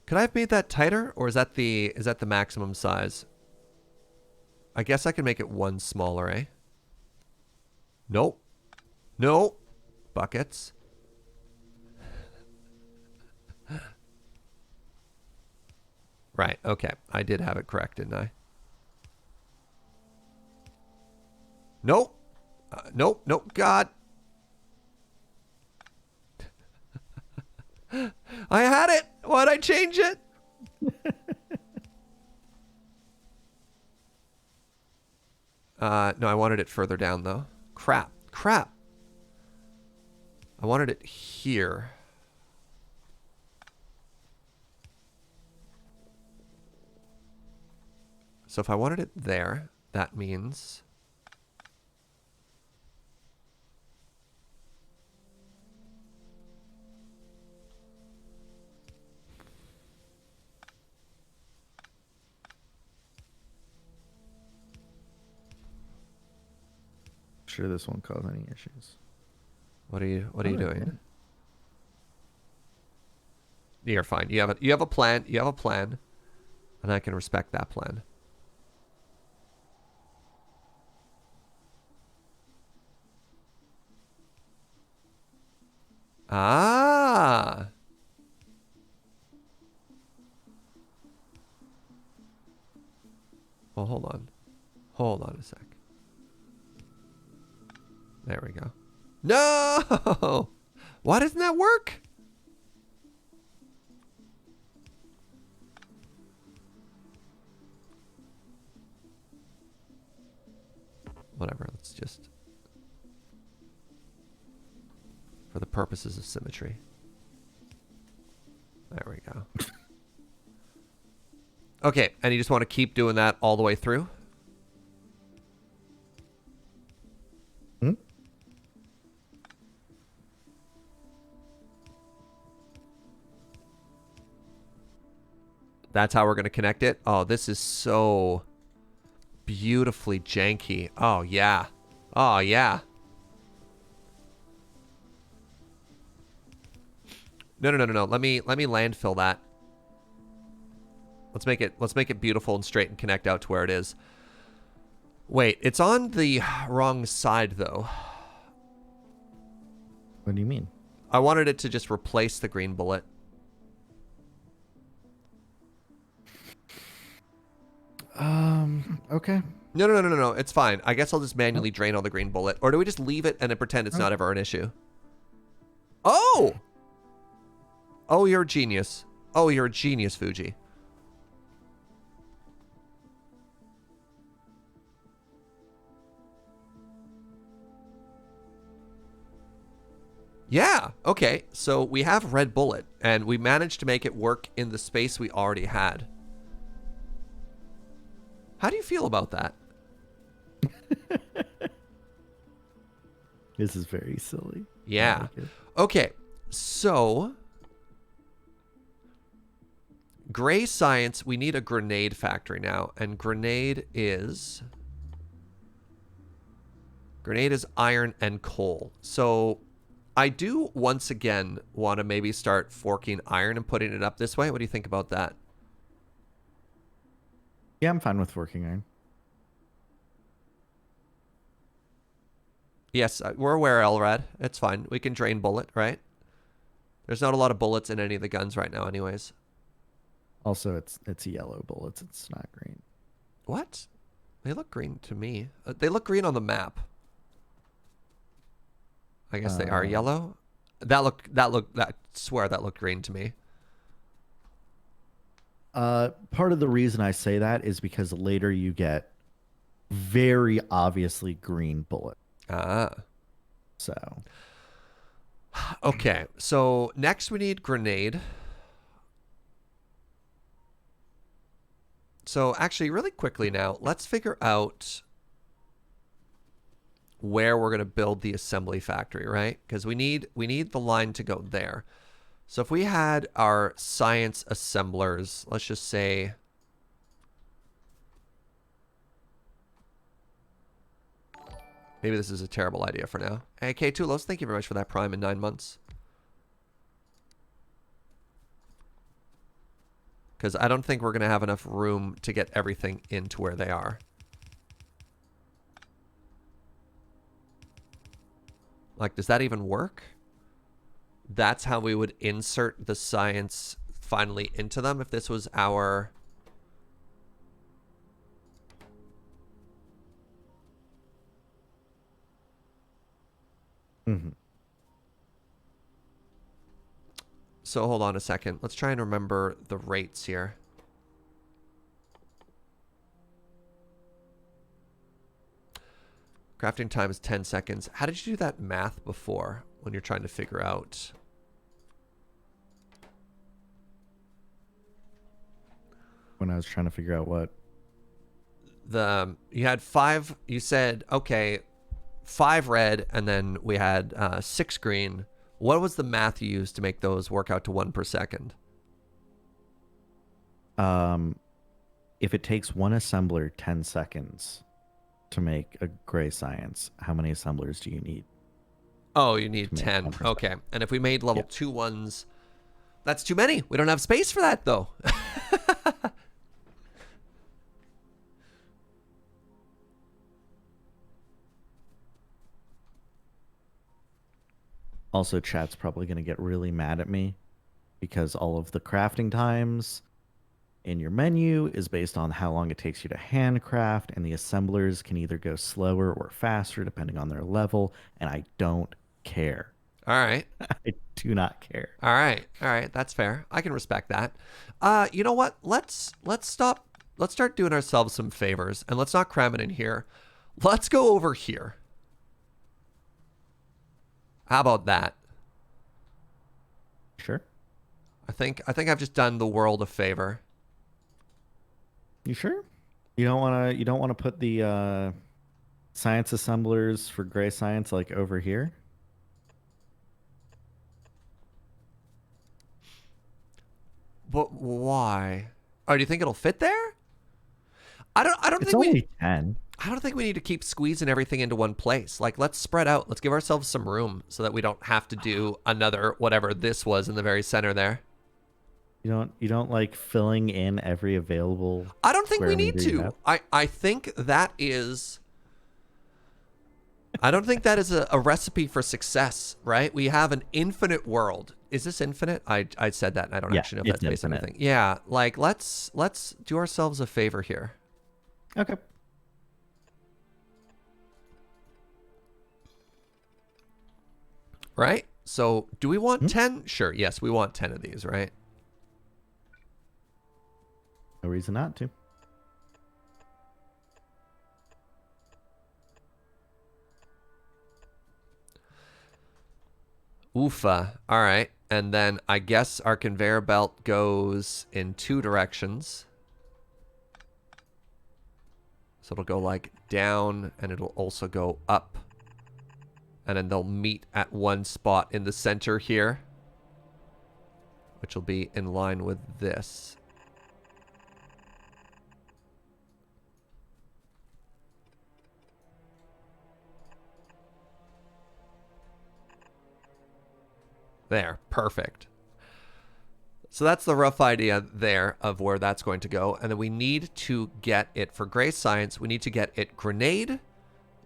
Could I have made that tighter, or is that the maximum size? I guess I can make it one smaller, eh? Nope. Nope. Buckets. Right, okay. I did have it correct, didn't I? Nope. Nope. God. I had it. Why'd I change it? No, I wanted it further down, though. Crap. I wanted it here. So if I wanted it there, that means... sure this won't cause any issues. What are you Oh, doing? okay. You're fine. You have a plan. You have a plan, and I can respect that plan. Ah. Well, hold on. Hold on a sec. There we go. No! Why doesn't that work? Whatever, let's just... For the purposes of symmetry. There we go. Okay, and you just want to keep doing that all the way through? Hmm? That's how we're going to connect it? Oh, this is so beautifully janky. Oh, yeah. Oh, yeah. No. Let me landfill that. Let's make it beautiful and straight and connect out to where it is. Wait, it's on the wrong side though. What do you mean? I wanted it to just replace the green bullet. Okay. No. It's fine. I guess I'll just manually drain all the green bullet. Or do we just leave it and then pretend it's not ever an issue? Oh! Oh, you're a genius. Oh, you're a genius, Fugi. Yeah, okay. So we have red bullet, and we managed to make it work in the space we already had. How do you feel about that? This is very silly. Yeah. I like it. Okay, so... Gray science, we need a grenade factory now, and grenade is iron and coal. So I do once again want to maybe start forking iron and putting it up this way. What do you think about that? Yeah, I'm fine with working iron. Yes, we're aware, Elrad. It's fine. We can drain bullet, right? There's not a lot of bullets in any of the guns right now anyways. Also, it's yellow bullets. It's not green. What? They look green to me. They look green on the map. I guess they are yellow. I swear that looked green to me. Part of the reason I say that is because later you get very obviously green bullet. Ah. So. Okay, so next we need grenade. So actually, really quickly now, let's figure out where we're going to build the assembly factory, right? Because we need the line to go there. So if we had our science assemblers, let's just say... Maybe this is a terrible idea for now. Hey, K2Los, thank you very much for that Prime in 9 months. Because I don't think we're going to have enough room to get everything into where they are. Like, does that even work? That's how we would insert the science finally into them if this was our... Mm-hmm. So hold on a second. Let's try and remember the rates here. Crafting time is 10 seconds. How did you do that math before when you're trying to figure out? When I was trying to figure out what? You had 5, you said, okay, 5 red, and then we had 6 green. What was the math you used to make those work out to 1 per second? If it takes one assembler 10 seconds to make a gray science, how many assemblers do you need? Oh, you need make 10. 1%. Okay. And if we made level Yeah. 2 ones, that's too many. We don't have space for that, though. Also, chat's probably going to get really mad at me because all of the crafting times in your menu is based on how long it takes you to handcraft, and the assemblers can either go slower or faster depending on their level, and I don't care. All right. I do not care. All right. All right. That's fair. I can respect that. You know what? Let's stop. Let's start doing ourselves some favors, and let's not cram it in here. Let's go over here. How about that? Sure. I think I've just done the world a favor. You sure? You don't wanna put the science assemblers for gray science like over here? But why? Oh, do you think it'll fit there? I don't It's think we only 10. I don't think we need to keep squeezing everything into one place. Like, let's spread out. Let's give ourselves some room so that we don't have to do another whatever this was in the very center there. You don't like filling in every available I don't think we square need meter you to. have? I think that is. I don't think that is a recipe for success, right? We have an infinite world. Is this infinite? I said that, and I don't Yeah, actually know if it's that's based on infinite. anything. Yeah, like let's do ourselves a favor here. Okay. Right? So, do we want 10? Sure. Yes, we want 10 of these, right? No reason not to. Oofa. All right. And then I guess our conveyor belt goes in 2 directions. So it'll go like down, and it'll also go up. And then they'll meet at one spot in the center here, which will be in line with this. There, perfect. So that's the rough idea there of where that's going to go. And then we need to get it for gray science. We need to get it grenade.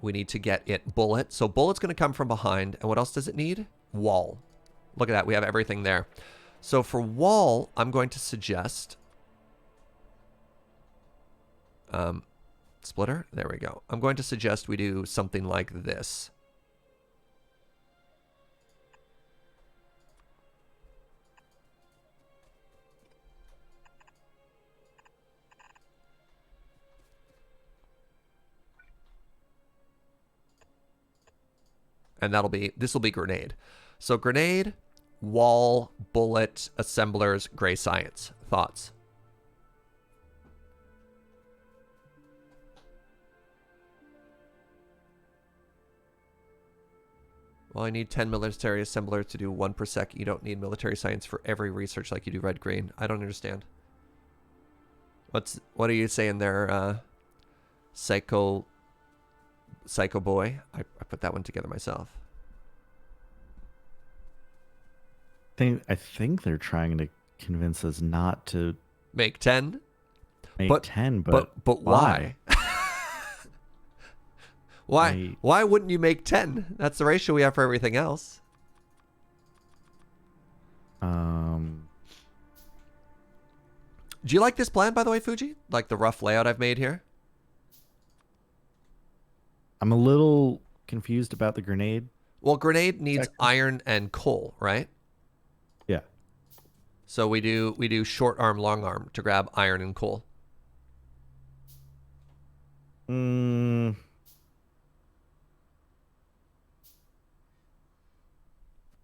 We need to get it bullet. So bullet's going to come from behind. And what else does it need? Wall. Look at that. We have everything there. So for wall, I'm going to suggest... splitter? There we go. I'm going to suggest we do something like this. And this will be grenade. So grenade, wall, bullet, assemblers, gray science. Thoughts? Well, I need 10 military assemblers to do 1 per sec. You don't need military science for every research like you do red green. I don't understand. What are you saying there, Psycho boy? I put that one together myself. I think they're trying to convince us not to Make 10? make But- 10, but why? Why wouldn't you make 10? That's the ratio we have for everything else. Do you like this plan, by the way, Fugi? Like the rough layout I've made here? I'm a little confused about the grenade. Well, grenade needs Second. iron and coal, right? Yeah. So we do short arm, long arm to grab iron and coal. Mm,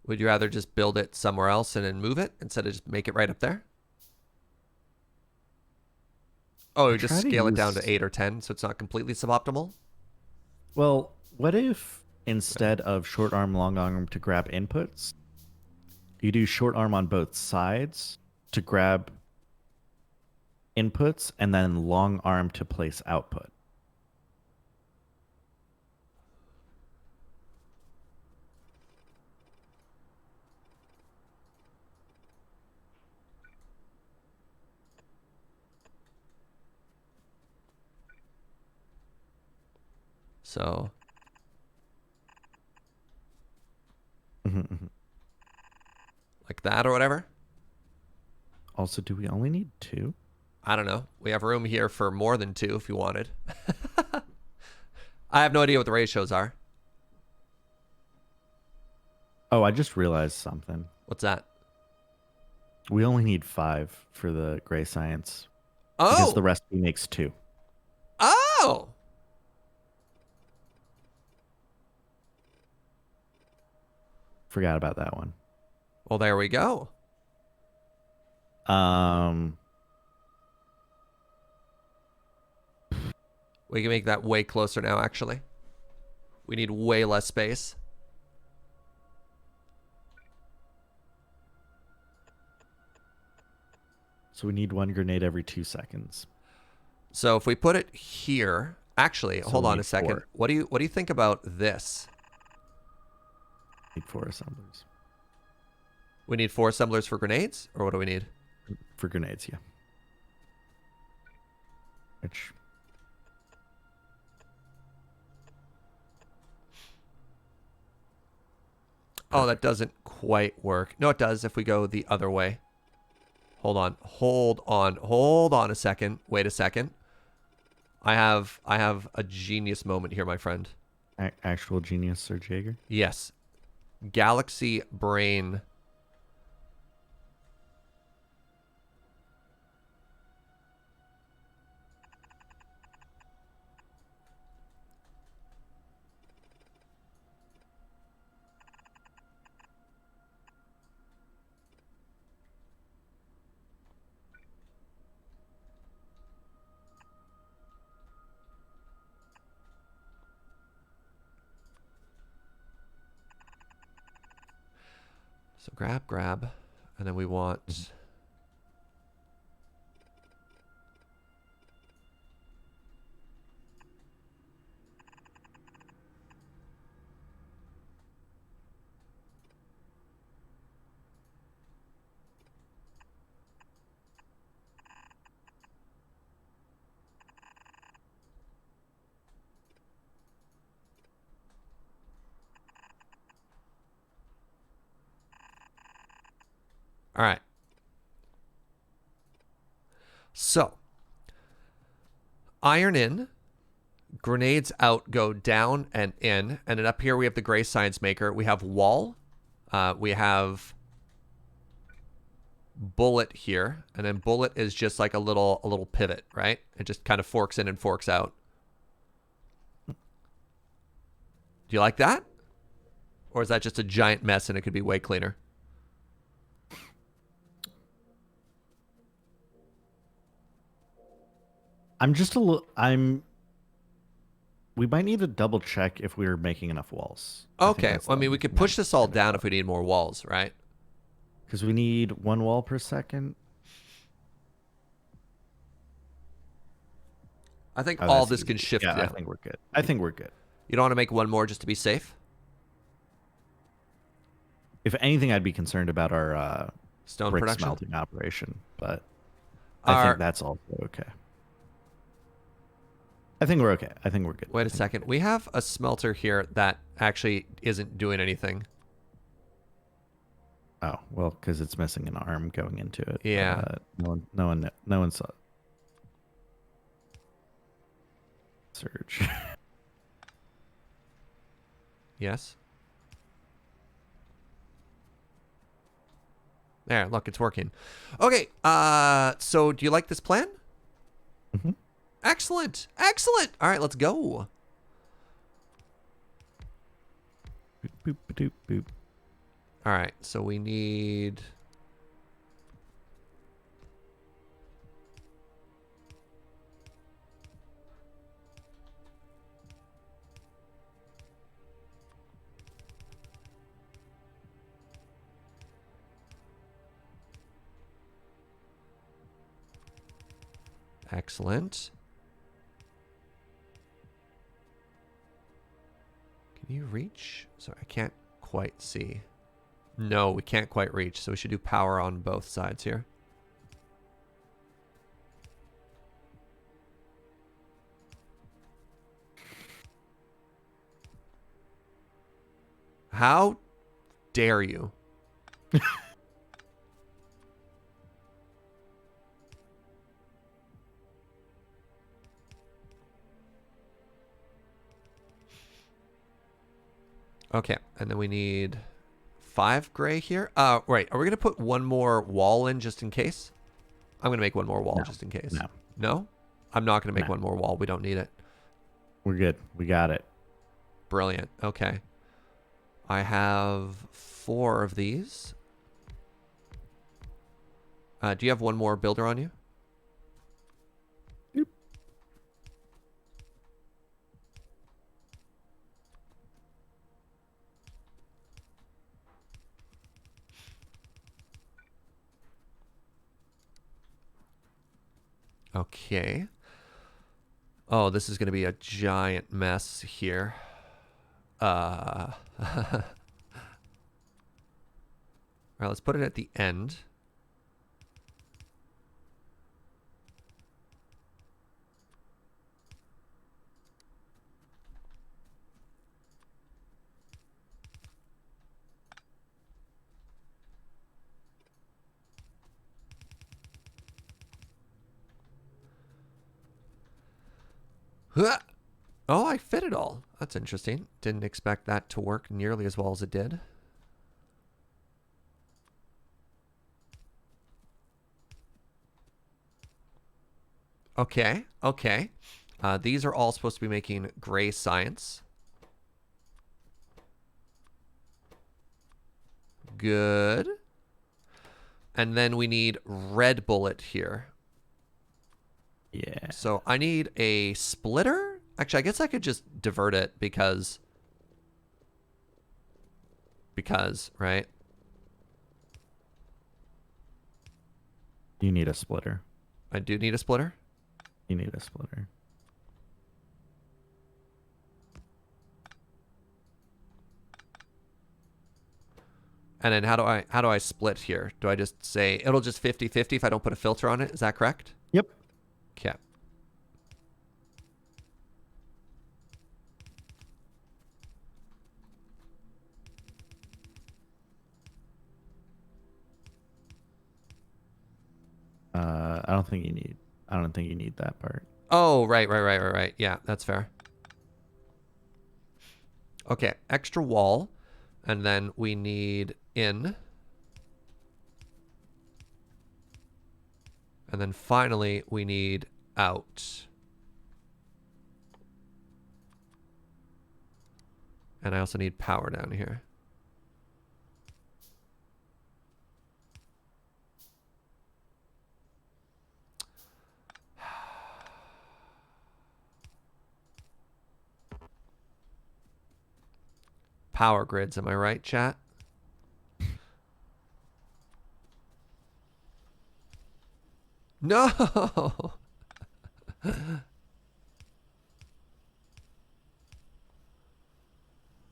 Would you rather just build it somewhere else and then move it instead of just make it right up there? Oh, you just try to scale it down use- to 8 or 10 so it's not completely suboptimal? well, what if instead of short arm, long arm to grab inputs, you do short arm on both sides to grab inputs and then long arm to place output? So Mhm. like that or whatever. Also, do we only need 2? I don't know. We have room here for more than 2 if you wanted. I have no idea what the ratios are. Oh, I just realized something. What's that? We only need 5 for the gray science because the Oh! recipe makes 2. Oh! Forgot about that one. Well, there we go. We can make that way closer now, actually. We need way less space. So we need 1 grenade every 2 seconds. So if we put it here, actually, So hold we on need a second. 4. What do you think about this? Need 4 assemblers. We need 4 assemblers for grenades, or what do we need? For grenades, yeah. Which... Oh, that doesn't quite work. No, it does if we go the other way. Hold on. Hold on a second. Wait a second. I have a genius moment here, my friend. Actual genius, Serge Jaeger? Yes. Galaxy brain. So grab, and then we want... All right. So, iron in, grenades out, go down and in, and then up here we have the gray science maker. We have wall, we have bullet here, and then bullet is just like a little pivot, right? It just kind of forks in and forks out. Do you like that? Or is that just a giant mess and it could be way cleaner? I'm just a little... We might need to double check if we're making enough walls. Okay. Well, I mean, we could push this all down if we need more walls, right? Because we need 1 wall per second. I think all this can shift down. I think we're good. I think we're good. You don't want to make one more just to be safe? If anything, I'd be concerned about our Stone brick production? smelting operation, but I think that's also okay. I think we're okay. I think we're good. Wait a second. We have a smelter here that actually isn't doing anything. Oh, well, because it's missing an arm going into it. Yeah. No one saw it. Serge. Yes. There, look, it's working. Okay, so do you like this plan? Mm-hmm. Excellent. Excellent. All right, let's go. Boop, boop, boop, boop. All right, so we need... Excellent. Can you reach? Sorry, I can't quite see. No, we can't quite reach, so we should do power on both sides here. How dare you? Okay, and then we need 5 gray here. Right. Are we gonna put one more wall in just in case? I'm gonna make one more wall No. just in case. No. No? I'm not gonna make No. one more wall. We don't need it. We're good. We got it. Brilliant. Okay. I have 4 of these. Do you have one more builder on you? Yep. Okay. Oh, this is going to be a giant mess here. All right, let's put it at the end. Huh. Oh, I fit it all. That's interesting. Didn't expect that to work nearly as well as it did. Okay, okay. These are all supposed to be making gray science. Good. And then we need red bullet here. Yeah. So I need a splitter. Actually, I guess I could just divert it because, right? You need a splitter. I do need a splitter. You need a splitter. And then how do I split here? Do I just say it'll just 50-50 if I don't put a filter on it? Is that correct? Yep. Okay. I don't think you need that part. Oh, right. Yeah, that's fair. Okay, extra wall. And then we need in. And then finally, we need out. And I also need power down here. Power grids, am I right, chat? No!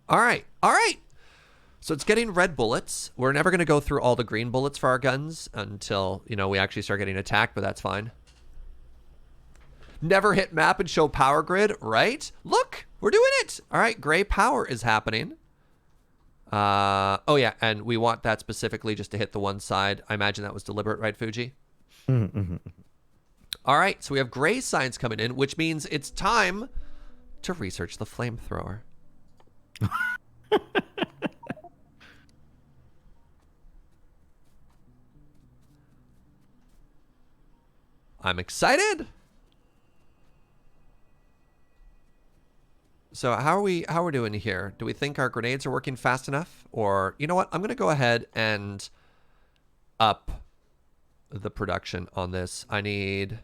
All right. So it's getting red bullets. We're never going to go through all the green bullets for our guns until, we actually start getting attacked, but that's fine. Never hit map and show power grid, right? Look, we're doing it. All right, gray power is happening. Oh yeah, and we want that specifically just to hit the one side. I imagine that was deliberate, right, Fugi? Mm-hmm. All right, so we have gray signs coming in, which means it's time to research the flamethrower. I'm excited. So how are we doing here? Do we think our grenades are working fast enough? Or, you know what? I'm going to go ahead and up the production on this. I need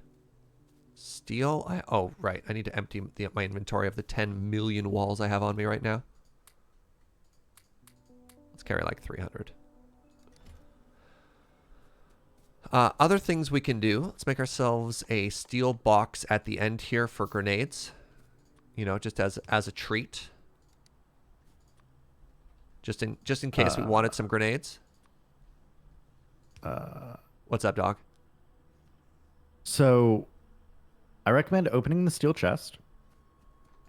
steel. Oh, right. I need to empty my inventory of the 10 million walls I have on me right now. Let's carry like 300. Other things we can do. Let's make ourselves a steel box at the end here for grenades. Just as a treat. Just in case we wanted some grenades. What's up, dog? So, I recommend opening the steel chest,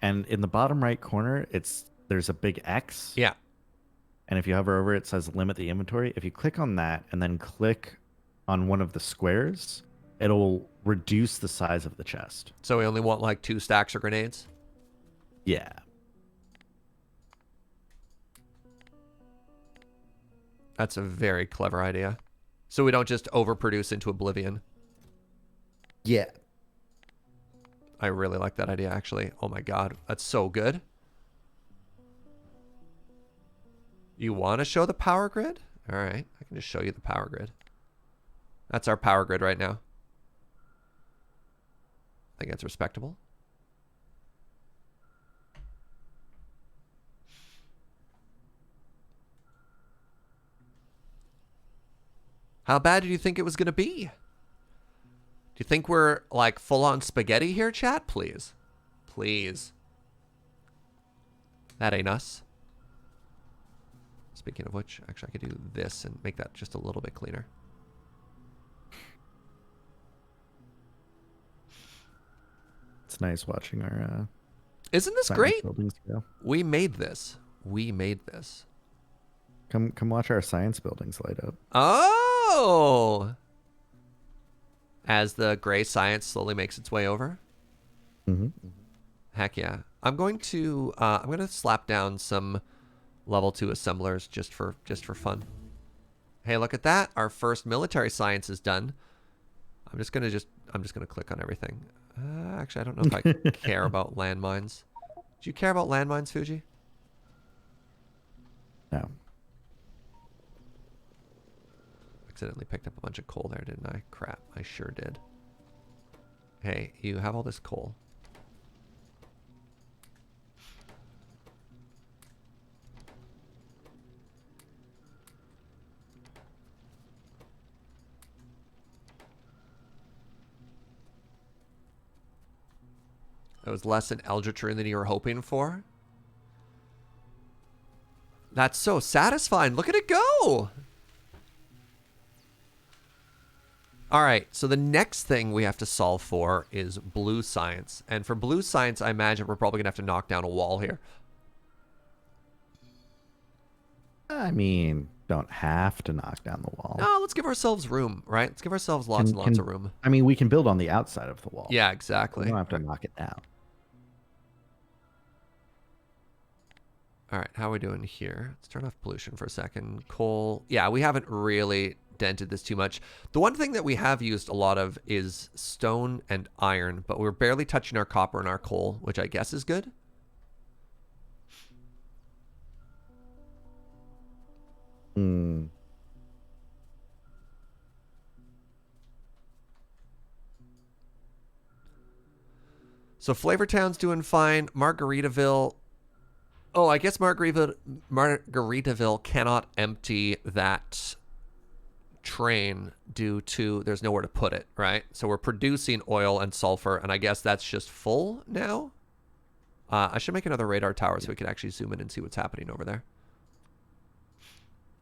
and in the bottom right corner, there's a big X. Yeah. and if you hover over it, it says limit the inventory. If you click on that and then click on one of the squares, it'll reduce the size of the chest. So we only want like 2 stacks of grenades? Yeah. That's a very clever idea. So we don't just overproduce into oblivion. Yeah. I really like that idea, actually. Oh my god, that's so good. You want to show the power grid? All right, I can just show you the power grid. That's our power grid right now. I think that's respectable. How bad did you think it was going to be? Do you think we're like full-on spaghetti here, chat? Please. Please. That ain't us. Speaking of which, actually I could do this and make that just a little bit cleaner. It's nice watching our Isn't this science great? buildings go. We made this. We made this. Come watch our science buildings light up. Oh! As the gray science slowly makes its way over. Mm-hmm. Heck yeah. I'm going to slap down some level 2 assemblers just for fun. Hey, look at that. Our first military science is done. I'm just gonna click on everything. Actually, I don't know if I care about landmines. Do you care about landmines, Fugi? No. Accidentally picked up a bunch of coal there, didn't I? Crap, I sure did. Hey, you have all this coal. That was less an Eldritch rune than you were hoping for. That's so satisfying. Look at it go. All right, so the next thing we have to solve for is blue science. And for blue science, I imagine we're probably going to have to knock down a wall here. I mean, don't have to knock down the wall. No, let's give ourselves room, right? Let's give ourselves lots and lots of room. I mean, we can build on the outside of the wall. Yeah, exactly. We don't have to knock it down. All right, how are we doing here? Let's turn off pollution for a second. Coal. Yeah, we haven't really dented this too much. The one thing that we have used a lot of is stone and iron, but we're barely touching our copper and our coal, which I guess is good. Hmm. So Flavortown's doing fine. Margaritaville. Oh, I guess Margaritaville cannot empty that train due to there's nowhere to put it, right? So we're producing oil and sulfur, and I guess that's just full now. I should make another radar tower so we can actually zoom in and see what's happening over there.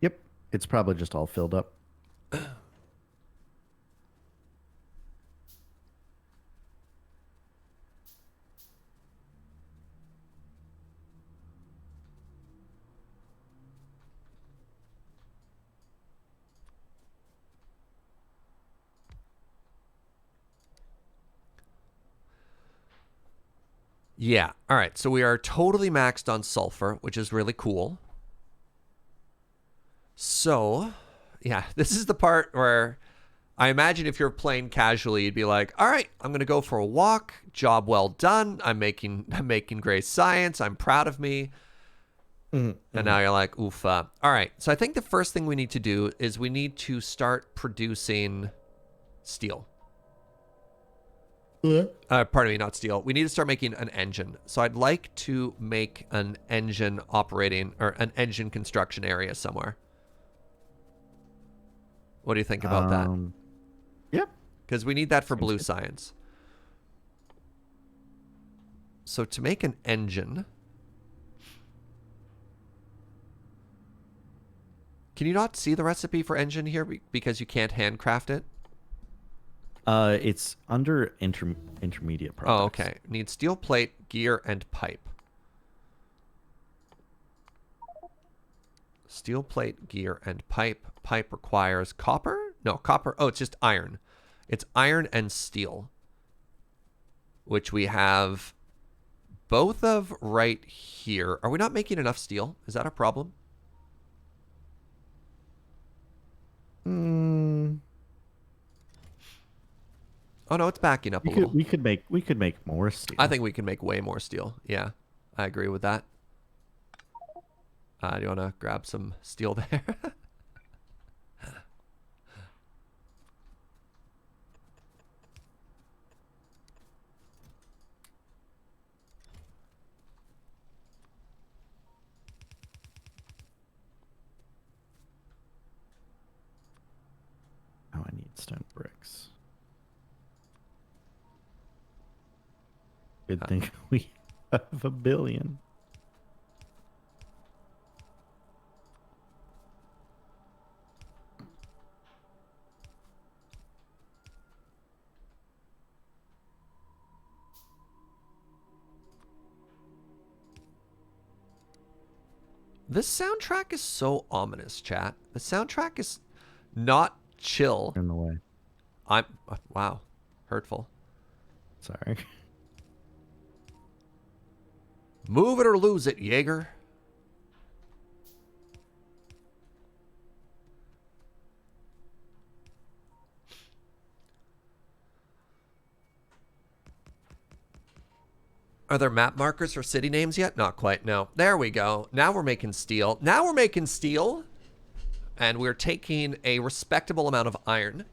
Yep. It's probably just all filled up. Yeah. All right. So we are totally maxed on sulfur, which is really cool. So, yeah, this is the part where I imagine if you're playing casually, you'd be like, all right, I'm going to go for a walk. Job well done. I'm making great science. I'm proud of me. And now you're like, oof. All right. So I think the first thing we need to do is we need to start producing steel. Pardon me, not steel. We need to start making an engine. So I'd like to make an engine operating or an engine construction area somewhere. What do you think about that? Yep. Because we need that for blue science. So to make an engine, can you not see the recipe for engine here because you can't handcraft it? It's under intermediate products. Oh, okay. Need steel plate, gear, and pipe. Steel plate, gear, and pipe. Pipe requires copper? No, copper. Oh, it's just iron. It's iron and steel, which we have both of right here. Are we not making enough steel? Is that a problem? Oh no, it's backing up a little. We could make more steel. I think we can make way more steel. Yeah, I agree with that. Do you want to grab some steel there? Oh, I need stone bricks. Good thing we have 1 billion. This soundtrack is so ominous, chat. The soundtrack is not chill. In the way. Wow, hurtful. Sorry. Move it or lose it, Jaeger. Are there map markers for city names yet? Not quite, no. There we go. Now we're making steel. Now we're making steel. And we're taking a respectable amount of iron.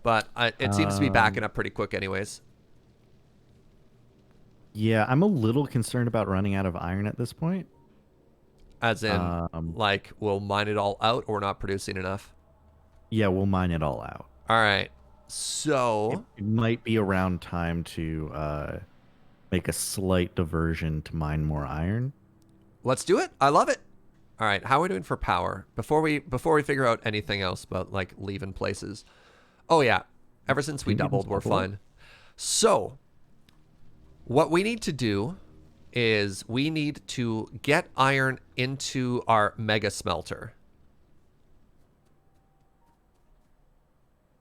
But it seems to be backing up pretty quick anyways. Yeah, I'm a little concerned about running out of iron at this point. As in, like, we'll mine it all out or we're not producing enough? Yeah, we'll mine it all out. All right. So... It might be around time to make a slight diversion to mine more iron. Let's do it. I love it. All right. How are we doing for power? Before we figure out anything else about, like, leaving places. Oh, yeah. Ever since we doubled, we're fine. So... what we need to do is we need to get iron into our mega smelter.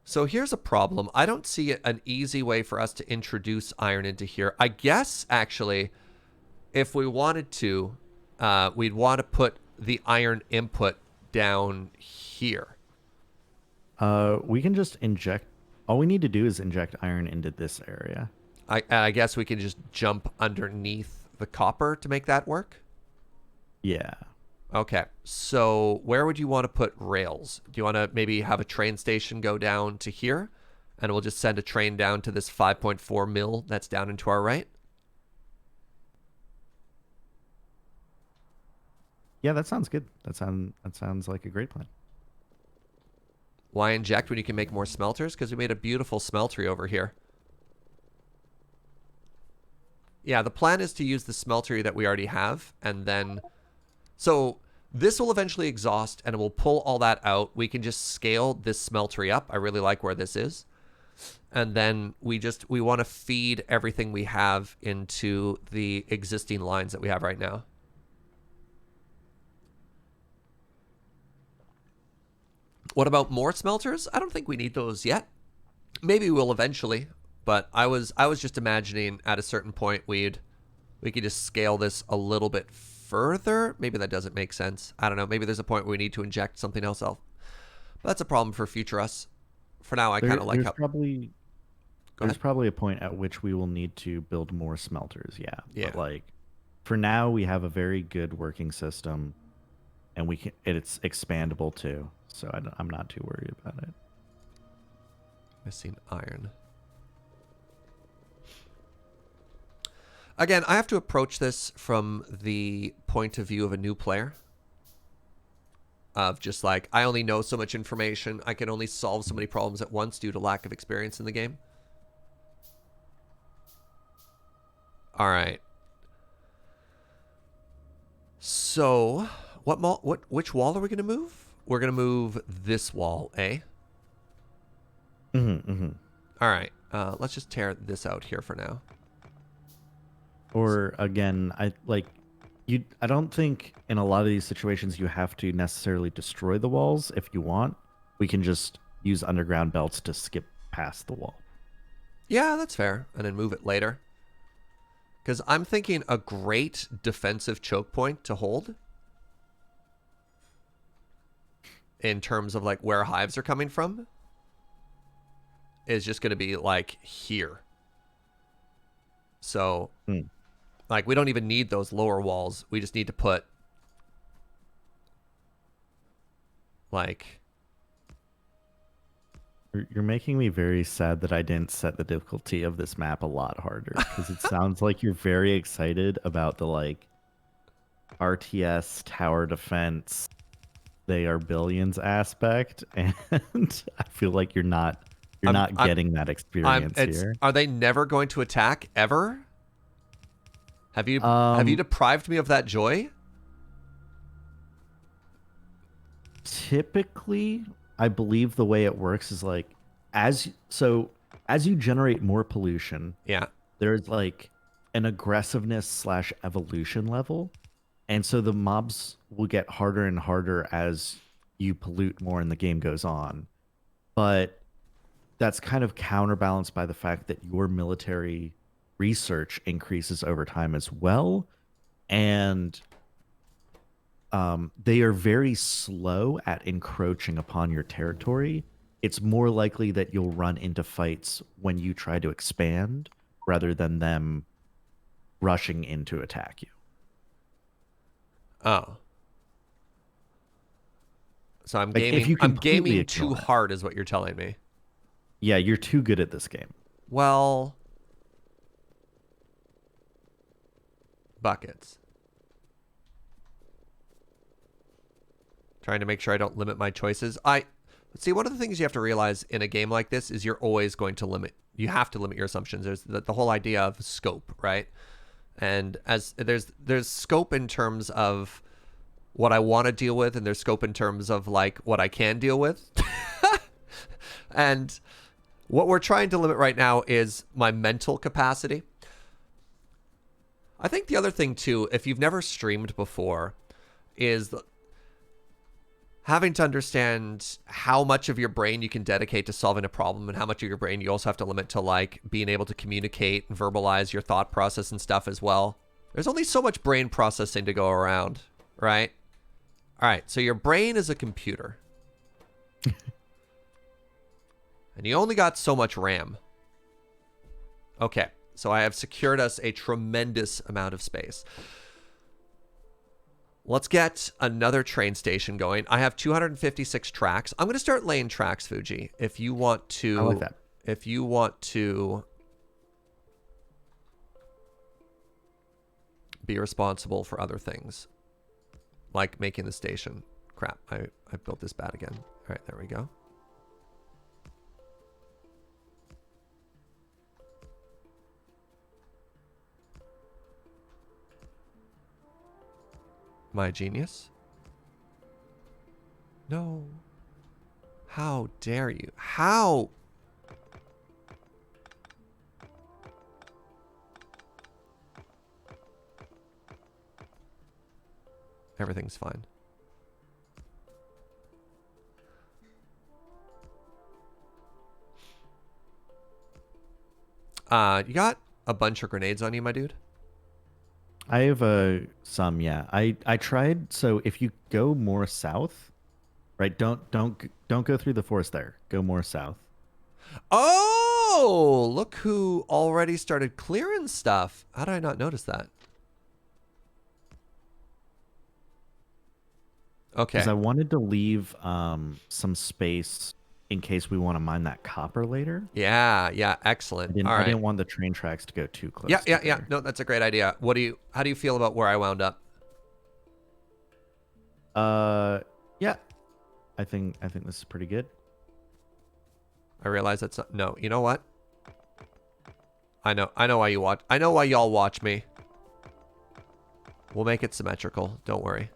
So here's a problem. I don't see an easy way for us to introduce iron into here. I guess, actually, if we wanted to, we'd want to put the iron input down here. We can just inject... all we need to do is inject iron into this area. I guess we can just jump underneath the copper to make that work? Yeah. Okay, so where would you want to put rails? Do you want to maybe have a train station go down to here? And we'll just send a train down to this 5.4 mil that's down and to our right? Yeah, that sounds good. That sounds like a great plan. Why inject when you can make more smelters? Because we made a beautiful smeltery over here. Yeah, the plan is to use the smeltery that we already have, and then... so this will eventually exhaust, and it will pull all that out. We can just scale this smeltery up. I really like where this is. And then we want to feed everything we have into the existing lines that we have right now. What about more smelters? I don't think we need those yet. Maybe we'll eventually. But I was just imagining at a certain point we could just scale this a little bit further. Maybe that doesn't make sense. I don't know. Maybe there's a point where we need to inject something else. But that's a problem for future us. For now, I kind of like how... there's probably a point at which we will need to build more smelters. Yeah. Yeah. But like, for now, we have a very good working system, and it's expandable too. So I'm not too worried about it. Missing iron. Again, I have to approach this from the point of view of a new player. Of just like, I only know so much information. I can only solve so many problems at once due to lack of experience in the game. All right. So, which wall are we going to move? We're going to move this wall, eh? Mm-hmm, mm-hmm. All right. Let's just tear this out here for now. Or again, I don't think in a lot of these situations you have to necessarily destroy the walls if you want. We can just use underground belts to skip past the wall. Yeah, that's fair. And then move it later. Because I'm thinking a great defensive choke point to hold in terms of like where hives are coming from is just going to be like here. So like we don't even need those lower walls. We just need to put like... You're making me very sad that I didn't set the difficulty of this map a lot harder, because it sounds like you're very excited about the like RTS tower defense. They are billions aspect, and I feel like you're not getting that experience here. Are they never going to attack ever? Have you deprived me of that joy? Typically, I believe the way it works is like as you generate more pollution, Yeah. there's like an aggressiveness / evolution level, and so the mobs will get harder and harder as you pollute more and the game goes on. But that's kind of counterbalanced by the fact that your military research increases over time as well, and they are very slow at encroaching upon your territory. It's more likely that you'll run into fights when you try to expand rather than them rushing in to attack you. Oh. So I'm Like, gaming. I'm gaming too ignore it. hard, is what you're telling me. Yeah, you're too good at this game. Well, buckets. Trying to make sure I don't limit my choices. See, one of the things you have to realize in a game like this is you're always going to limit. You have to limit your assumptions. There's the whole idea of scope, right? And as there's scope in terms of what I want to deal with, and there's scope in terms of like what I can deal with. And what we're trying to limit right now is my mental capacity. I think the other thing too, if you've never streamed before, is having to understand how much of your brain you can dedicate to solving a problem and how much of your brain you also have to limit to like being able to communicate and verbalize your thought process and stuff as well. There's only so much brain processing to go around, right? All right, so your brain is a computer. And you only got so much RAM. Okay, so I have secured us a tremendous amount of space. Let's get another train station going. I have 256 tracks. I'm going to start laying tracks, Fugi. If you want to... I like that. If you want to be responsible for other things, like making the station. Crap, I built this bad again. All right, there we go. Am I a genius? No. How dare you? How? Everything's fine. You got a bunch of grenades on you, my dude? I have some, yeah. I tried. So if you go more south, right? Don't go through the forest there. Go more south. Oh, look who already started clearing stuff. How did I not notice that? Okay. Because I wanted to leave some space in case we want to mine that copper later. Yeah, excellent. All right. I didn't want the train tracks to go too close. Yeah. No, that's a great idea. How do you feel about where I wound up? Yeah. I think this is pretty good. I realize that's not, no. You know what? I know why you watch. I know why y'all watch me. We'll make it symmetrical. Don't worry.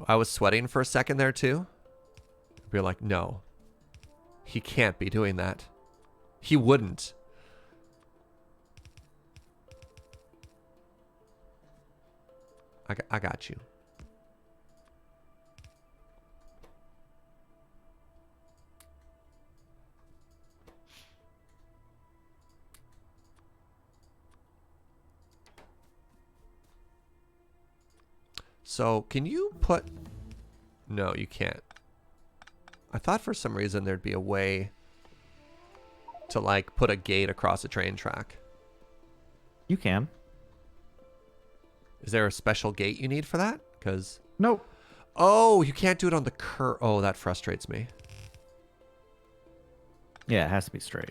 I was sweating for a second there too. You're like, no, he can't be doing that. He wouldn't. I got you. So, can you put... No, you can't. I thought for some reason there'd be a way to, like, put a gate across a train track. You can. Is there a special gate you need for that? Because... Nope. Oh, you can't do it on the curve. Oh, that frustrates me. Yeah, it has to be straight.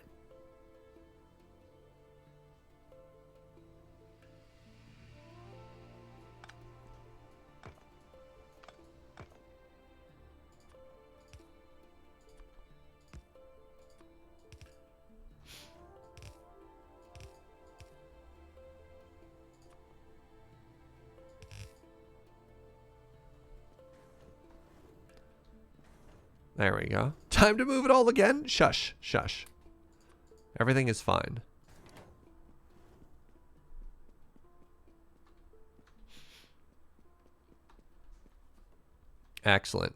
There we go. Time to move it all again? Shush. Shush. Everything is fine. Excellent.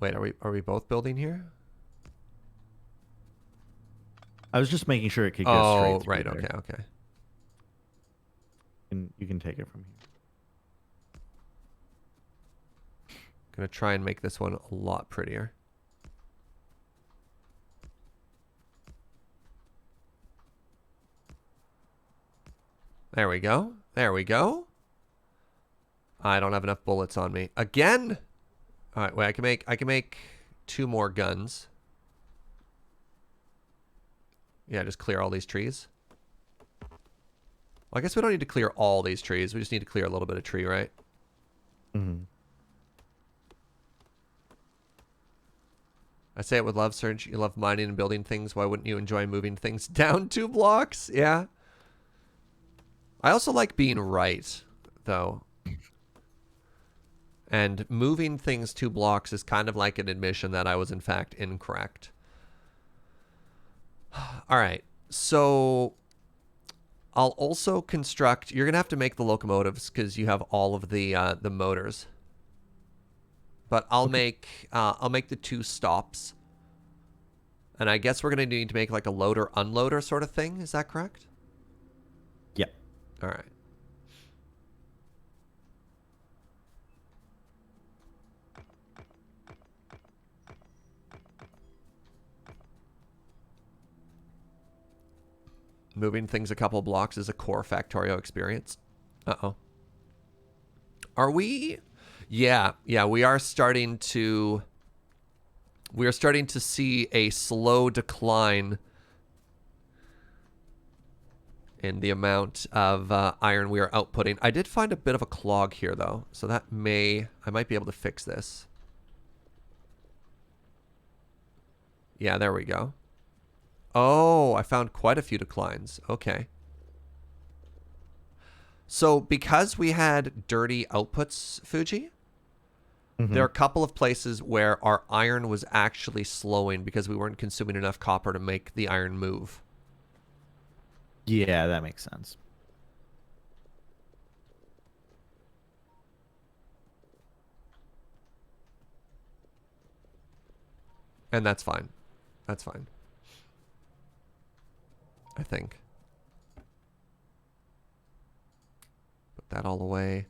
Wait, are we both building here? I was just making sure it could go straight. Oh, through right. there. Okay, okay. And you can take it from here. Gonna try and make this one a lot prettier. There we go. There we go. I don't have enough bullets on me. Again? All right, wait, I can make 2 more guns. Yeah, just clear all these trees. Well, I guess we don't need to clear all these trees. We just need to clear a little bit of tree, right? Mm-hmm. I say it with love, Serge. You love mining and building things. Why wouldn't you enjoy moving things down 2 blocks? Yeah. I also like being right, though. And moving things 2 blocks is kind of like an admission that I was, in fact, incorrect. All right. So I'll also construct... You're going to have to make the locomotives because you have all of the motors. But I'll make the 2 stops. And I guess we're going to need to make like a loader unloader sort of thing. Is that correct? Yep. All right. Moving things a couple blocks is a core Factorio experience. Uh-oh. Are we... Yeah, we are starting to see a slow decline in the amount of iron we are outputting. I did find a bit of a clog here though, so I might be able to fix this. Yeah, there we go. Oh, I found quite a few declines. Okay. So because we had dirty outputs, Fugi, there are a couple of places where our iron was actually slowing because we weren't consuming enough copper to make the iron move. Yeah, that makes sense. And that's fine. That's fine. I think. Put that all away.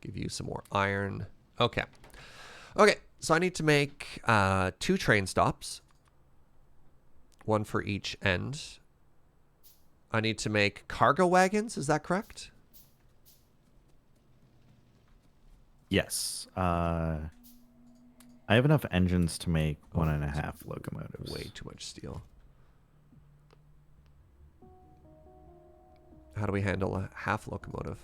Give you some more iron. Okay. Okay, so I need to make 2 train stops. 1 for each end. I need to make cargo wagons, is that correct? Yes. I have enough engines to make 1.5 locomotives. Way too much steel. How do we handle a half locomotive?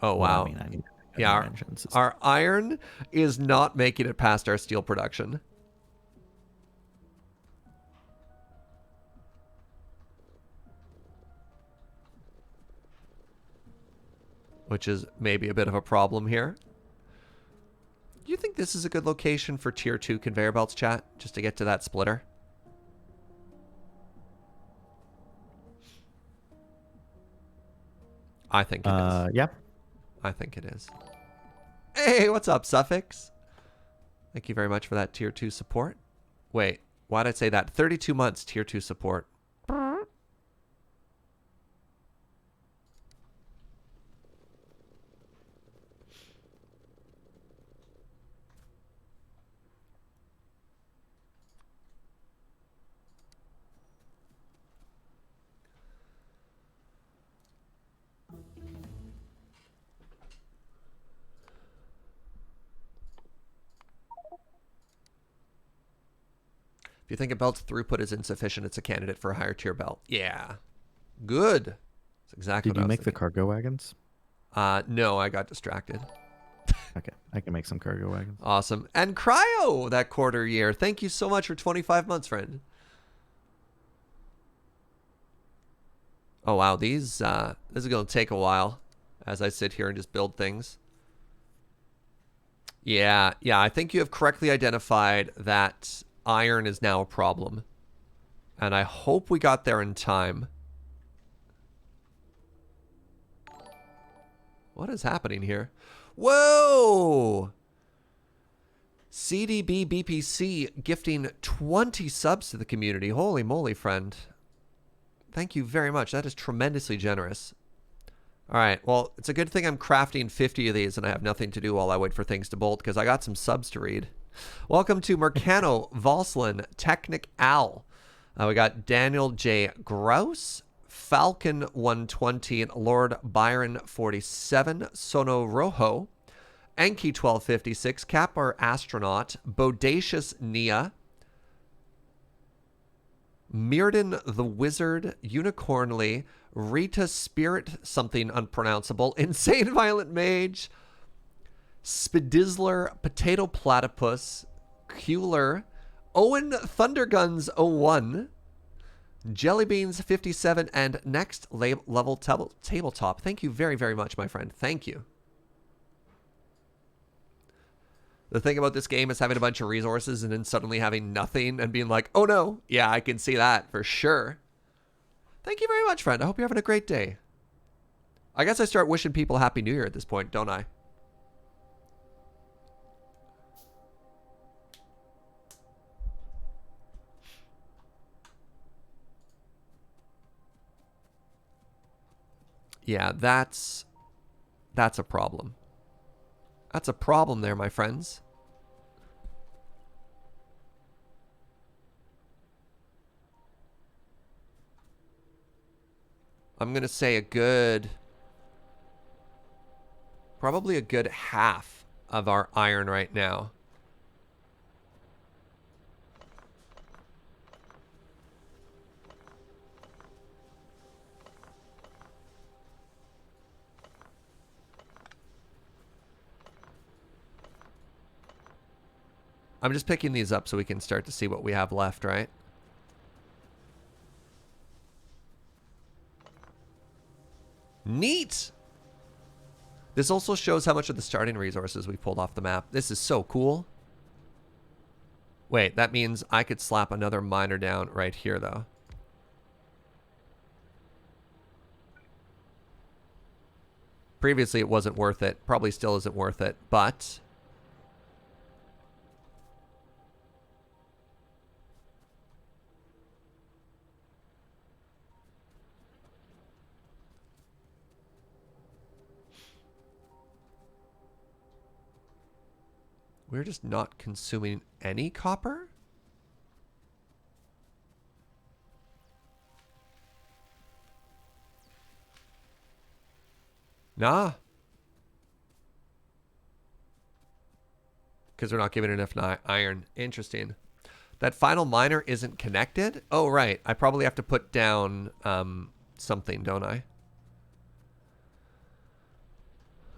Oh, wow. I mean, I need Yeah, engines. our iron is not making it past our steel production. Which is maybe a bit of a problem here. Do you think this is a good location for tier 2 conveyor belts, chat? Just to get to that splitter? I think it is. Yeah. I think it is. Hey, what's up, Suffix? Thank you very much for that tier 2 support. Wait, why did I say that? 32 months tier 2 support. If you think a belt's throughput is insufficient, it's a candidate for a higher tier belt. Yeah. Good. That's exactly Did what I you was make the thinking. cargo wagons? No, I got distracted. Okay, I can make some cargo wagons. Awesome. And Cryo, that quarter year. Thank you so much for 25 months, friend. Oh, wow. This is going to take a while as I sit here and just build things. Yeah, I think you have correctly identified that iron is now a problem. And I hope we got there in time. What is happening here? Whoa! CDB BPC gifting 20 subs to the community. Holy moly, friend. Thank you very much. That is tremendously generous. All right. Well, it's a good thing I'm crafting 50 of these and I have nothing to do while I wait for things to bolt because I got some subs to read. Welcome to Mercano, Valslin, Technic Al. We got Daniel J. Grouse, Falcon 120, Lord Byron 47, Sono Rojo, Enki 1256, Kapar Astronaut, Bodacious Nia, Mirden the Wizard, Unicornly, Rita Spirit, something unpronounceable, Insane Violent Mage, Spidizzler, Potato Platypus, Kueller, Owen Thunderguns 01, Jellybeans 57, and Next Level Tabletop. Thank you very, very much, my friend. Thank you. The thing about this game is having a bunch of resources and then suddenly having nothing and being like, oh no, yeah, I can see that for sure. Thank you very much, friend. I hope you're having a great day. I guess I start wishing people Happy New Year at this point, don't I? Yeah, that's a problem. That's a problem there, my friends. I'm going to say probably a good half of our iron right now. I'm just picking these up so we can start to see what we have left, right? Neat! This also shows how much of the starting resources we pulled off the map. This is so cool. Wait, that means I could slap another miner down right here, though. Previously, it wasn't worth it. Probably still isn't worth it, but... we're just not consuming any copper? Nah. Because we're not giving enough iron. Interesting. That final miner isn't connected? Oh, right. I probably have to put down something, don't I?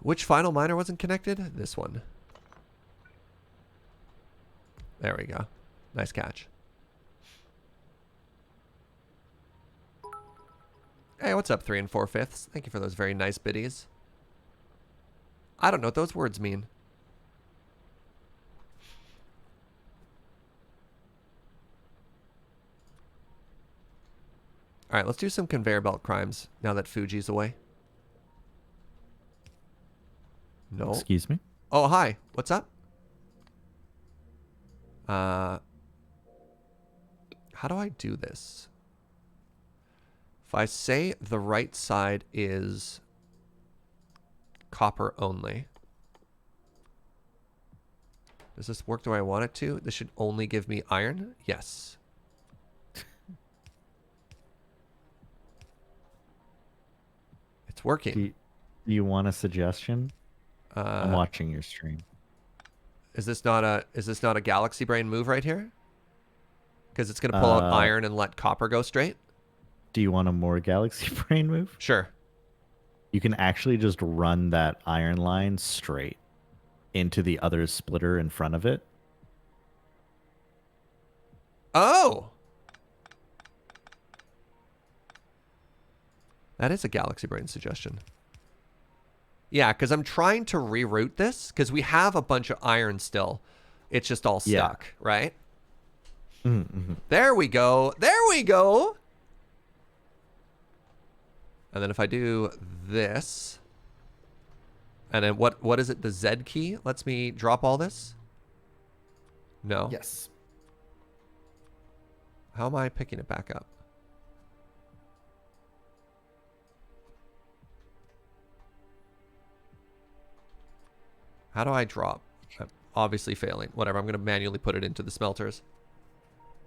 Which final miner wasn't connected? This one. There we go. Nice catch. Hey, what's up, 3 4/5? Thank you for those very nice biddies. I don't know what those words mean. All right, let's do some conveyor belt crimes now that Fugi's away. No. Excuse me? Oh, hi. What's up? How do I do this? If I say the right side is copper only. Does this work the way I want it to? This should only give me iron? Yes. It's working. Do you want a suggestion? I'm watching your stream. Is this not a galaxy brain move right here? Because it's going to pull out iron and let copper go straight? Do you want a more galaxy brain move? Sure. You can actually just run that iron line straight into the other splitter in front of it. Oh! That is a galaxy brain suggestion. Yeah, because I'm trying to reroute this, because we have a bunch of iron still. It's just all stuck, right? Mm-hmm. There we go. There we go! And then if I do this... And then what is it? The Z key lets me drop all this? No. Yes. How am I picking it back up? How do I drop? I'm obviously failing. Whatever, I'm going to manually put it into the smelters.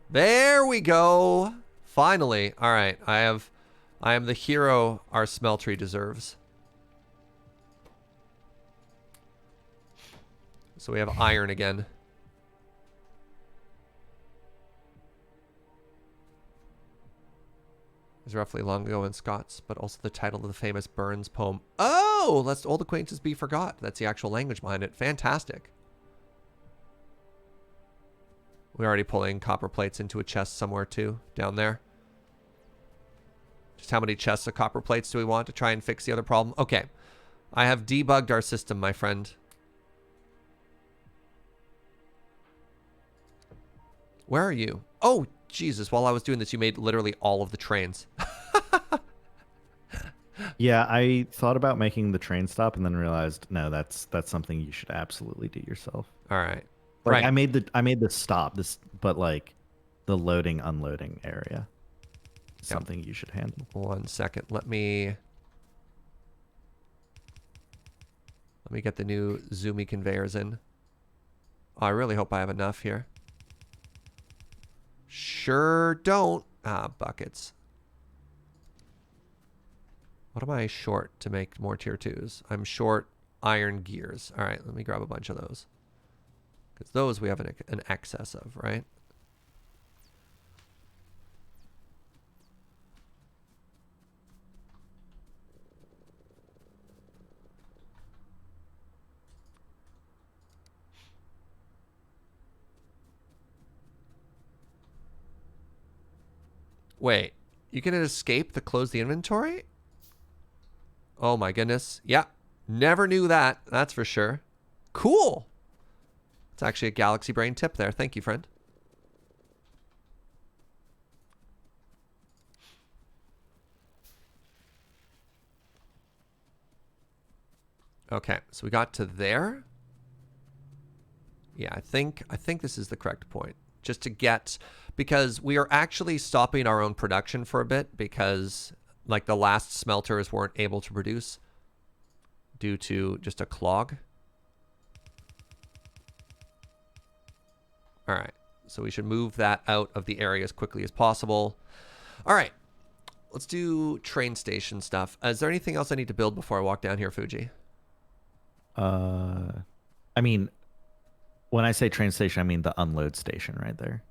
There we go. Finally. All right, I am the hero our smeltery deserves. So we have iron again. Is roughly long ago in Scots, but also the title of the famous Burns poem. Oh, lest old acquaintances be forgot. That's the actual language behind it. Fantastic. We're already pulling copper plates into a chest somewhere too, down there. Just how many chests of copper plates do we want to try and fix the other problem? Okay. I have debugged our system, my friend. Where are you? Oh, Jesus. While I was doing this, you made literally all of the trains. Yeah, I thought about making the train stop and then realized, no, that's something you should absolutely do yourself. All right. Like, Right. I made the stop, but like the loading unloading area. Something you should handle. 1 second. Let me get the new zoomy conveyors in. Oh, I really hope I have enough here. Sure don't. Ah, buckets. What am I short to make more tier 2s? I'm short iron gears. All right, let me grab a bunch of those. Because those we have an excess of, right? Wait, you can escape the close the inventory? Oh my goodness. Yeah, never knew that. That's for sure. Cool. It's actually a galaxy brain tip there. Thank you, friend. Okay, so we got to there. Yeah, I think this is the correct point. Just to get, because we are actually stopping our own production for a bit because like the last smelters weren't able to produce due to just a clog. All right, so we should move that out of the area as quickly as possible. All right, let's do train station stuff. Is there anything else I need to build before I walk down here, Fugi? I mean, when I say train station, I mean the unload station right there.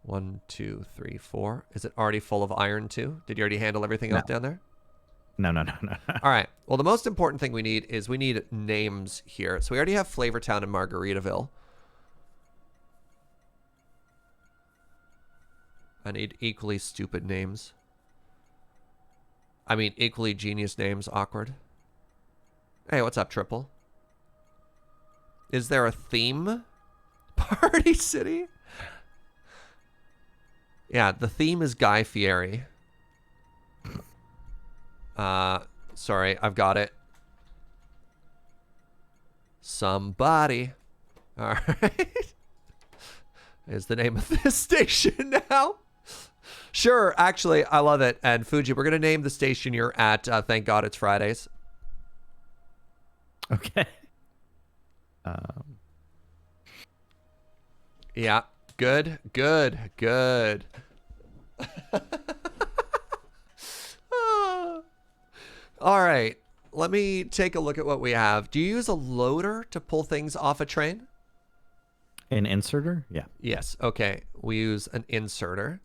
1, 2, 3, 4. Is it already full of iron too? Did you already handle everything else down there? No. All right. Well, the most important thing we need is we need names here. So we already have Flavortown and Margaritaville. I need equally stupid names. I mean, equally genius names. Awkward. Hey, what's up, Triple? Is there a theme? Party City? Yeah, the theme is Guy Fieri. Sorry, I've got it. Somebody. All right. Is the name of this station now. Sure, actually, I love it. And Fugi, we're going to name the station you're at, Thank God It's Fridays. Okay. Yeah, good. All right, let me take a look at what we have. Do you use a loader to pull things off a train? An inserter? Yeah. Yes, okay. We use an inserter.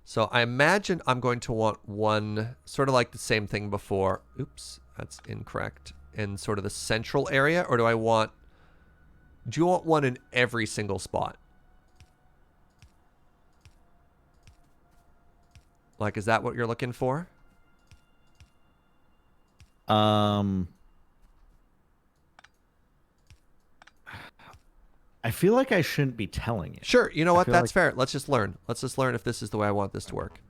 So I imagine I'm going to want one, sort of like the same thing before. Oops, that's incorrect. In sort of the central area, or do you want one in every single spot? Like, is that what you're looking for? I feel like I shouldn't be telling you. Sure, you know what? That's like... fair. Let's just learn. Let's just learn if this is the way I want this to work.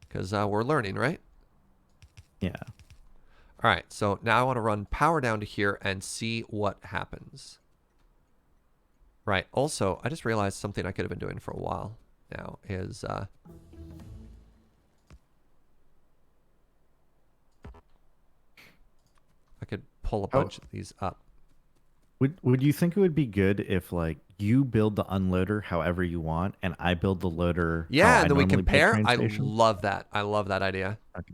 Because we're learning, right? Yeah. All right, so now I want to run power down to here and see what happens. Right, also, I just realized something I could have been doing for a while now is... I could pull a bunch of these up. Would you think it would be good if like you build the unloader however you want and I build the loader? Yeah, how and then we normally build compare. train I stations? love that. I love that idea. Okay.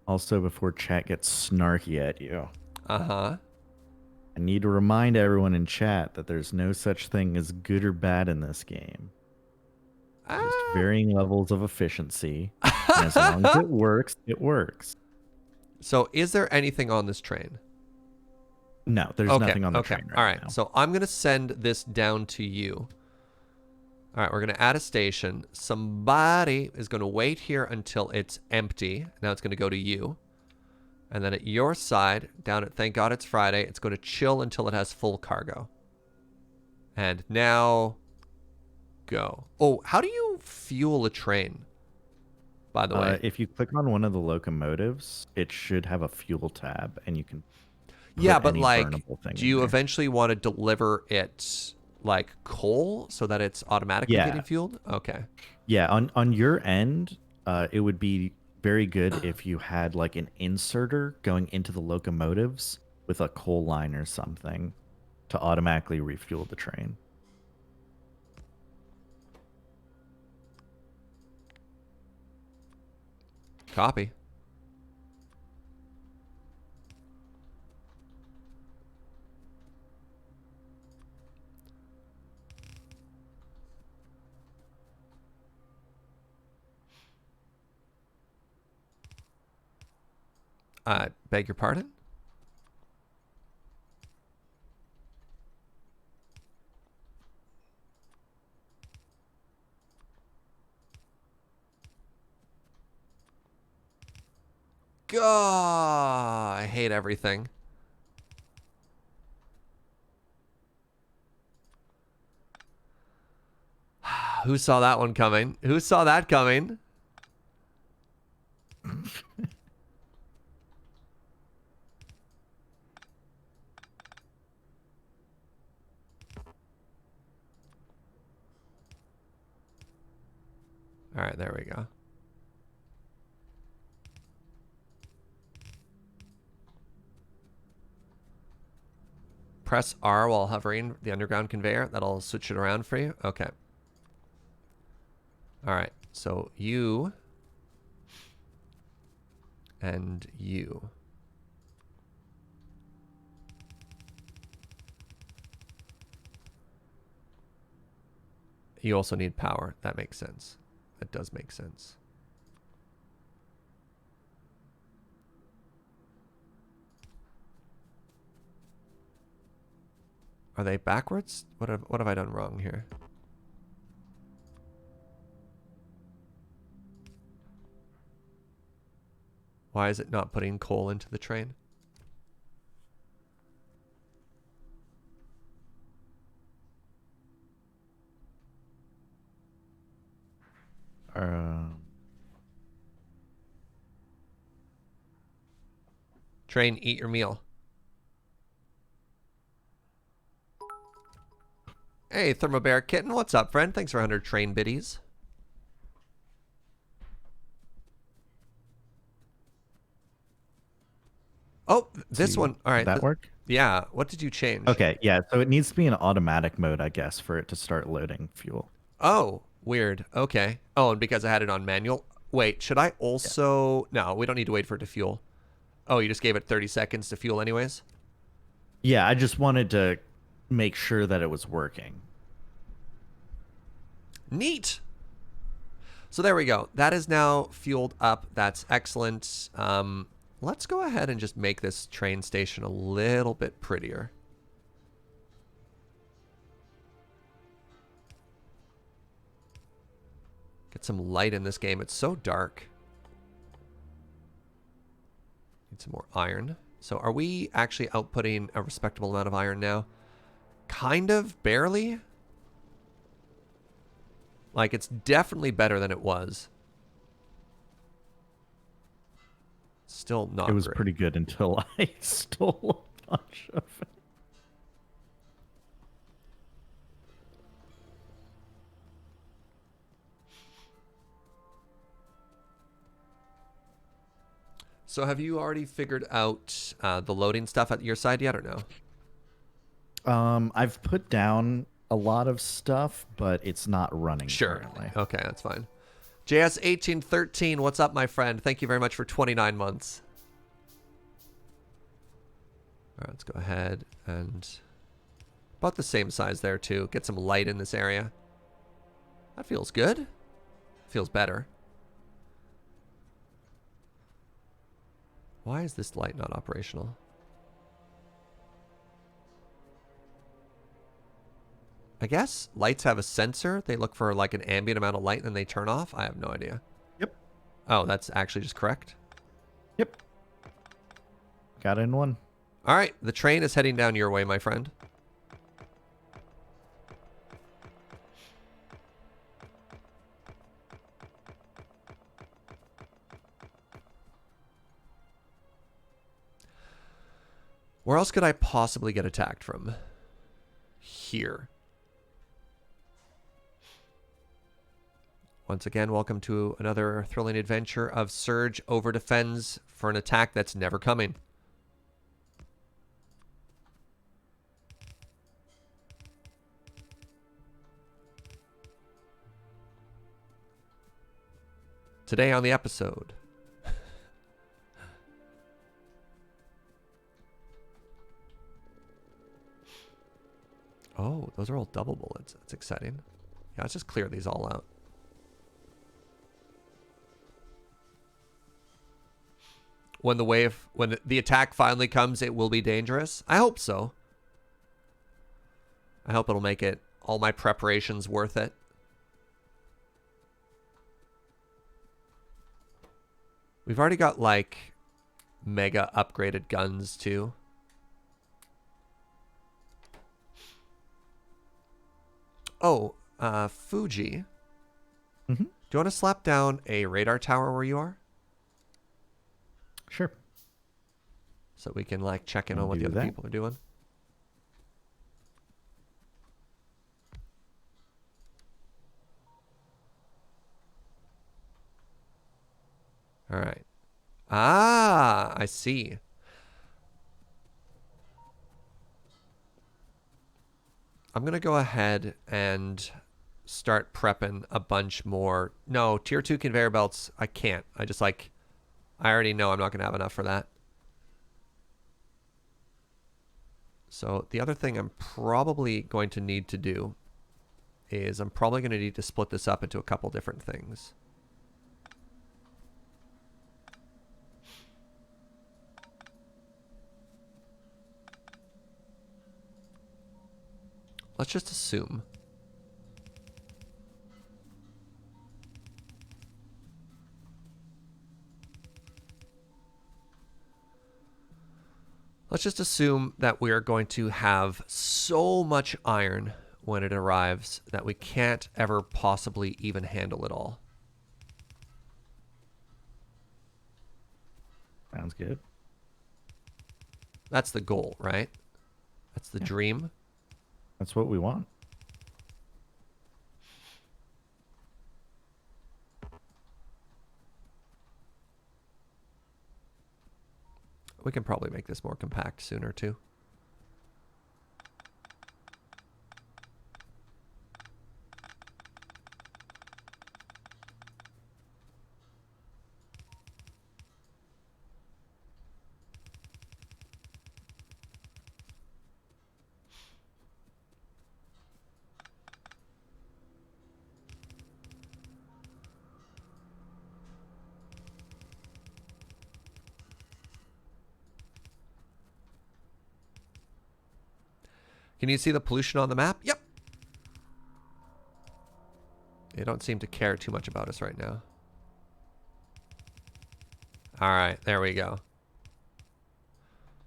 Also, before chat gets snarky at you, Uh-huh. I need to remind everyone in chat that there's no such thing as good or bad in this game. Just varying levels of efficiency. And as long as it works, it works. So is there anything on this train? No, there's nothing on the train right All right. now. So I'm going to send this down to you. All right. We're going to add a station. Somebody is going to wait here until it's empty. Now it's going to go to you. And then at your side, down at Thank God It's Friday, it's going to chill until it has full cargo. And now go. Oh, how do you fuel a train? By the way, if you click on one of the locomotives, it should have a fuel tab, and you can. Yeah, but any like, burnable thing do in you there. eventually want to deliver it like coal so that it's automatically Yeah. getting fueled? Okay. Yeah, on your end, it would be very good if you had like an inserter going into the locomotives with a coal line or something to automatically refuel the train. Copy. I beg your pardon? God, I hate everything. Who saw that one coming? Who saw that coming? All right, there we go. Press R while hovering the underground conveyor. That'll switch it around for you. Okay. All right. So you and you. You also need power. That makes sense. That does make sense. Are they backwards? What have I done wrong here? Why is it not putting coal into the train? Train, eat your meal. Hey, Thermobear Kitten, what's up, friend? Thanks for 100 train biddies. Oh, this one. All right. Did that work? Yeah. What did you change? Okay, yeah. So it needs to be in automatic mode, I guess, for it to start loading fuel. Oh, weird. Okay. Oh, and because I had it on manual. Wait, should I also... Yeah. No, we don't need to wait for it to fuel. Oh, you just gave it 30 seconds to fuel anyways? Yeah, I just wanted to make sure that it was working. Neat. So there we go. That is now fueled up. That's excellent. Let's go ahead and just make this train station a little bit prettier. Get some light in this game. It's so dark. Need some more iron. So are we actually outputting a respectable amount of iron now? Kind of, barely. Like, it's definitely better than it was. Still not great. It was pretty good until I stole a bunch of it. So have you already figured out the loading stuff at your side yet or no? I've put down a lot of stuff, but it's not running currently. Okay, that's fine. JS1813, what's up, my friend? Thank you very much for 29 months. All right, let's go ahead and about the same size there too. Get some light in this area. That feels good. Feels better. Why is this light not operational? I guess lights have a sensor. They look for like an ambient amount of light and then they turn off. I have no idea. Yep. Oh, that's actually just correct. Yep. Got it in one. All right, the train is heading down your way, my friend. Where else could I possibly get attacked from? Here. Once again, welcome to another thrilling adventure of Serge over defends for an attack that's never coming. Today on the episode. Oh, those are all double bullets. That's exciting. Yeah, let's just clear these all out. When the attack finally comes, it will be dangerous. I hope so. I hope it'll make it all my preparations worth it. We've already got like mega upgraded guns too. Oh, Fugi. Mm-hmm. Do you want to slap down a radar tower where you are? Sure. So we can like check in on what the other people are doing. All right. Ah, I see. I'm going to go ahead and start prepping a bunch more. No, tier 2 conveyor belts, I can't. I already know I'm not going to have enough for that. So the other thing I'm probably going to need to do is I'm probably going to need to split this up into a couple different things. Let's just assume. Let's just assume that we are going to have so much iron when it arrives that we can't ever possibly even handle it all. Sounds good. That's the goal, right? That's the dream. That's what we want. We can probably make this more compact sooner, too. Can you see the pollution on the map? Yep. They don't seem to care too much about us right now. All right, there we go.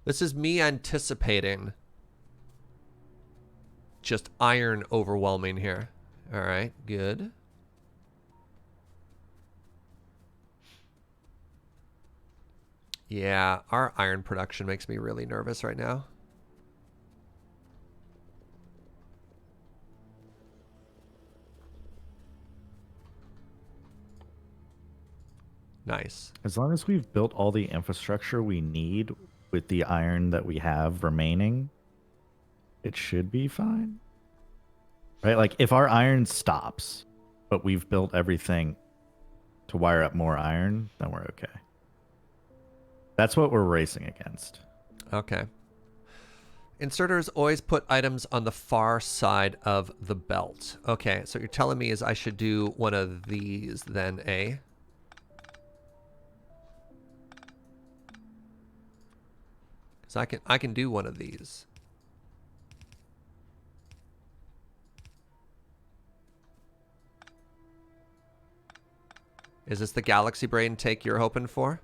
This is me anticipating just iron overwhelming here. All right, good. Yeah, our iron production makes me really nervous right now. Nice. As long as we've built all the infrastructure we need with the iron that we have remaining, it should be fine. Right? Like, if our iron stops, but we've built everything to wire up more iron, then we're okay. That's what we're racing against. Okay. Inserters always put items on the far side of the belt. Okay, so what you're telling me is I should do one of these then, eh? Because I can do one of these. Is this the galaxy brain take you're hoping for?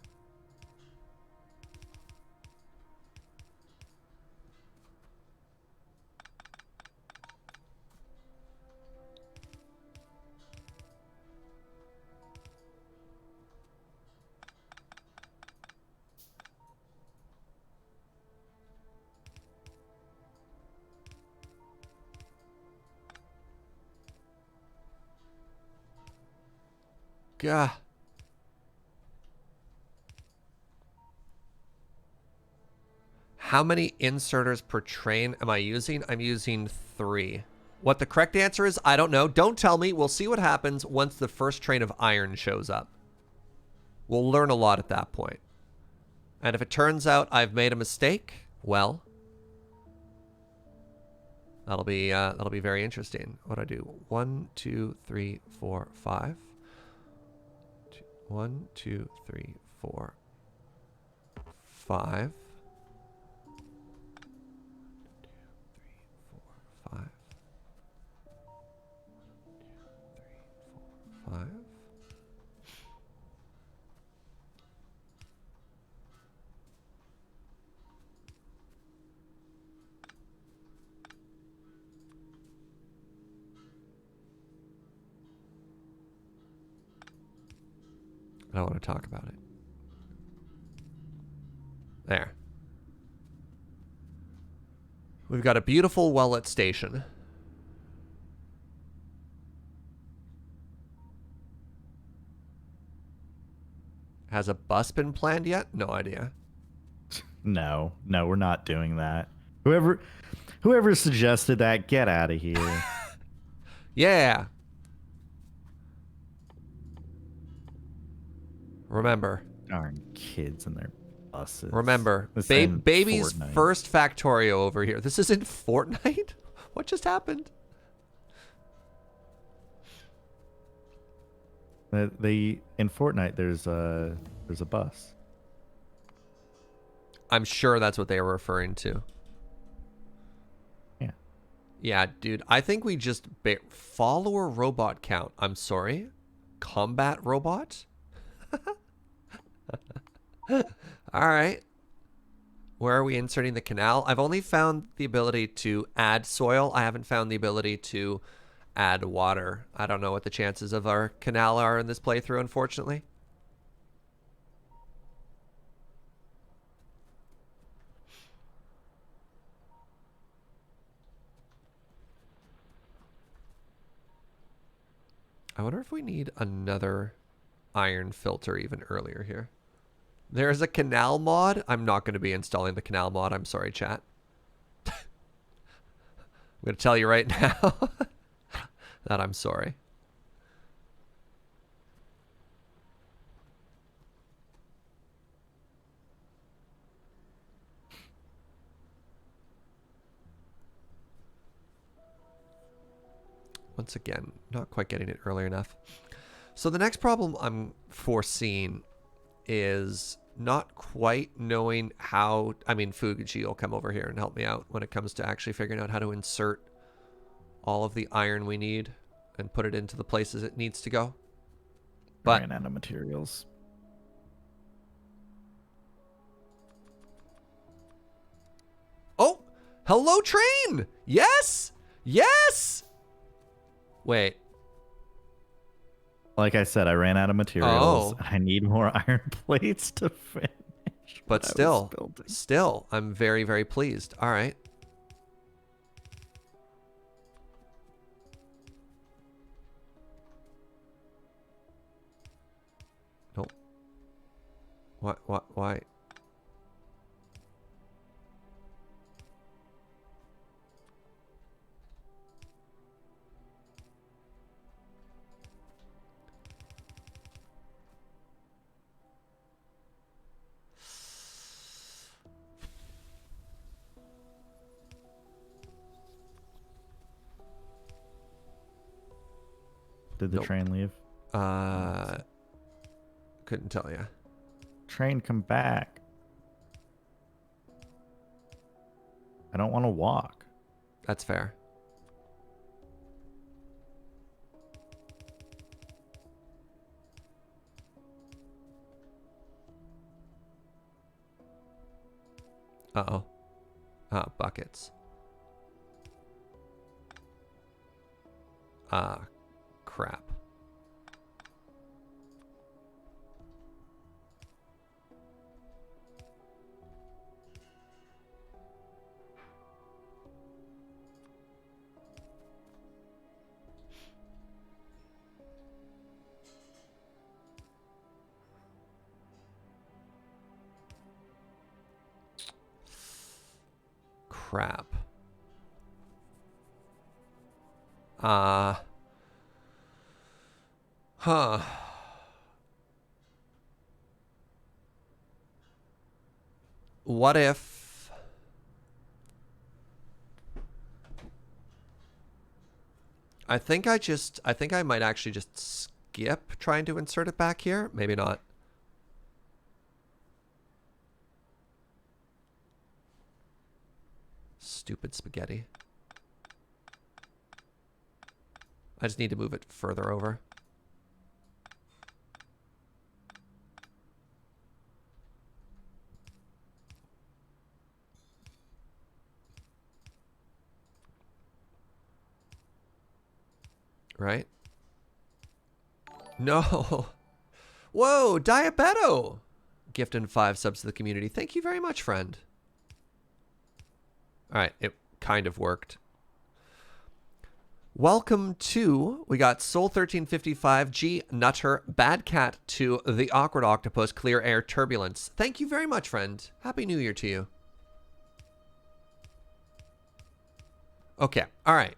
Gah. How many inserters per train am I using? I'm using 3. What the correct answer is, I don't know. Don't tell me. We'll see what happens once the first train of iron shows up. We'll learn a lot at that point. And if it turns out I've made a mistake, well, that'll be very interesting. What do I do? 1, 2, 3, 4, 5. 1, 2, 3, 4, 5. 5. 5. I don't want to talk about it. There. We've got a beautiful well-lit station. Has a bus been planned yet? No idea. No, we're not doing that. Whoever suggested that, get out of here. Yeah. Remember. Darn kids and their buses. Remember. This ain't Baby's Fortnite. first Factorio over here. This isn't Fortnite? What just happened? They in Fortnite there's a bus. I'm sure that's what they were referring to. Yeah. Yeah, dude. I think we just follower robot count. I'm sorry. Combat robot? All right. Where are we inserting the canal? I've only found the ability to add soil. I haven't found the ability to add water. I don't know what the chances of our canal are in this playthrough, unfortunately. I wonder if we need another iron filter even earlier here. There's a canal mod. I'm not going to be installing the canal mod. I'm sorry, chat. I'm going to tell you right now that I'm sorry. Once again, not quite getting it early enough. So the next problem I'm foreseeing is not quite knowing how. I mean, Fugi will come over here and help me out when it comes to actually figuring out how to insert all of the iron we need and put it into the places it needs to go. But ran out of materials. oh, hello train. Yes, yes. Wait. Like I said, I ran out of materials. Oh. I need more iron plates to finish. But still, I'm very, very pleased. All right. Nope. What, why? Did the train leave? Couldn't tell you. Train, come back. I don't want to walk. That's fair. Uh-oh. Buckets. Crap. Crap. Huh. What if... I think I might actually just skip trying to insert it back here. Maybe not. Stupid spaghetti. I just need to move it further over. Right? No. Whoa, Diabeto! Gifting 5 subs to the community. Thank you very much, friend. Alright, it kind of worked. Welcome to, we got Soul1355, G Nutter, Bad Cat 2, The Awkward Octopus, Clear Air Turbulence. Thank you very much, friend. Happy New Year to you. Okay, alright.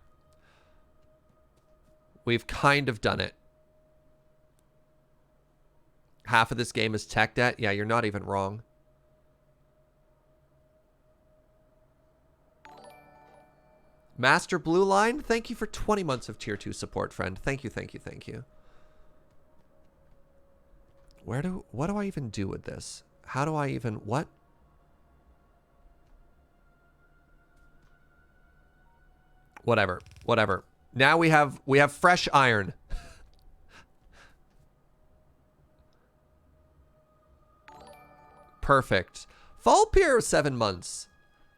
We've kind of done it. Half of this game is tech debt. Yeah, you're not even wrong. Master Blue Line, thank you for 20 months of tier 2 support, friend. Thank you, thank you, thank you. What do I even do with this? How do I even, what? whatever. Now we have fresh iron. Perfect. Fall Pier 7 months.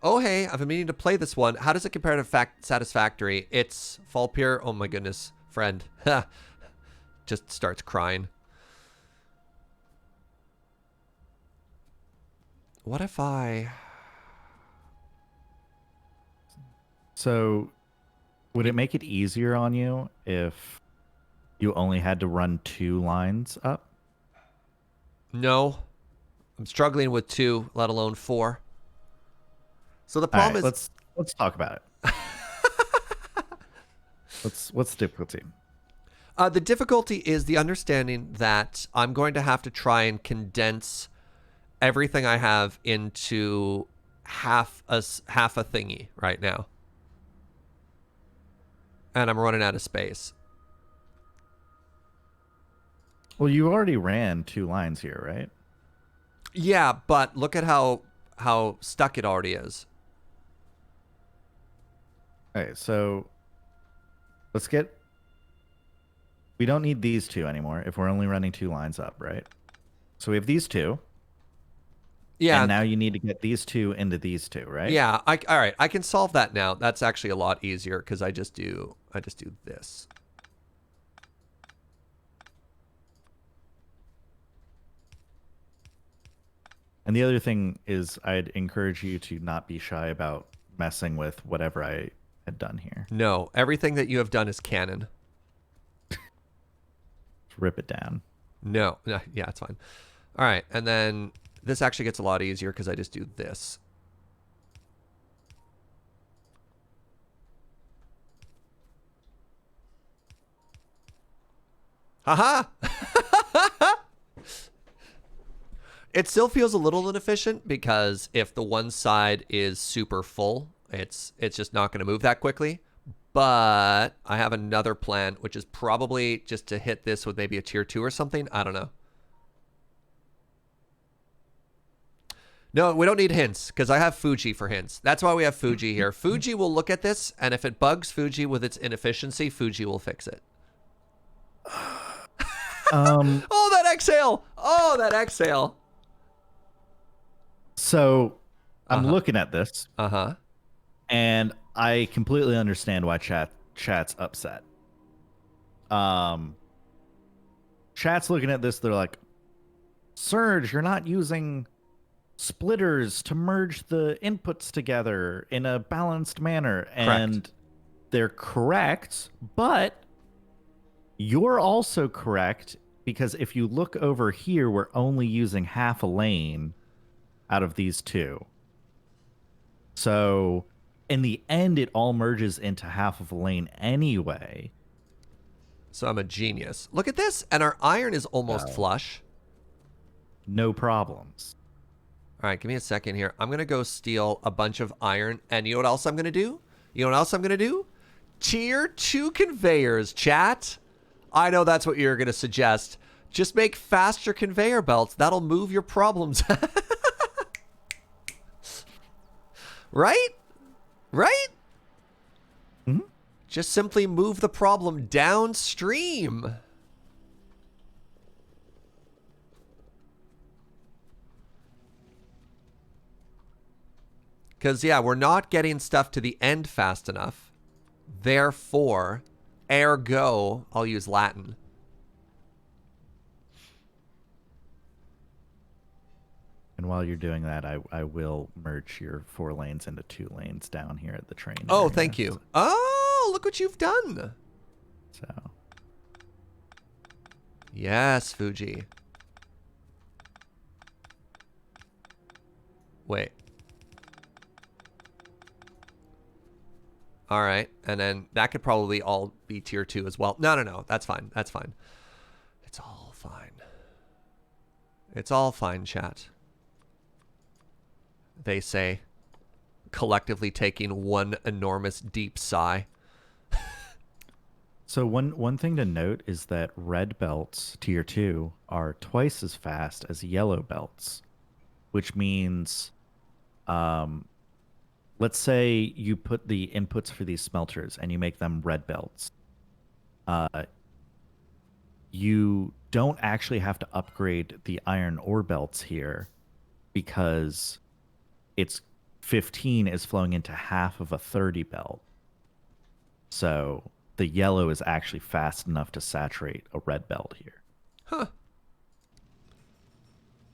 Oh, hey, I've been meaning to play this one. How does it compare to Satisfactory? It's Fall Pier. Oh my goodness, friend. Just starts crying. What if I... So, would it make it easier on you if you only had to run 2 lines up? No. I'm struggling with 2, let alone 4. So the All problem right, is... let's talk about it. What's the difficulty? The difficulty is the understanding that I'm going to have to try and condense everything I have into half a thingy right now. And I'm running out of space. Well, you already ran 2 lines here, right? Yeah, but look at how stuck it already is. Okay, so let's get... We don't need these 2 anymore if we're only running 2 lines up, right? So we have these 2. Yeah. And now you need to get these 2 into these 2, right? Yeah. All right. I can solve that now. That's actually a lot easier because I just do this. And the other thing is I'd encourage you to not be shy about messing with whatever I had done here. No, everything that you have done is canon. Rip it down. No, yeah, it's fine. All right, and then this actually gets a lot easier because I just do this. Haha! It still feels a little inefficient because if the one side is super full, it's just not going to move that quickly. But I have another plan, which is probably just to hit this with maybe a tier 2 or something. I don't know. No, we don't need hints because I have Fugi for hints. That's why we have Fugi here. Fugi will look at this, and if it bugs Fugi with its inefficiency, Fugi will fix it. Oh, that exhale! Oh, that exhale! So I'm looking at this. Uh-huh. And I completely understand why chat's upset. Chat's looking at this, they're like, Serge, you're not using splitters to merge the inputs together in a balanced manner. And they're correct, but you're also correct because if you look over here, we're only using half a lane out of these 2. So in the end, it all merges into half of a lane anyway. So I'm a genius. Look at this. And our iron is almost flush. No problems. All right, give me a second here. I'm going to go steal a bunch of iron. And you know what else I'm going to do? Tier 2 conveyors, chat. I know that's what you're going to suggest. Just make faster conveyor belts. That'll move your problems. Right? Mm-hmm. Just simply move the problem downstream. Because, yeah, we're not getting stuff to the end fast enough. Therefore, ergo, I'll use Latin. And while you're doing that, I will merge your 4 lanes into 2 lanes down here at the train. Oh, area. thank you. Oh, look what you've done. So. Yes, Fugi. Wait. All right. And then that could probably all be tier 2 as well. No. That's fine. It's all fine. It's all fine, chat. They say, collectively taking one enormous deep sigh. So one thing to note is that red belts, tier 2, are twice as fast as yellow belts, which means let's say you put the inputs for these smelters and you make them red belts. You don't actually have to upgrade the iron ore belts here because it's 15 is flowing into half of a 30 belt. So the yellow is actually fast enough to saturate a red belt here. Huh.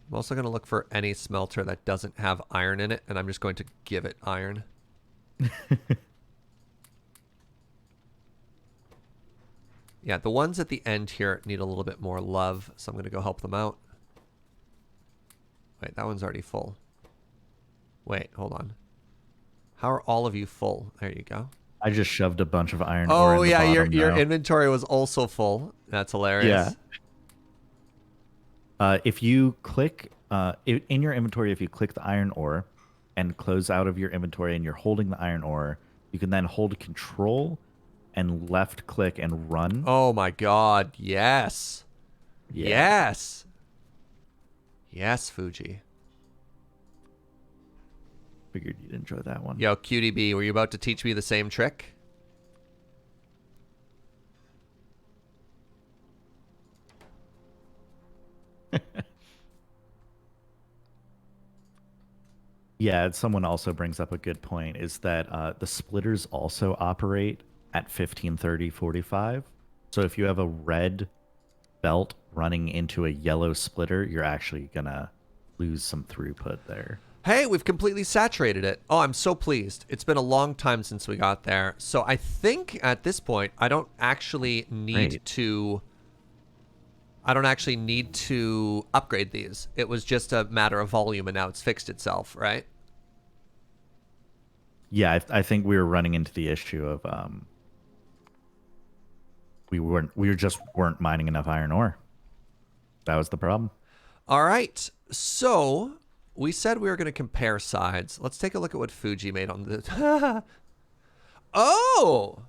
I'm also going to look for any smelter that doesn't have iron in it, and I'm just going to give it iron. Yeah, the ones at the end here need a little bit more love, so I'm going to go help them out. Wait, that one's already full. Wait, hold on. How are all of you full? There you go. I just shoved a bunch of iron ore in Oh, the yeah, bottom your now. inventory was also full. That's hilarious. Yeah. If you click in your inventory, if you click the iron ore and close out of your inventory and you're holding the iron ore, you can then hold Control and left click and run. Oh my god, yes. Yeah. Yes. Yes, Fugi. Figured you'd enjoy that one. Yo, QDB, were you about to teach me the same trick? Yeah, someone also brings up a good point is that the splitters also operate at 15, 30, 45. So if you have a red belt running into a yellow splitter, you're actually going to lose some throughput there. Hey, we've completely saturated it. Oh, I'm so pleased. It's been a long time since we got there. So I think at this point, I don't actually need to upgrade these. It was just a matter of volume, and now it's fixed itself, right? Yeah, I think we were running into the issue of we just weren't mining enough iron ore. That was the problem. All right. So we said we were going to compare sides. Let's take a look at what Fugi made on the. Oh.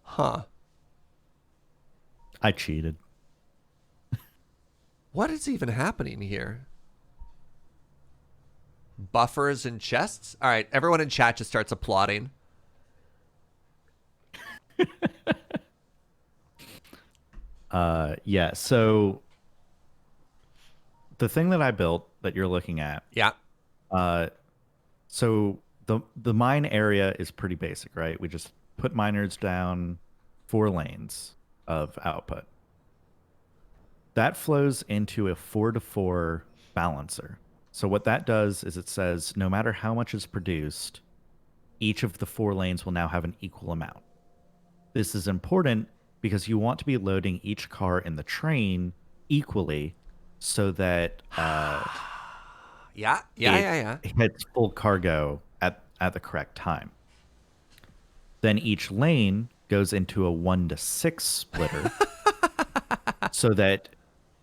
Huh. I cheated. What is even happening here? Buffers and chests? All right, everyone in chat just starts applauding. Yeah, so the thing that I built that you're looking at. Yeah. So the mine area is pretty basic, right? We just put miners down 4 lanes of output. That flows into a 4-to-4 balancer. So what that does is it says no matter how much is produced, each of the 4 lanes will now have an equal amount. This is important because you want to be loading each car in the train equally so that Yeah. it hits full cargo at the correct time. Then each lane goes into a 1-to-6 splitter so that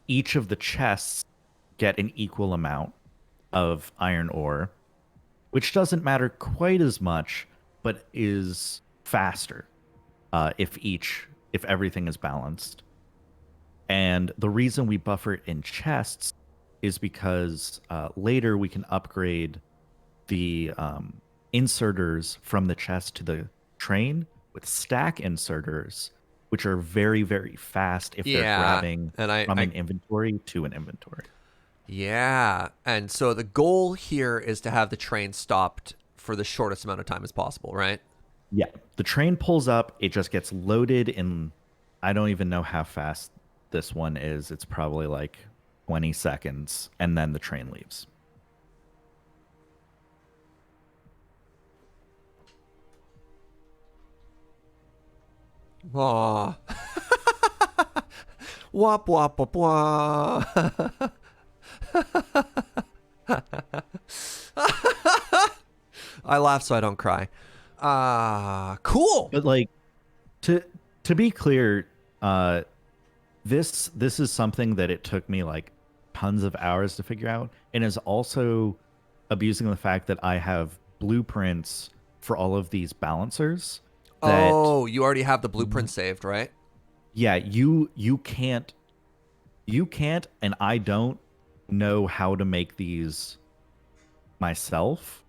each of the chests get an equal amount of iron ore, which doesn't matter quite as much, but is faster if everything is balanced. And the reason we buffer it in chests is because later we can upgrade the inserters from the chest to the train with stack inserters, which are very, very fast if they're grabbing from an inventory to an inventory. Yeah. And so the goal here is to have the train stopped for the shortest amount of time as possible, right? Yeah. The train pulls up. It just gets loaded in, I don't even know how fast this one is. It's probably like 20 seconds. And then the train leaves. Aw. Wop, wop, wop, wop. I laugh so I don't cry. Cool. But like, to be clear, this is something that it took me like tons of hours to figure out, and is also abusing the fact that I have blueprints for all of these balancers. Oh, you already have the blueprint saved, right? Yeah, you can't, and I don't know how to make these myself,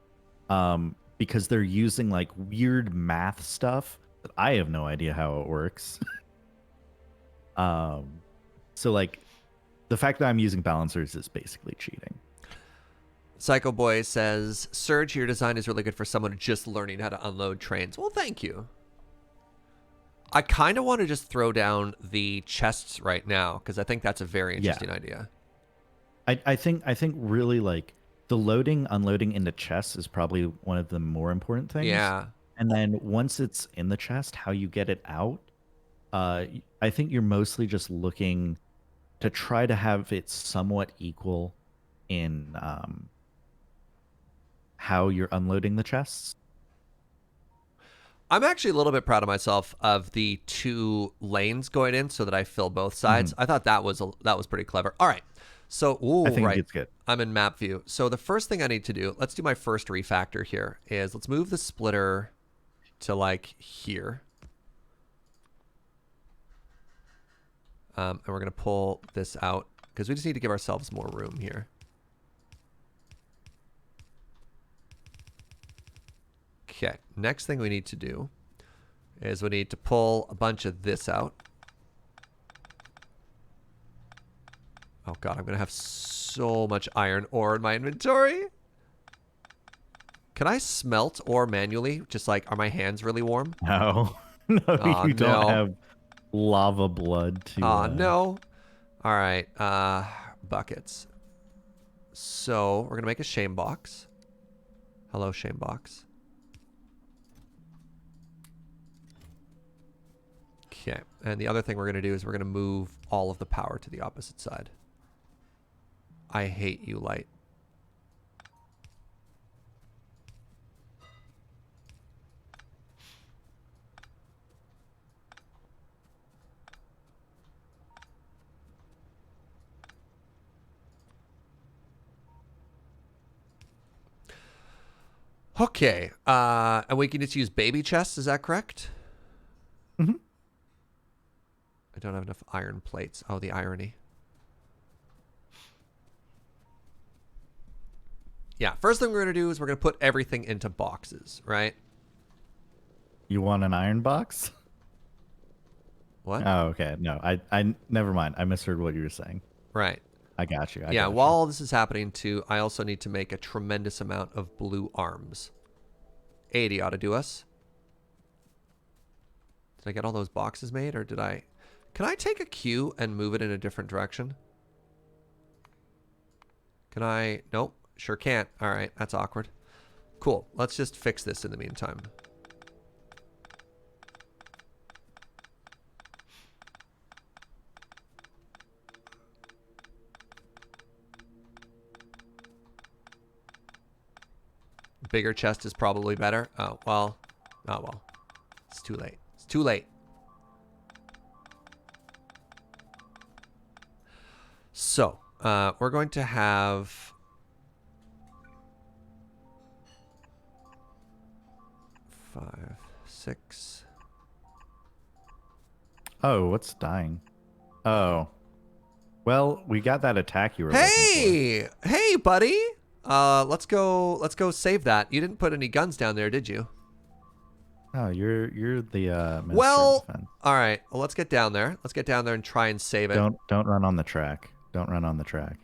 because they're using like weird math stuff that I have no idea how it works. um, so like the fact that I'm using balancers is basically cheating. Psycho Boy says, Serge, your design is really good for someone just learning how to unload trains. Well, thank you. I kind of want to just throw down the chests right now because I think that's a very interesting idea. I think really like the loading, unloading into chests is probably one of the more important things. Yeah. And then once it's in the chest, how you get it out, I think you're mostly just looking to try to have it somewhat equal in how you're unloading the chests. I'm actually a little bit proud of myself of the 2 lanes going in so that I fill both sides. I thought that was pretty clever. All right. So, I think right. it's good. I'm in map view. So the first thing I need to do, let's do my first refactor here, is let's move the splitter to like here. And we're going to pull this out because we just need to give ourselves more room here. Okay, next thing we need to do is we need to pull a bunch of this out. Oh god, I'm going to have so much iron ore in my inventory. Can I smelt ore manually? Just like, are my hands really warm? No, no, you don't have lava blood to. No. All right, buckets. So we're going to make a shame box. Hello, shame box. Okay, and the other thing we're going to do is we're going to move all of the power to the opposite side. I hate you, light. Okay, and we can just use baby chests, is that correct? Mm-hmm. I don't have enough iron plates. Oh, the irony. Yeah, first thing we're going to do is we're going to put everything into boxes, right? You want an iron box? What? Oh, okay. No, I never mind. I misheard what you were saying. Right. I got you. Yeah, while all this is happening too, I also need to make a tremendous amount of blue arms. 80 ought to do us. Did I get all those boxes made, or did I... Can I take a cue and move it in a different direction? Can I... Nope. Sure can't. All right, that's awkward. Cool. Let's just fix this in the meantime. Bigger chest is probably better. Oh, well. Oh, well. It's too late. It's too late. So, we're going to have... 5, 6. Oh, what's dying? Oh. Well, we got that attack you were looking for. Hey, buddy. Let's go save that. You didn't put any guns down there, did you? Oh, you're the Minister Well, of Defense. all right. Well, let's get down there. Let's get down there and try and save it. Don't run on the track. Don't run on the track.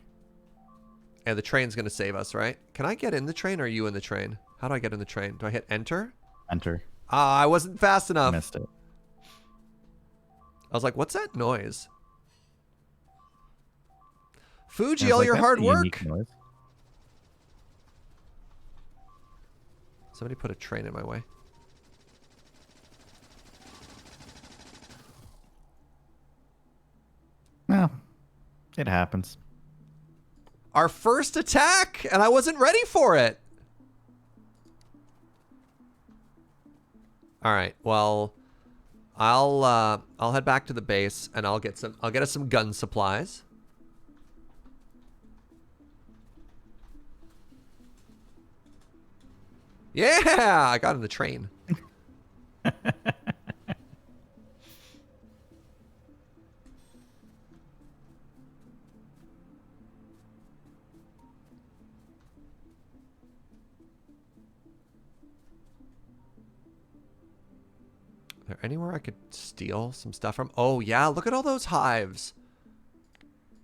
And the train's going to save us, right? Can I get in the train or are you in the train? How do I get in the train? Do I hit enter? Enter. I wasn't fast enough. Missed it. I was like, what's that noise? Fugi, I was all like, your that's hard a work. unique noise. Somebody put a train in my way. No, it happens. Our first attack, and I wasn't ready for it. All right. Well, I'll head back to the base and I'll get us some gun supplies. Yeah, I got in the train. there anywhere I could steal some stuff from? Oh, yeah. Look at all those hives.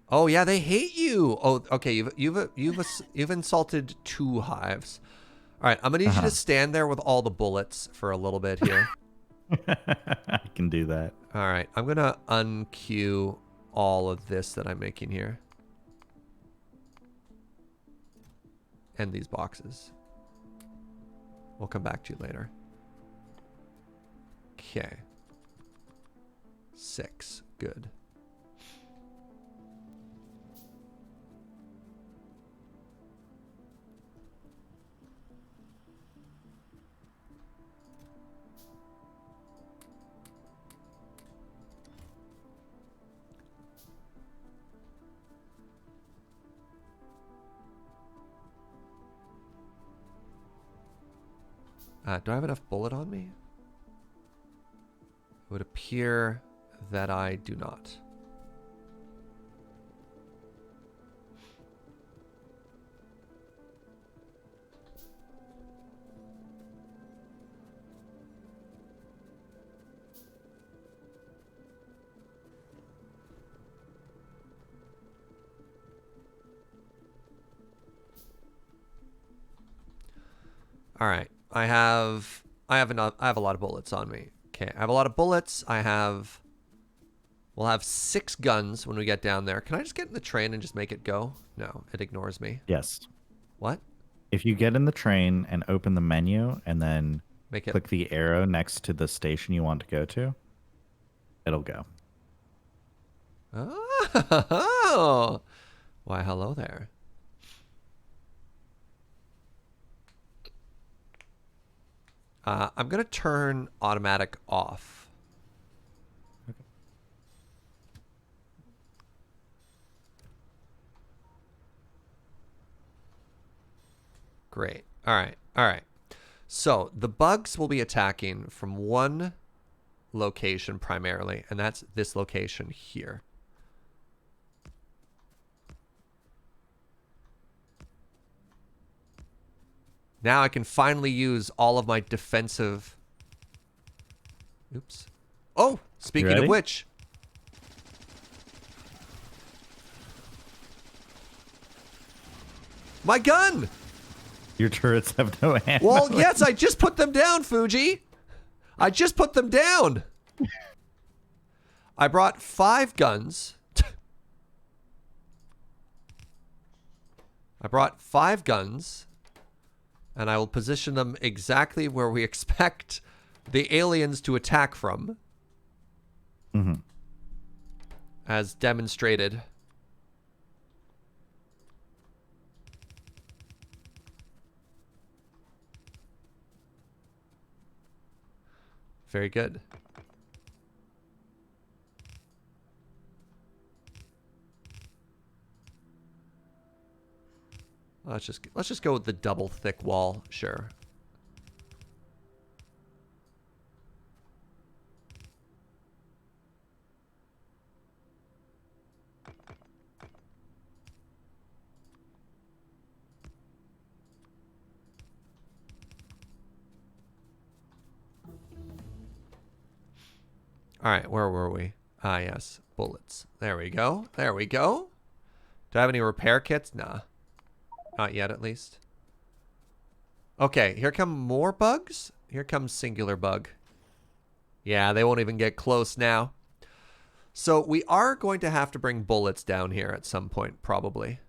Oh, yeah. They hate you. Oh, okay. You've insulted 2 hives. All right. I'm going to need you to stand there with all the bullets for a little bit here. I can do that. All right. I'm going to unqueue all of this that I'm making here. And these boxes. We'll come back to you later. Okay. 6. Good. Do I have enough bullet on me? It would appear that I do not. All right. I have a lot of bullets on me. Okay, I have a lot of bullets. We'll have 6 guns when we get down there. Can I just get in the train and just make it go? No, it ignores me. Yes. What? If you get in the train and open the menu and then click the arrow next to the station you want to go to, it'll go. Oh, why, hello there. I'm going to turn automatic off. Okay. Great. All right. All right. So the bugs will be attacking from one location primarily, and that's this location here. Now I can finally use all of my defensive... Oops. Oh, speaking of which... My gun! Your turrets have no ammo. Well, yes, I just put them down, Fugi. I just put them down. I brought 5 guns. I brought 5 guns. And I will position them exactly where we expect the aliens to attack from. Mm-hmm. As demonstrated. Very good. Let's just go with the double thick wall, sure. All right, where were we? Ah, yes, bullets. There we go. There we go. Do I have any repair kits? Nah. Not yet, at least. Okay, here come more bugs. Here comes singular bug. Yeah, they won't even get close now. So we are going to have to bring bullets down here at some point, probably.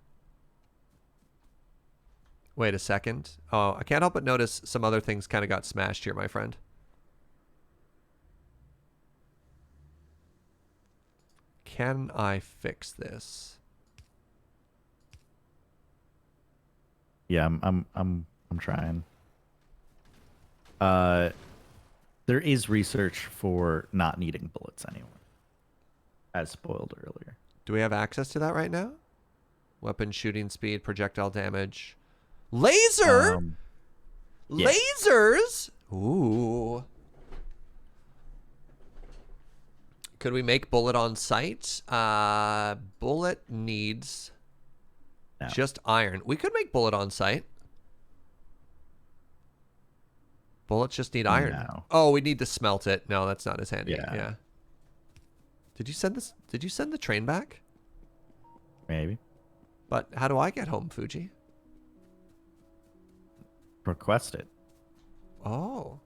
Wait a second. Oh, I can't help but notice some other things kind of got smashed here, my friend. Can I fix this? Yeah, I'm trying. There is research for not needing bullets anymore, as spoiled earlier. Do we have access to that right now? Weapon shooting speed, projectile damage, laser, Yeah. lasers. Ooh. Could we make bullet on site? Bullet needs just iron. We could make bullet on site. Bullets just need iron. No. Oh, we need to smelt it. No, that's not as handy. Yeah. Yeah. Did you send this? Did you send the train back? Maybe. But how do I get home, Fugi? Request it. Oh.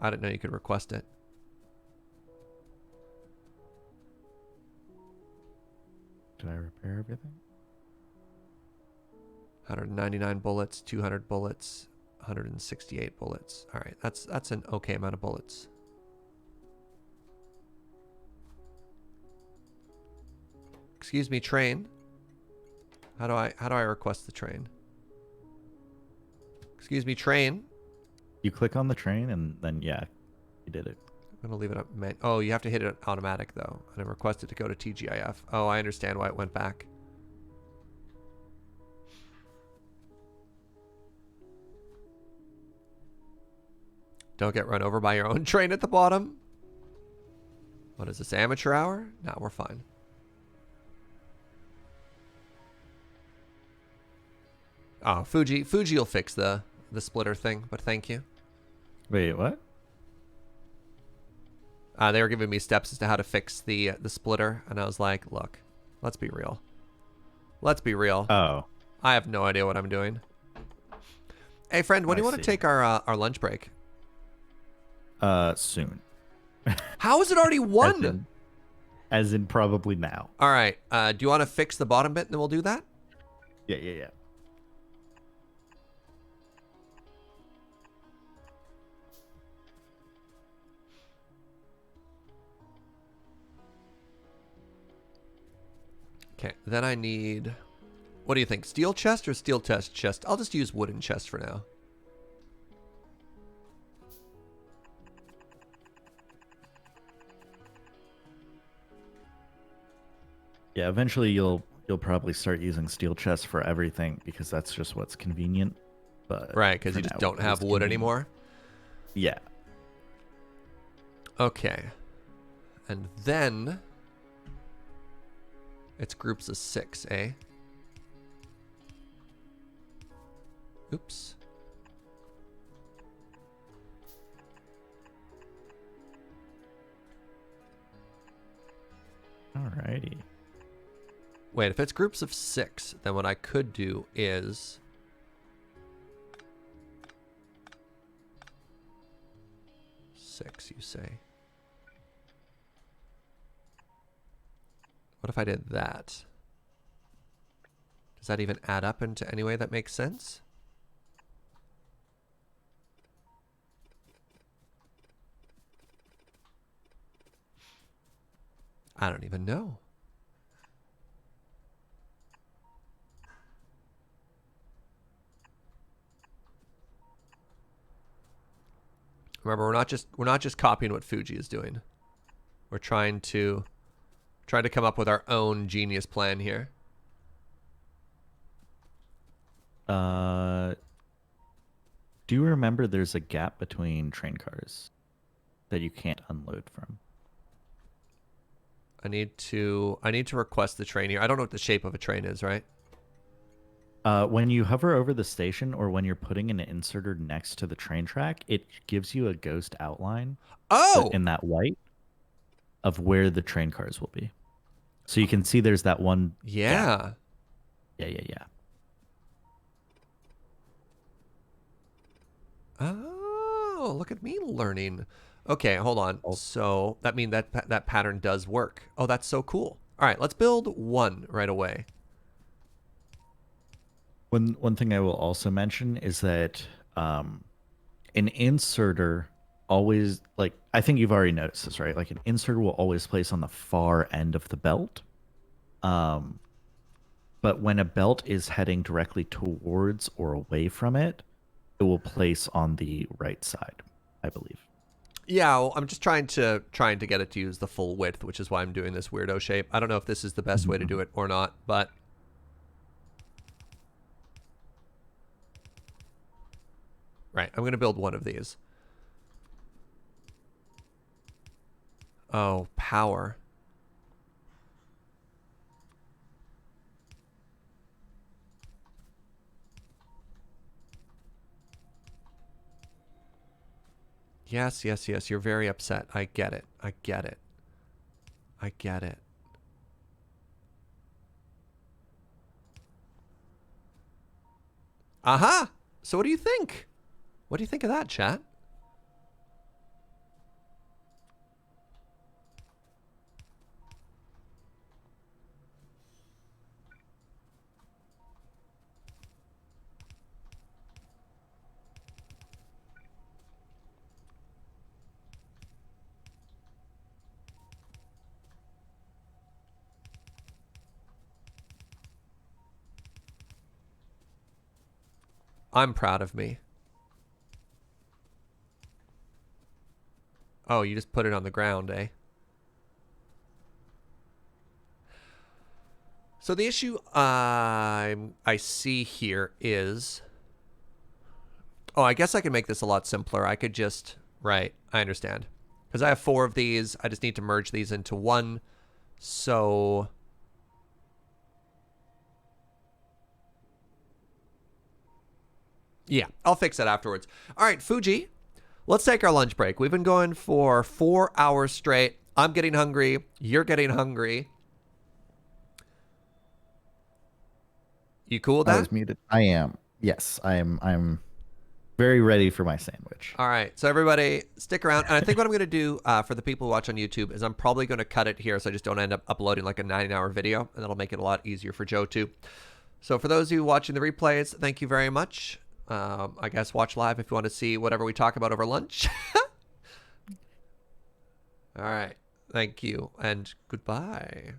I didn't know you could request it. Did I repair everything? 199 bullets, 200 bullets, 168 bullets. All right, that's an okay amount of bullets. Excuse me, train. How do I request the train? Excuse me, train. You click on the train and then yeah, you did it. I'm gonna leave it up. Oh, you have to hit it automatic though, and I requested to go to TGIF. Oh, I understand why it went back. Don't get run over by your own train at the bottom. What is this, amateur hour? No, we're fine. Oh, Fugi will fix the splitter thing, but thank you. Wait, what? They were giving me steps as to how to fix the splitter, and I was like, look, let's be real. Let's be real. Oh. I have no idea what I'm doing. Hey, friend, when do you want to take our lunch break? Soon. How is it already 1? As in probably now. All right. Do you want to fix the bottom bit, and then we'll do that? Yeah. Okay, then I need... What do you think? Steel chest or steel chest? I'll just use wooden chest for now. Yeah, eventually you'll probably start using steel chests for everything because that's just what's convenient. But Right, because for you just now, don't have it's wood convenient. anymore. Yeah. Okay. And then... It's groups of 6, eh? Oops. Alrighty. Wait, if it's groups of 6, then what I could do is... Six, you say? What if I did that? Does that even add up into any way that makes sense? I don't even know. Remember, we're not just copying what Fugi is doing. We're trying to come up with our own genius plan here. Do you remember there's a gap between train cars that you can't unload from? I need to request the train here. I don't know what the shape of a train is, right? When you hover over the station or when you're putting an inserter next to the train track, it gives you a ghost outline Oh! in that white of where the train cars will be. So you can see there's that one Yeah. gap. Yeah. Oh, look at me learning. Okay, hold on. Oh. So that means that pattern does work. Oh, that's so cool. All right, let's build 1 right away. One thing I will also mention is that an inserter always, like, I think you've already noticed this, right? Like an inserter will always place on the far end of the belt. But when a belt is heading directly towards or away from it, it will place on the right side, I believe. Yeah, well, I'm just trying to get it to use the full width, which is why I'm doing this weirdo shape. I don't know if this is the best way to do it or not, but right, I'm going to build 1 of these. Oh, power. Yes, yes, yes. You're very upset. I get it. I get it. I get it. Aha! So what do you think? What do you think of that, chat? I'm proud of me. Oh, you just put it on the ground, eh? So the issue I see here is... Oh, I guess I can make this a lot simpler. I could just... Right, I understand. Because I have 4 of these. I just need to merge these into one. So... Yeah, I'll fix that afterwards. All right, Fugi, let's take our lunch break. We've been going for 4 hours straight. I'm getting hungry. You're getting hungry. You cool with I that? was muted. I am. Yes, I'm very ready for my sandwich. All right, so everybody stick around. And I think what I'm going to do for the people who watch on YouTube is I'm probably going to cut it here so I just don't end up uploading like a 9-hour video, and that'll make it a lot easier for Joe too. So for those of you watching the replays, thank you very much. I guess watch live if you want to see whatever we talk about over lunch. All right, thank you and goodbye.